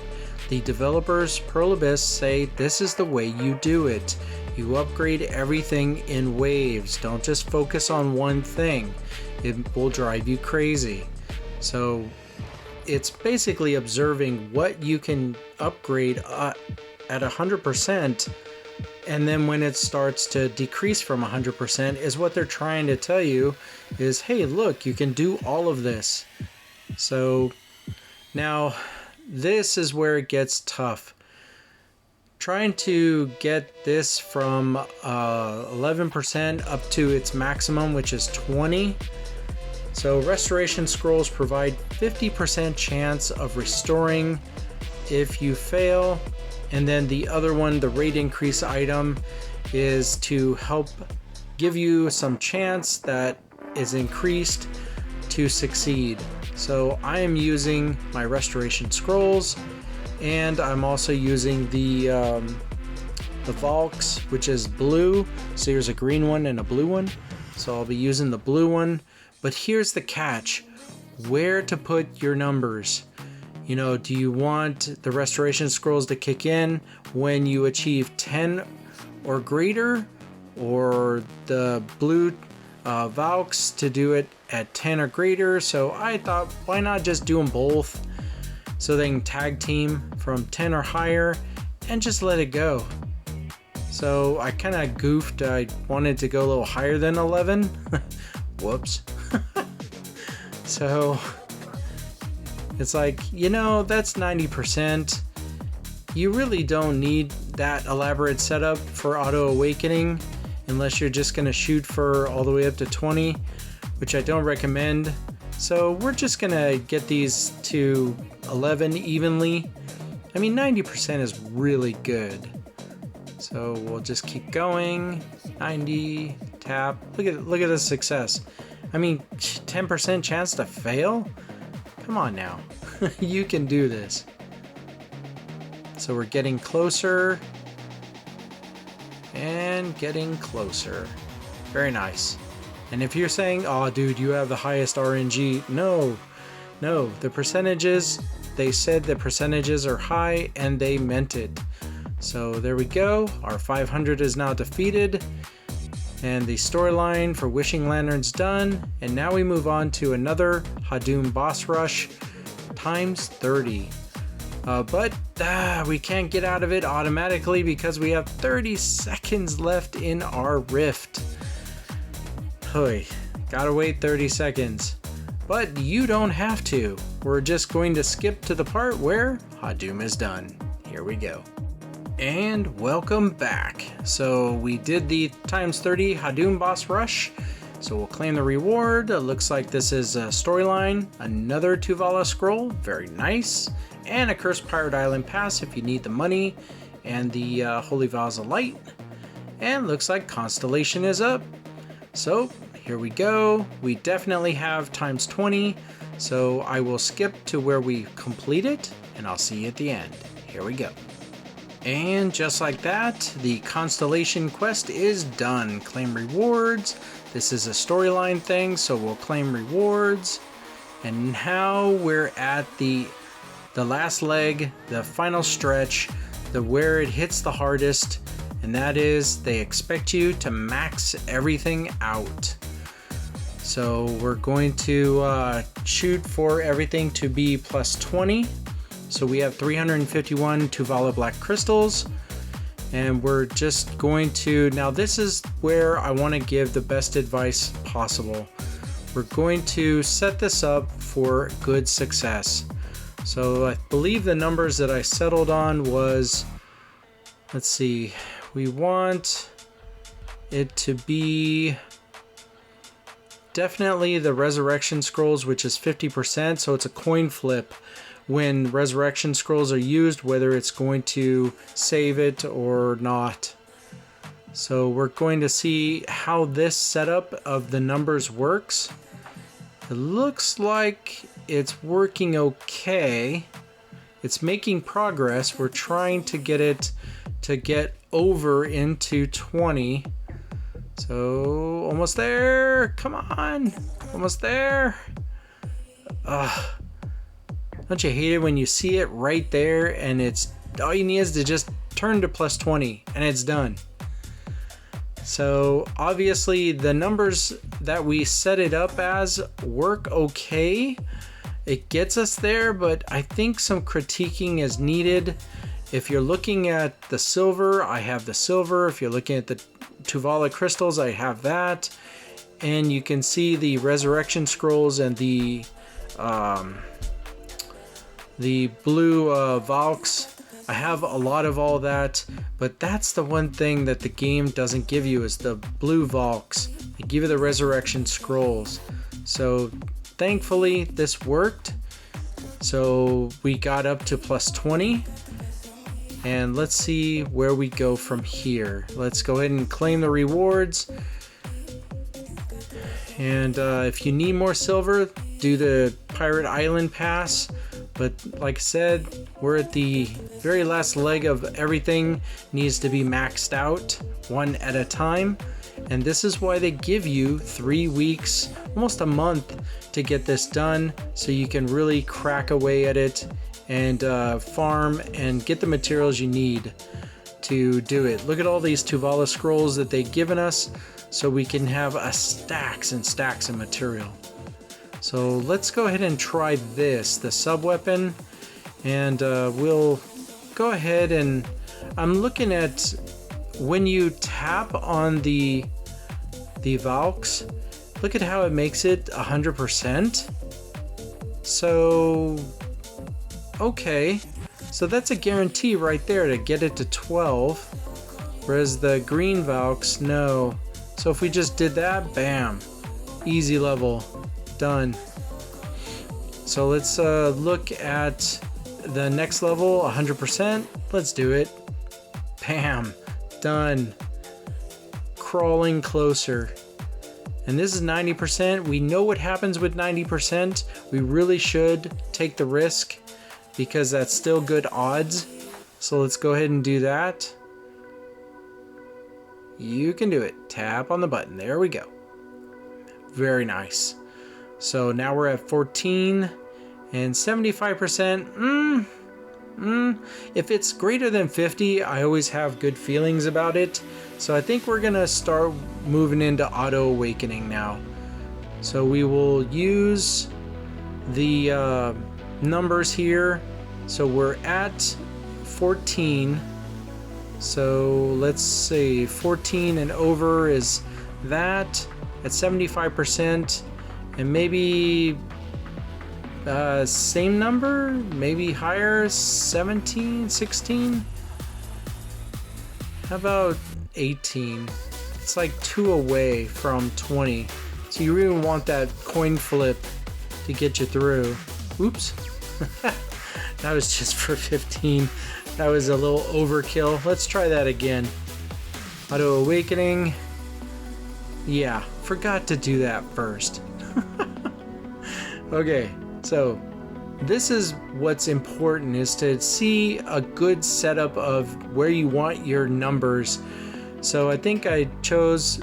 The developers, Pearl Abyss, say this is the way you do it. You upgrade everything in waves. Don't just focus on one thing. It will drive you crazy. So it's basically observing what you can upgrade at 100%, and then when it starts to decrease from 100% is what they're trying to tell you is, hey, look, you can do all of this. So now this is where it gets tough. Trying to get this from 11% up to its maximum, which is 20. So restoration scrolls provide 50% chance of restoring if you fail. And then the other one, the rate increase item, is to help give you some chance that is increased to succeed. So I am using my restoration scrolls, and I'm also using the Valks, which is blue. So here's a green one and a blue one. So I'll be using the blue one. But here's the catch: where to put your numbers. You know, do you want the restoration scrolls to kick in when you achieve 10 or greater, or the blue Valks to do it at 10 or greater? So I thought, why not just do them both so they can tag team from 10 or higher and just let it go. So I kind of goofed. I wanted to go a little higher than 11. Whoops. So it's like, you know, that's 90%. You really don't need that elaborate setup for auto awakening unless you're just going to shoot for all the way up to 20, which I don't recommend. So we're just going to get these to 11 evenly. I mean, 90% is really good. So we'll just keep going. 90, tap. Look at the success. I mean, 10% chance to fail? Come on now. You can do this. So we're getting closer and getting closer. Very nice. And if you're saying, oh dude, you have the highest RNG, no, the percentages, they said the percentages are high and they meant it. So there we go. Our 500 is now defeated. And the storyline for Wishing Lantern's done. And now we move on to another Hadum boss rush times 30. But we can't get out of it automatically because we have 30 seconds left in our rift. Hoy, gotta wait 30 seconds. But you don't have to. We're just going to skip to the part where Hadum is done. Here we go. And welcome back. So we did the times 30 Hadum boss rush. So we'll claim the reward. It looks like this is a storyline. Another Tuvala scroll. Very nice. And a Cursed Pirate Island pass if you need the money. And the Holy Vows of Light. And looks like Constellation is up. So here we go. We definitely have times 20. So I will skip to where we complete it. And I'll see you at the end. Here we go. And just like that, the Constellation quest is done. Claim rewards. This is a storyline thing, so we'll claim rewards. And now we're at the last leg, the final stretch, where it hits the hardest, and that is they expect you to max everything out. So we're going to shoot for everything to be plus 20. So we have 351 Tuvala Black Crystals, and we're just going to, now this is where I want to give the best advice possible. We're going to set this up for good success. So I believe the numbers that I settled on was, let's see, we want it to be definitely the Resurrection Scrolls, which is 50%, so it's a coin flip when Resurrection Scrolls are used, whether it's going to save it or not. So we're going to see how this setup of the numbers works. It looks like it's working okay. It's making progress. We're trying to get it to get over into 20. So almost there. Come on. Almost there. Don't you hate it when you see it right there and it's all you need is to just turn to plus 20 and it's done. So obviously the numbers that we set it up as work okay. It gets us there, but I think some critiquing is needed. If you're looking at the silver, I have the silver. If you're looking at the Tuvala crystals, I have that. And you can see the Resurrection Scrolls and the blue Valks. I have a lot of all that, but that's the one thing that the game doesn't give you is the blue Valks. They give you the Resurrection Scrolls. So thankfully this worked. So we got up to plus 20. And let's see where we go from here. Let's go ahead and claim the rewards. And if you need more silver, do the Pirate Island Pass. But like I said, we're at the very last leg of everything needs to be maxed out one at a time. And this is why they give you 3 weeks, almost a month to get this done so you can really crack away at it and farm and get the materials you need to do it. Look at all these Tuvala scrolls that they've given us so we can have stacks and stacks of material. So let's go ahead and try this, the sub weapon, and we'll go ahead and I'm looking at when you tap on the Valks, look at how it makes it 100%. So okay, so that's a guarantee right there to get it to 12, whereas the green Valks, no. So if we just did that, bam, easy level, done. So let's look at the next level, 100%. Let's do it. Bam, done. Crawling closer. And this is 90%. We know what happens with 90%. We really should take the risk because that's still good odds. So let's go ahead and do that. You can do it. Tap on the button. There we go. Very nice. So now we're at 14 and 75%. If it's greater than 50, I always have good feelings about it. So I think we're gonna start moving into auto awakening now. So we will use the numbers here. So we're at 14. So let's say 14 and over is that at 75%, and maybe same number, maybe higher, 17, 16. How about 18? It's like 2 away from 20. So you really want that coin flip to get you through. Oops. That was just for 15. That was a little overkill. Let's try that again. Auto awakening. Yeah, forgot to do that first. Okay, so this is what's important, is to see a good setup of where you want your numbers. So I think I chose,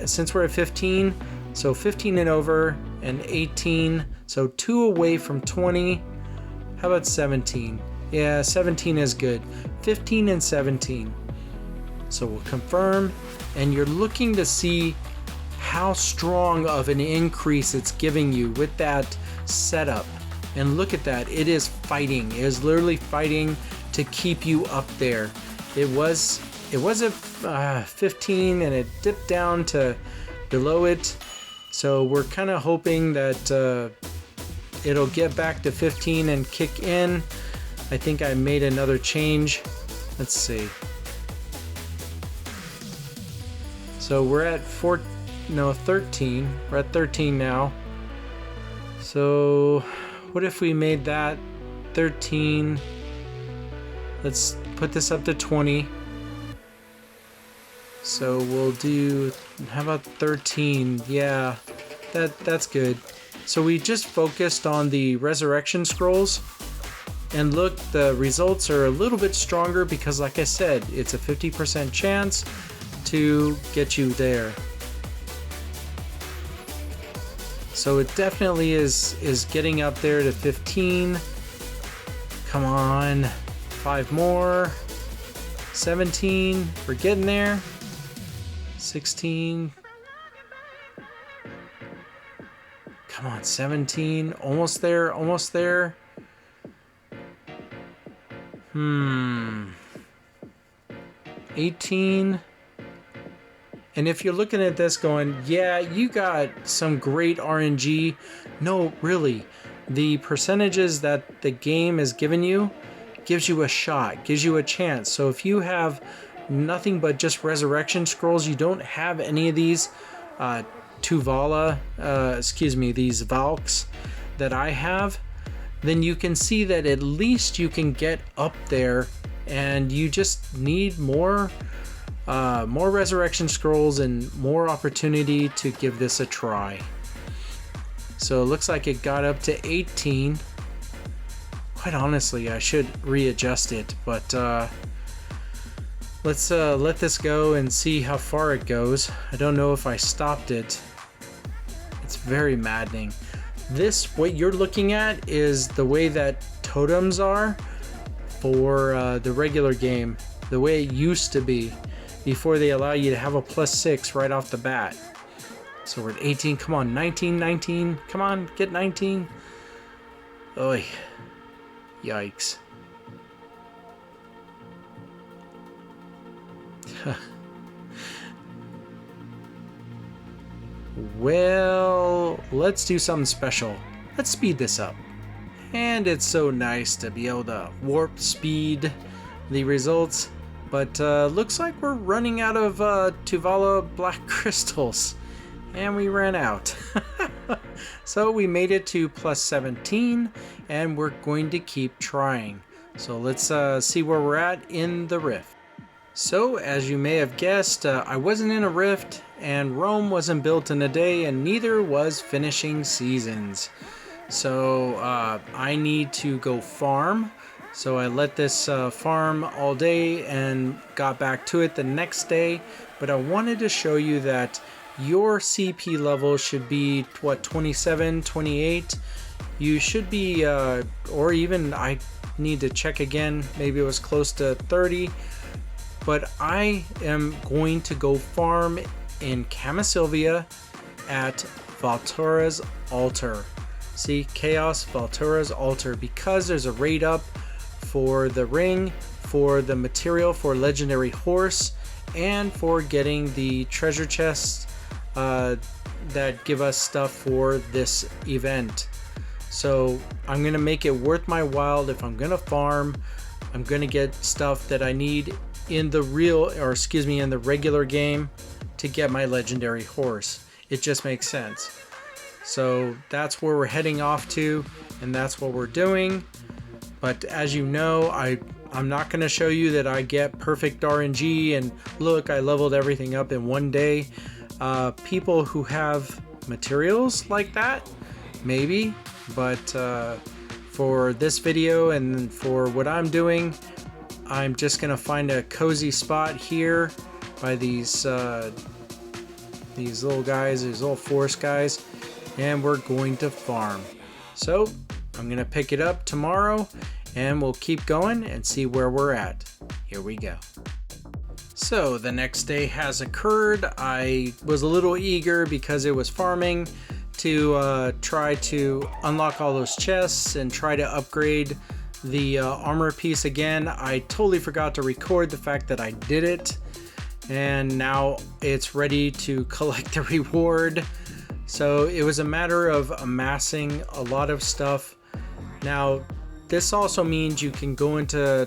since we're at 15, so 15 and over and 18, so 2 away from 20. How about 17? Yeah, 17 is good. 15 and 17. So we'll confirm, and you're looking to see how strong of an increase it's giving you with that setup. And look at that, it is fighting. It is literally fighting to keep you up there. It was at 15 and it dipped down to below it. So we're kind of hoping that it'll get back to 15 and kick in. I think I made another change. Let's see. So we're at 13. We're at 13 now. So what if we made that 13? Let's put this up to 20. So we'll do, how about 13? Yeah, that's good. So we just focused on the resurrection scrolls, and look, the results are a little bit stronger because, like I said, it's a 50% chance to get you there. So it definitely is getting up there to 15. Come on, 5 more. 17, we're getting there. 16. Come on, 17, almost there, almost there. 18. And if you're looking at this going, yeah, you got some great RNG. No, really, the percentages that the game is giving you gives you a shot, gives you a chance. So if you have nothing but just resurrection scrolls, you don't have any of these Tuvala, these Valks that I have, then you can see that at least you can get up there, and you just need more resurrection scrolls and more opportunity to give this a try. So it looks like it got up to 18. Quite honestly, I should readjust it, but let's let this go and see how far it goes. I don't know if I stopped it. It's very maddening. This, what you're looking at, is the way that totems are for the regular game, the way it used to be before they allow you to have a +6 right off the bat. So we're at 18. Come on, 19, 19. Come on, get 19. Oy. Yikes. Well, let's do something special. Let's speed this up. And it's so nice to be able to warp speed the results. But looks like we're running out of Tuvala black crystals. And we ran out. So we made it to +17, and we're going to keep trying. So let's see where we're at in the rift. So as you may have guessed, I wasn't in a rift, and Rome wasn't built in a day, and neither was finishing seasons. So I need to go farm. So I let this farm all day and got back to it the next day. But I wanted to show you that your CP level should be, what, 27, 28? You should be, or even I need to check again, maybe it was close to 30. But I am going to go farm in Sylvia at Valtora's Altar. See, Chaos Valtora's Altar, because there's a raid up for the ring, for the material for legendary horse, and for getting the treasure chests that give us stuff for this event. So I'm gonna make it worth my while. If I'm gonna farm, I'm gonna get stuff that I need in the in the regular game to get my legendary horse. It just makes sense. So that's where we're heading off to, and that's what we're doing. But as you know, I'm not going to show you that I get perfect RNG and look, I leveled everything up in one day. People who have materials like that, maybe, but for this video and for what I'm doing, I'm just going to find a cozy spot here by these little guys, these little forest guys, and we're going to farm. So I'm going to pick it up tomorrow, and we'll keep going and see where we're at. Here we go. So the next day has occurred. I was a little eager because it was farming to try to unlock all those chests and try to upgrade the armor piece again. I totally forgot to record the fact that I did it, and now it's ready to collect the reward. So it was a matter of amassing a lot of stuff. Now this also means you can go into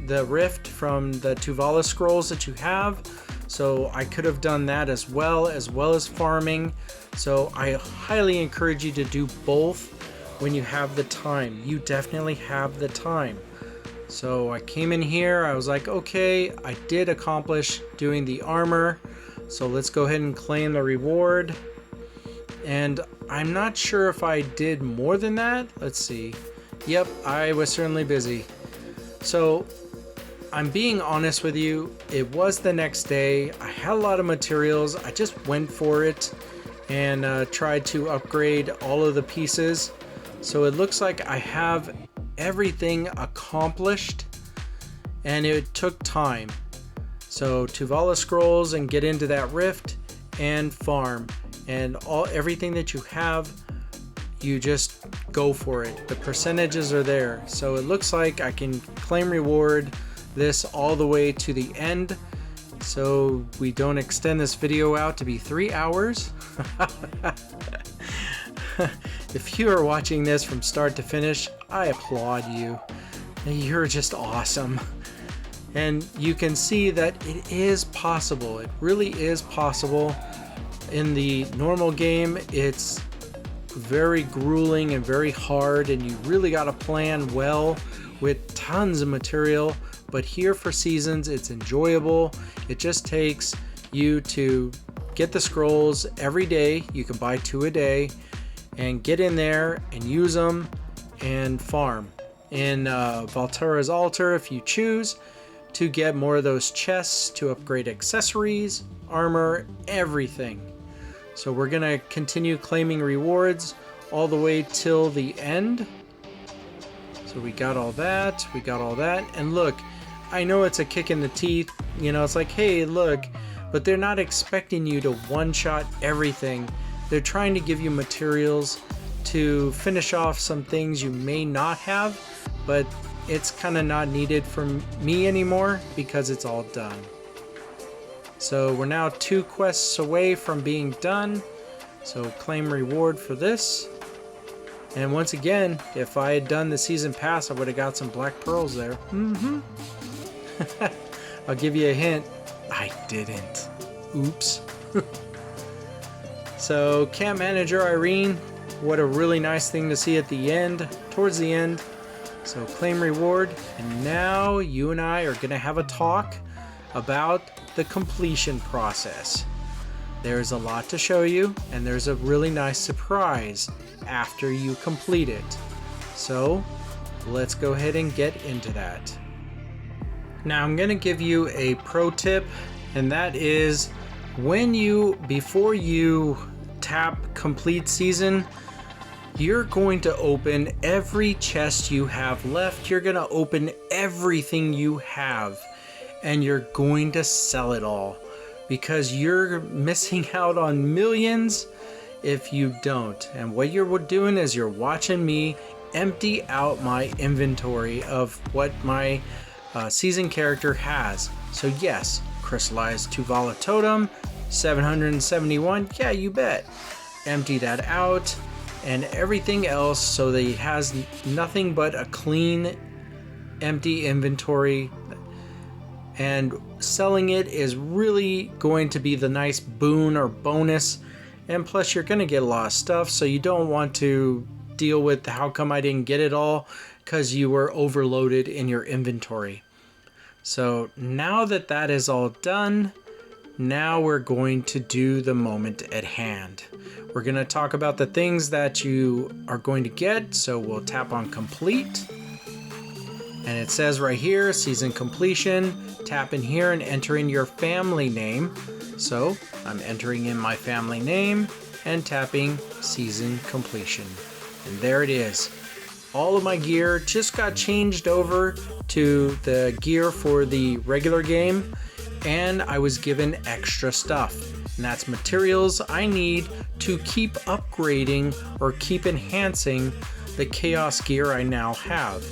the rift from the Tuvala scrolls that you have. So I could have done that as well as farming. So I highly encourage you to do both when you have the time. You definitely have the time. So I came in here, I was like, okay, I did accomplish doing the armor. So let's go ahead and claim the reward. And I'm not sure if I did more than that. Let's see. Yep, I was certainly busy. So I'm being honest with you, it was the next day. I had a lot of materials. I just went for it and tried to upgrade all of the pieces. So it looks like I have everything accomplished, and it took time. So Tuvala scrolls and get into that rift and farm, and everything that you have, you just go for it. The percentages are there. So it looks like I can claim reward this all the way to the end, so we don't extend this video out to be 3 hours. If you are watching this from start to finish, I applaud you. You're just awesome. And you can see that it is possible. It really is possible. In the normal game, it's very grueling and very hard, and you really got to plan well with tons of material. But here for seasons, it's enjoyable. It just takes you to get the scrolls every day. You can buy 2 a day and get in there and use them and farm in Valtera's altar if you choose to get more of those chests to upgrade accessories, armor, everything. So we're gonna continue claiming rewards all the way till the end. So we got all that, and look, I know it's a kick in the teeth, you know, it's like, hey, look, but they're not expecting you to one-shot everything. They're trying to give you materials to finish off some things you may not have, but it's kind of not needed for me anymore because it's all done. So we're now 2 quests away from being done. So claim reward for this. And once again, if I had done the season pass, I would have got some black pearls there. I'll give you a hint. I didn't. Oops. So Camp Manager Irene, what a really nice thing to see at the end, towards the end. So claim reward, and now you and I are going to have a talk about the completion process. There's a lot to show you, and there's a really nice surprise after you complete it. So let's go ahead and get into that. Now I'm going to give you a pro tip, and that is before you tap complete season, you're going to open every chest you have left. You're going to open everything you have, and you're going to sell it all, because you're missing out on millions if you don't. And what you're doing is you're watching me empty out my inventory of what my season character has. So yes, crystallized Tuvala Totem, 771, yeah, you bet. Empty that out, and everything else so that he has nothing but a clean, empty inventory. And selling it is really going to be the nice boon or bonus. And plus you're going to get a lot of stuff, so you don't want to deal with how come I didn't get it all, because you were overloaded in your inventory. So now that that is all done, now we're going to do the moment at hand. We're going to talk about the things that you are going to get. So we'll tap on complete, and it says right here, season completion. Tap in here and enter in your family name. So I'm entering in my family name and tapping season completion. And there it is. all of my gear just got changed over to the gear for the regular game, and I was given extra stuff. And that's materials I need to keep upgrading or keep enhancing the chaos gear I now have.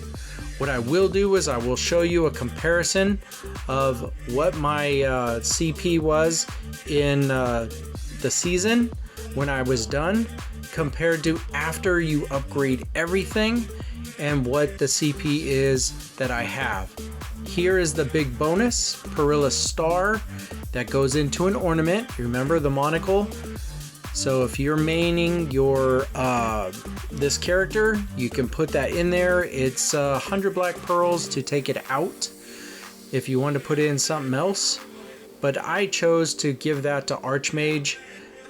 What I will do is I will show you a comparison of what my CP was in the season when I was done compared to after you upgrade everything and what the CP is that I have. Here is the big bonus, Perilla Star, that goes into an ornament. Remember the monocle? So if you're maining your this character, you can put that in there. It's 100 black pearls to take it out if you want to put it in something else. But I chose to give that to Archmage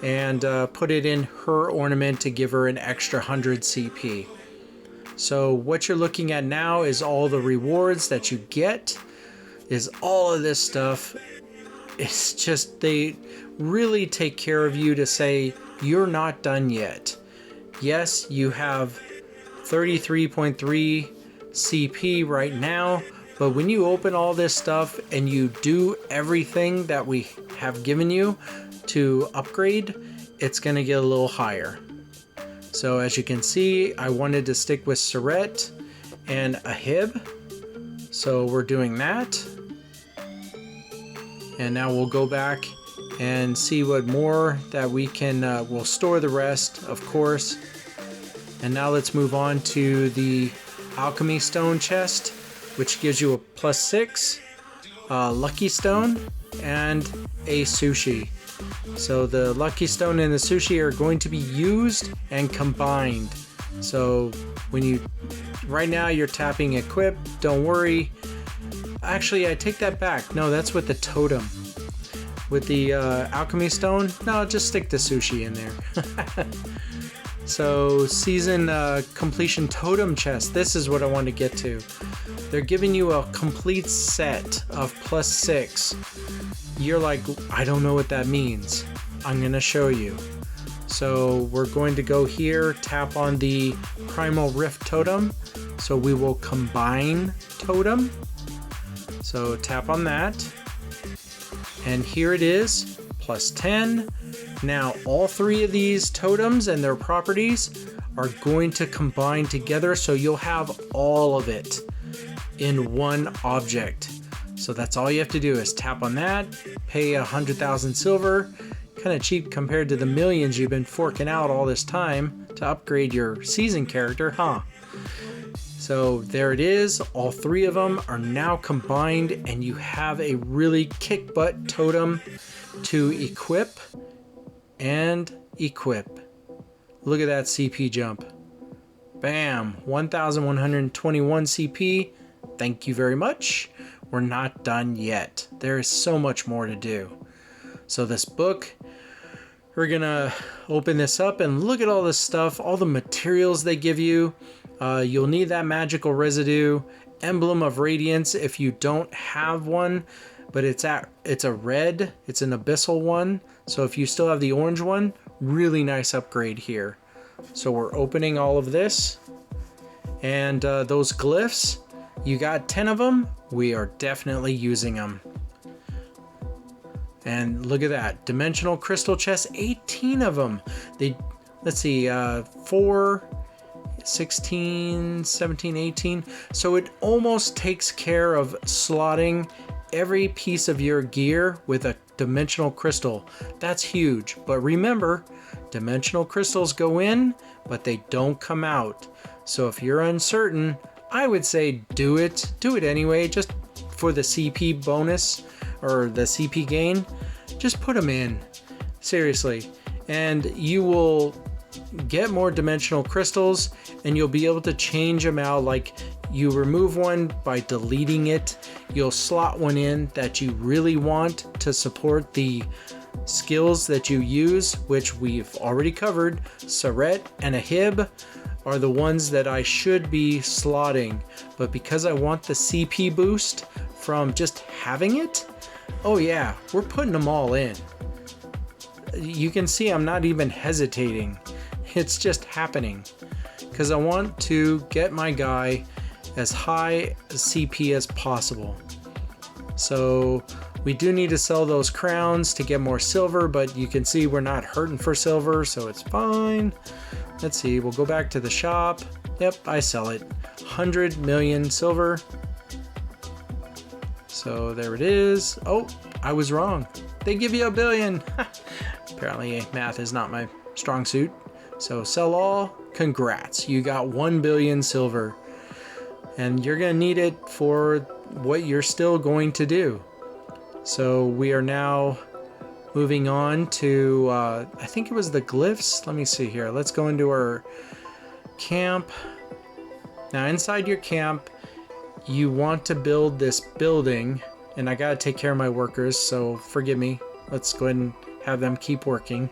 and put it in her ornament to give her an extra 100 CP. So what you're looking at now is all the rewards that you get, is all of this stuff. It's just, they really take care of you to say you're not done yet. Yes, you have 33.3 CP right now, but when you open all this stuff and you do everything that we have given you to upgrade, it's going to get a little higher. So as you can see, I wanted to stick with Surette and a Hib. So we're doing that. And now we'll go back and see what more that we can, we'll store the rest, of course. And now let's move on to the Alchemy Stone chest, which gives you a +6, Lucky Stone, and a Sushi. So the Lucky Stone and the Sushi are going to be used and combined. So when you, right now you're tapping Equip, don't worry. Actually, I take that back. No, that's with the Totem. With the Alchemy Stone, no, just stick the Sushi in there. So season completion Totem chest, this is what I want to get to. They're giving you a complete set of +6. You're like, I don't know what that means. I'm gonna show you. So we're going to go here, tap on the Primal Rift Totem. So we will combine Totem. So tap on that. And here it is, +10. Now all three of these totems and their properties are going to combine together, so you'll have all of it in one object. So that's all you have to do is tap on that, pay 100,000 silver, kind of cheap compared to the millions you've been forking out all this time to upgrade your season character, huh? So there it is, all three of them are now combined and you have a really kick butt totem to equip and equip. Look at that CP jump. Bam, 1,121 CP. Thank you very much. We're not done yet. There is so much more to do. So this book, we're gonna open this up and look at all this stuff, all the materials they give you. You'll need that magical residue, Emblem of Radiance if you don't have one, but it's a red, it's an abyssal one. So if you still have the orange one, really nice upgrade here. So we're opening all of this, and those glyphs, you got 10 of them. We are definitely using them. And look at that, dimensional crystal chest, 18 of them. Let's see, 4, 16, 17, 18. So it almost takes care of slotting every piece of your gear with a dimensional crystal. That's huge. But remember, dimensional crystals go in, but they don't come out. So if you're uncertain, I would say do it anyway, just for the CP bonus or the CP gain. Just put them in, seriously, and you will get more dimensional crystals and you'll be able to change them out. Like, you remove one by deleting it, you'll slot one in that you really want to support the skills that you use, which we've already covered. Surette and a Hib are the ones that I should be slotting, but because I want the CP boost from just having it, oh yeah, we're putting them all in. You can see I'm not even hesitating. It's just happening because I want to get my guy as high CP as possible. So we do need to sell those crowns to get more silver, but you can see we're not hurting for silver, so it's fine. Let's see, we'll go back to the shop. Yep, I sell it. 100 million silver. So there it is. Oh, I was wrong. They give you 1 billion. Apparently math is not my strong suit. So sell all. Congrats, you got 1 billion silver. And you're gonna need it for what you're still going to do. So we are now moving on to, I think it was the glyphs. Let me see here. Let's go into our camp. Now inside your camp, you want to build this building, and I gotta take care of my workers, so forgive me. Let's go ahead and have them keep working.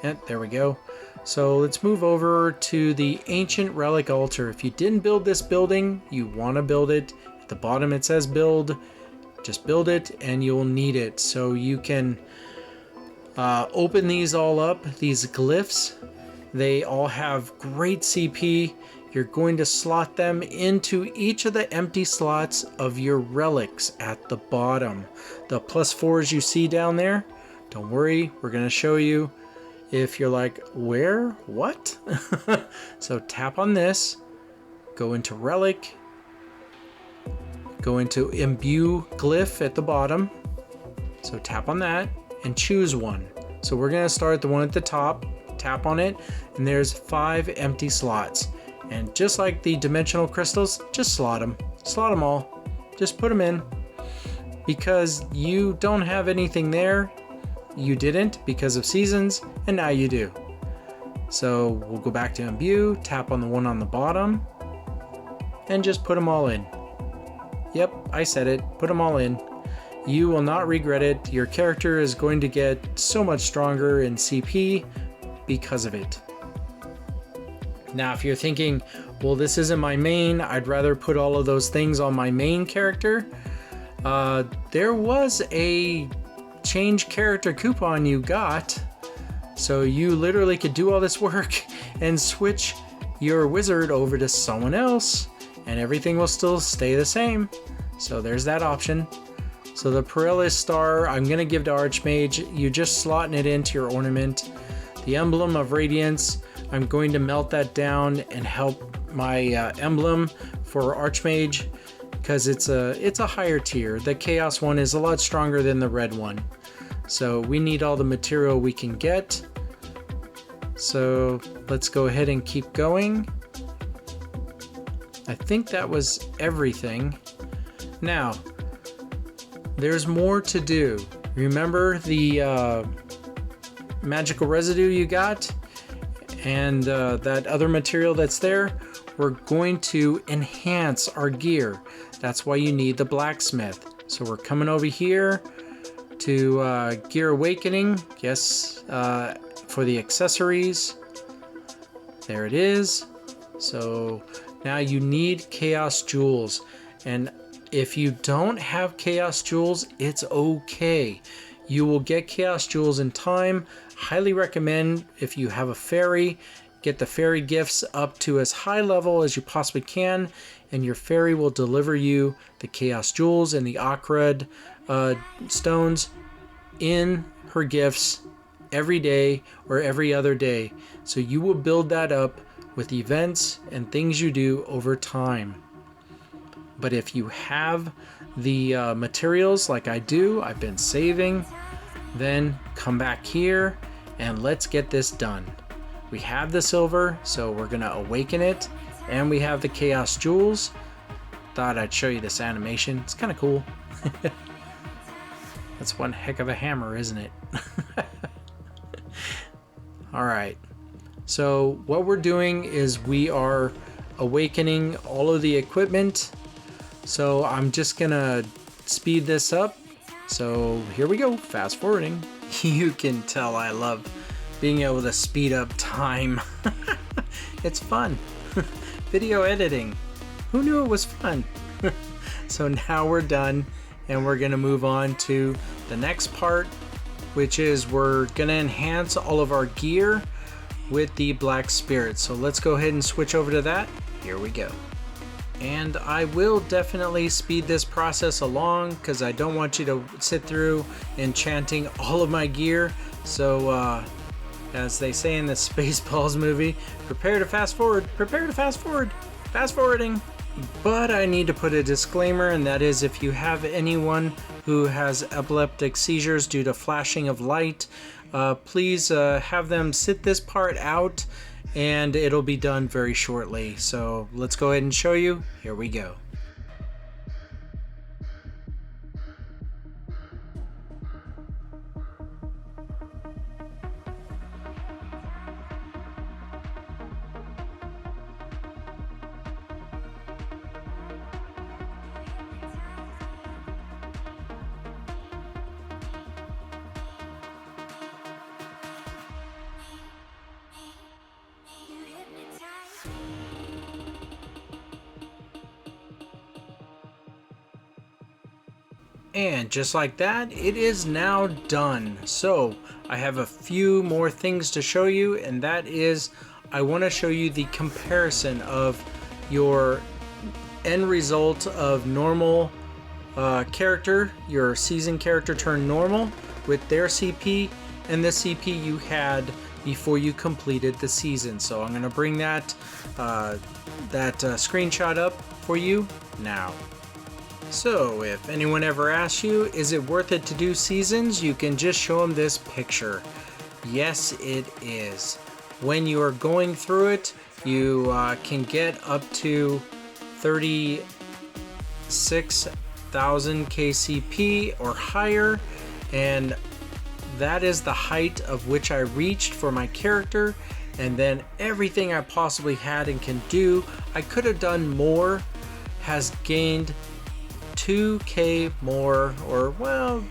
And there we go. So let's move over to the ancient relic altar. If you didn't build this building, you want to build it. At the bottom it says build. Just build it and you'll need it. So you can open these all up, these glyphs. They all have great CP. You're going to slot them into each of the empty slots of your relics at the bottom. The +4s you see down there, don't worry, we're going to show you. If you're like, where? What? So tap on this, go into Relic, go into Imbue Glyph at the bottom. So tap on that and choose one. So we're going to start the one at the top, tap on it, and there's 5 empty slots. And just like the dimensional crystals, just slot them. Slot them all. Just put them in. Because you don't have anything there. You didn't because of seasons, and now you do. So we'll go back to Imbue, tap on the one on the bottom, and just put them all in. Yep, I said it. Put them all in. You will not regret it. Your character is going to get so much stronger in CP because of it. Now, if you're thinking, well, this isn't my main, I'd rather put all of those things on my main character. There was a change character coupon you got, so you literally could do all this work and switch your wizard over to someone else and everything will still stay the same. So there's that option. So the Perilous Star I'm gonna give to Archmage. You just slotting it into your ornament. The Emblem of Radiance, I'm going to melt that down and help my emblem for Archmage, because it's a higher tier. The Chaos one is a lot stronger than the red one. So we need all the material we can get. So let's go ahead and keep going. I think that was everything. Now, there's more to do. Remember the magical residue you got? And that other material that's there? We're going to enhance our gear. That's why you need the blacksmith. So we're coming over here to Gear Awakening. Yes, for the accessories. There it is. So now you need Chaos Jewels. And if you don't have Chaos Jewels, it's okay. You will get Chaos Jewels in time. Highly recommend, if you have a fairy, get the fairy gifts up to as high level as you possibly can, and your fairy will deliver you the Chaos Jewels and the Ator stones in her gifts every day or every other day. So you will build that up with events and things you do over time. But if you have the materials like I do, I've been saving, then come back here and let's get this done. We have the silver, so we're gonna awaken it, and we have the Chaos Jewels. Thought I'd show you this animation. It's kind of cool. That's one heck of a hammer, isn't it? All right. So what we're doing is we are awakening all of the equipment. So I'm just gonna speed this up. So here we go, fast forwarding. You can tell I love being able to speed up time. It's fun. Video editing. Who knew it was fun? So now we're done and we're gonna move on to the next part, which is we're gonna enhance all of our gear with the Black Spirit. So let's go ahead and switch over to that. Here we go. And I will definitely speed this process along because I don't want you to sit through enchanting all of my gear. So as they say in the Spaceballs movie, prepare to fast forward, prepare to fast forward, fast forwarding. But I need to put a disclaimer, and that is if you have anyone who has epileptic seizures due to flashing of light, please have them sit this part out, and it'll be done very shortly. So let's go ahead and show you. Here we go. And just like that, it is now done. So I have a few more things to show you, and that is I want to show you the comparison of your end result of normal character, your season character turned normal, with their CP and the CP you had before you completed the season. So I'm going to bring that screenshot up for you now. So if anyone ever asks you, is it worth it to do seasons, you can just show them this picture. Yes, it is. When you are going through it, you can get up to 36,000 KCP or higher, and that is the height of which I reached for my character. And then everything I possibly had and can do, I could have done more, has gained 2k more, or well,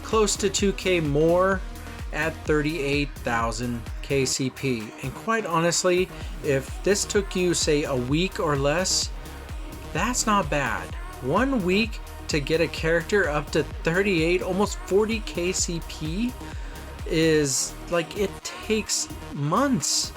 close to 2k more at 38,000 KCP. And quite honestly, if this took you say a week or less, that's not bad. 1 week to get a character up to 38, almost 40 KCP is like, it takes months,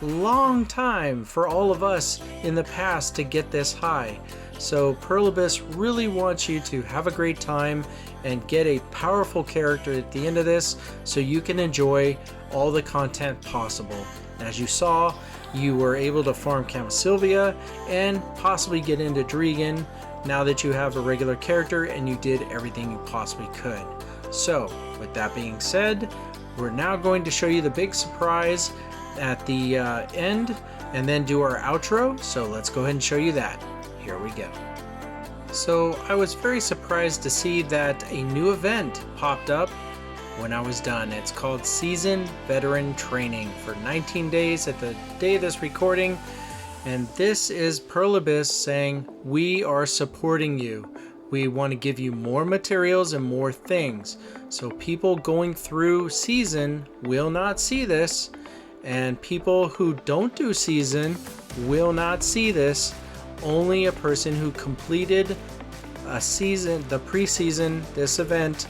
long time for all of us in the past to get this high. So Perlibus really wants you to have a great time and get a powerful character at the end of this so you can enjoy all the content possible. As you saw, you were able to farm Camp Sylvia and possibly get into Dregan now that you have a regular character and you did everything you possibly could. So with that being said, we're now going to show you the big surprise at the end and then do our outro. So let's go ahead and show you that. Here we go. So I was very surprised to see that a new event popped up when I was done. It's called Season Veteran Training for 19 days at the day of this recording. And this is Perlibus saying, we are supporting you. We want to give you more materials and more things. So people going through Season will not see this, and people who don't do Season will not see this. Only a person who completed a season, the preseason, this event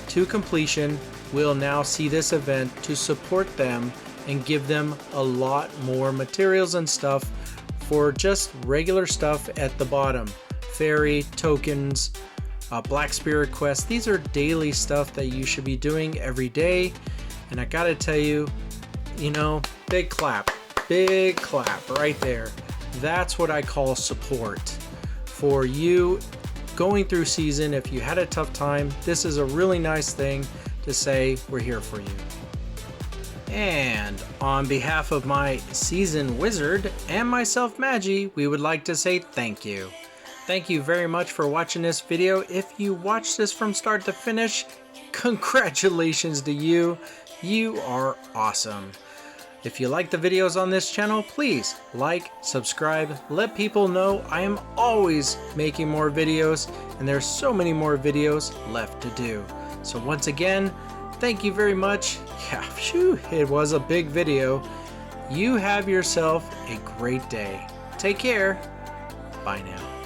to completion, will now see this event to support them and give them a lot more materials and stuff for just regular stuff at the bottom. Fairy, tokens, Black Spirit quests. These are daily stuff that you should be doing every day. And I gotta tell you, you know, big clap right there. That's what I call support for you going through Season. If you had a tough time, this is a really nice thing to say, we're here for you. And on behalf of my Season Wizard and myself, Magi, we would like to say thank you. Thank you very much for watching this video. If you watched this from start to finish, congratulations to you. You are awesome. If you like the videos on this channel, please like, subscribe, let people know I am always making more videos, and there's so many more videos left to do. So once again, thank you very much. Yeah, phew, it was a big video. You have yourself a great day. Take care. Bye now.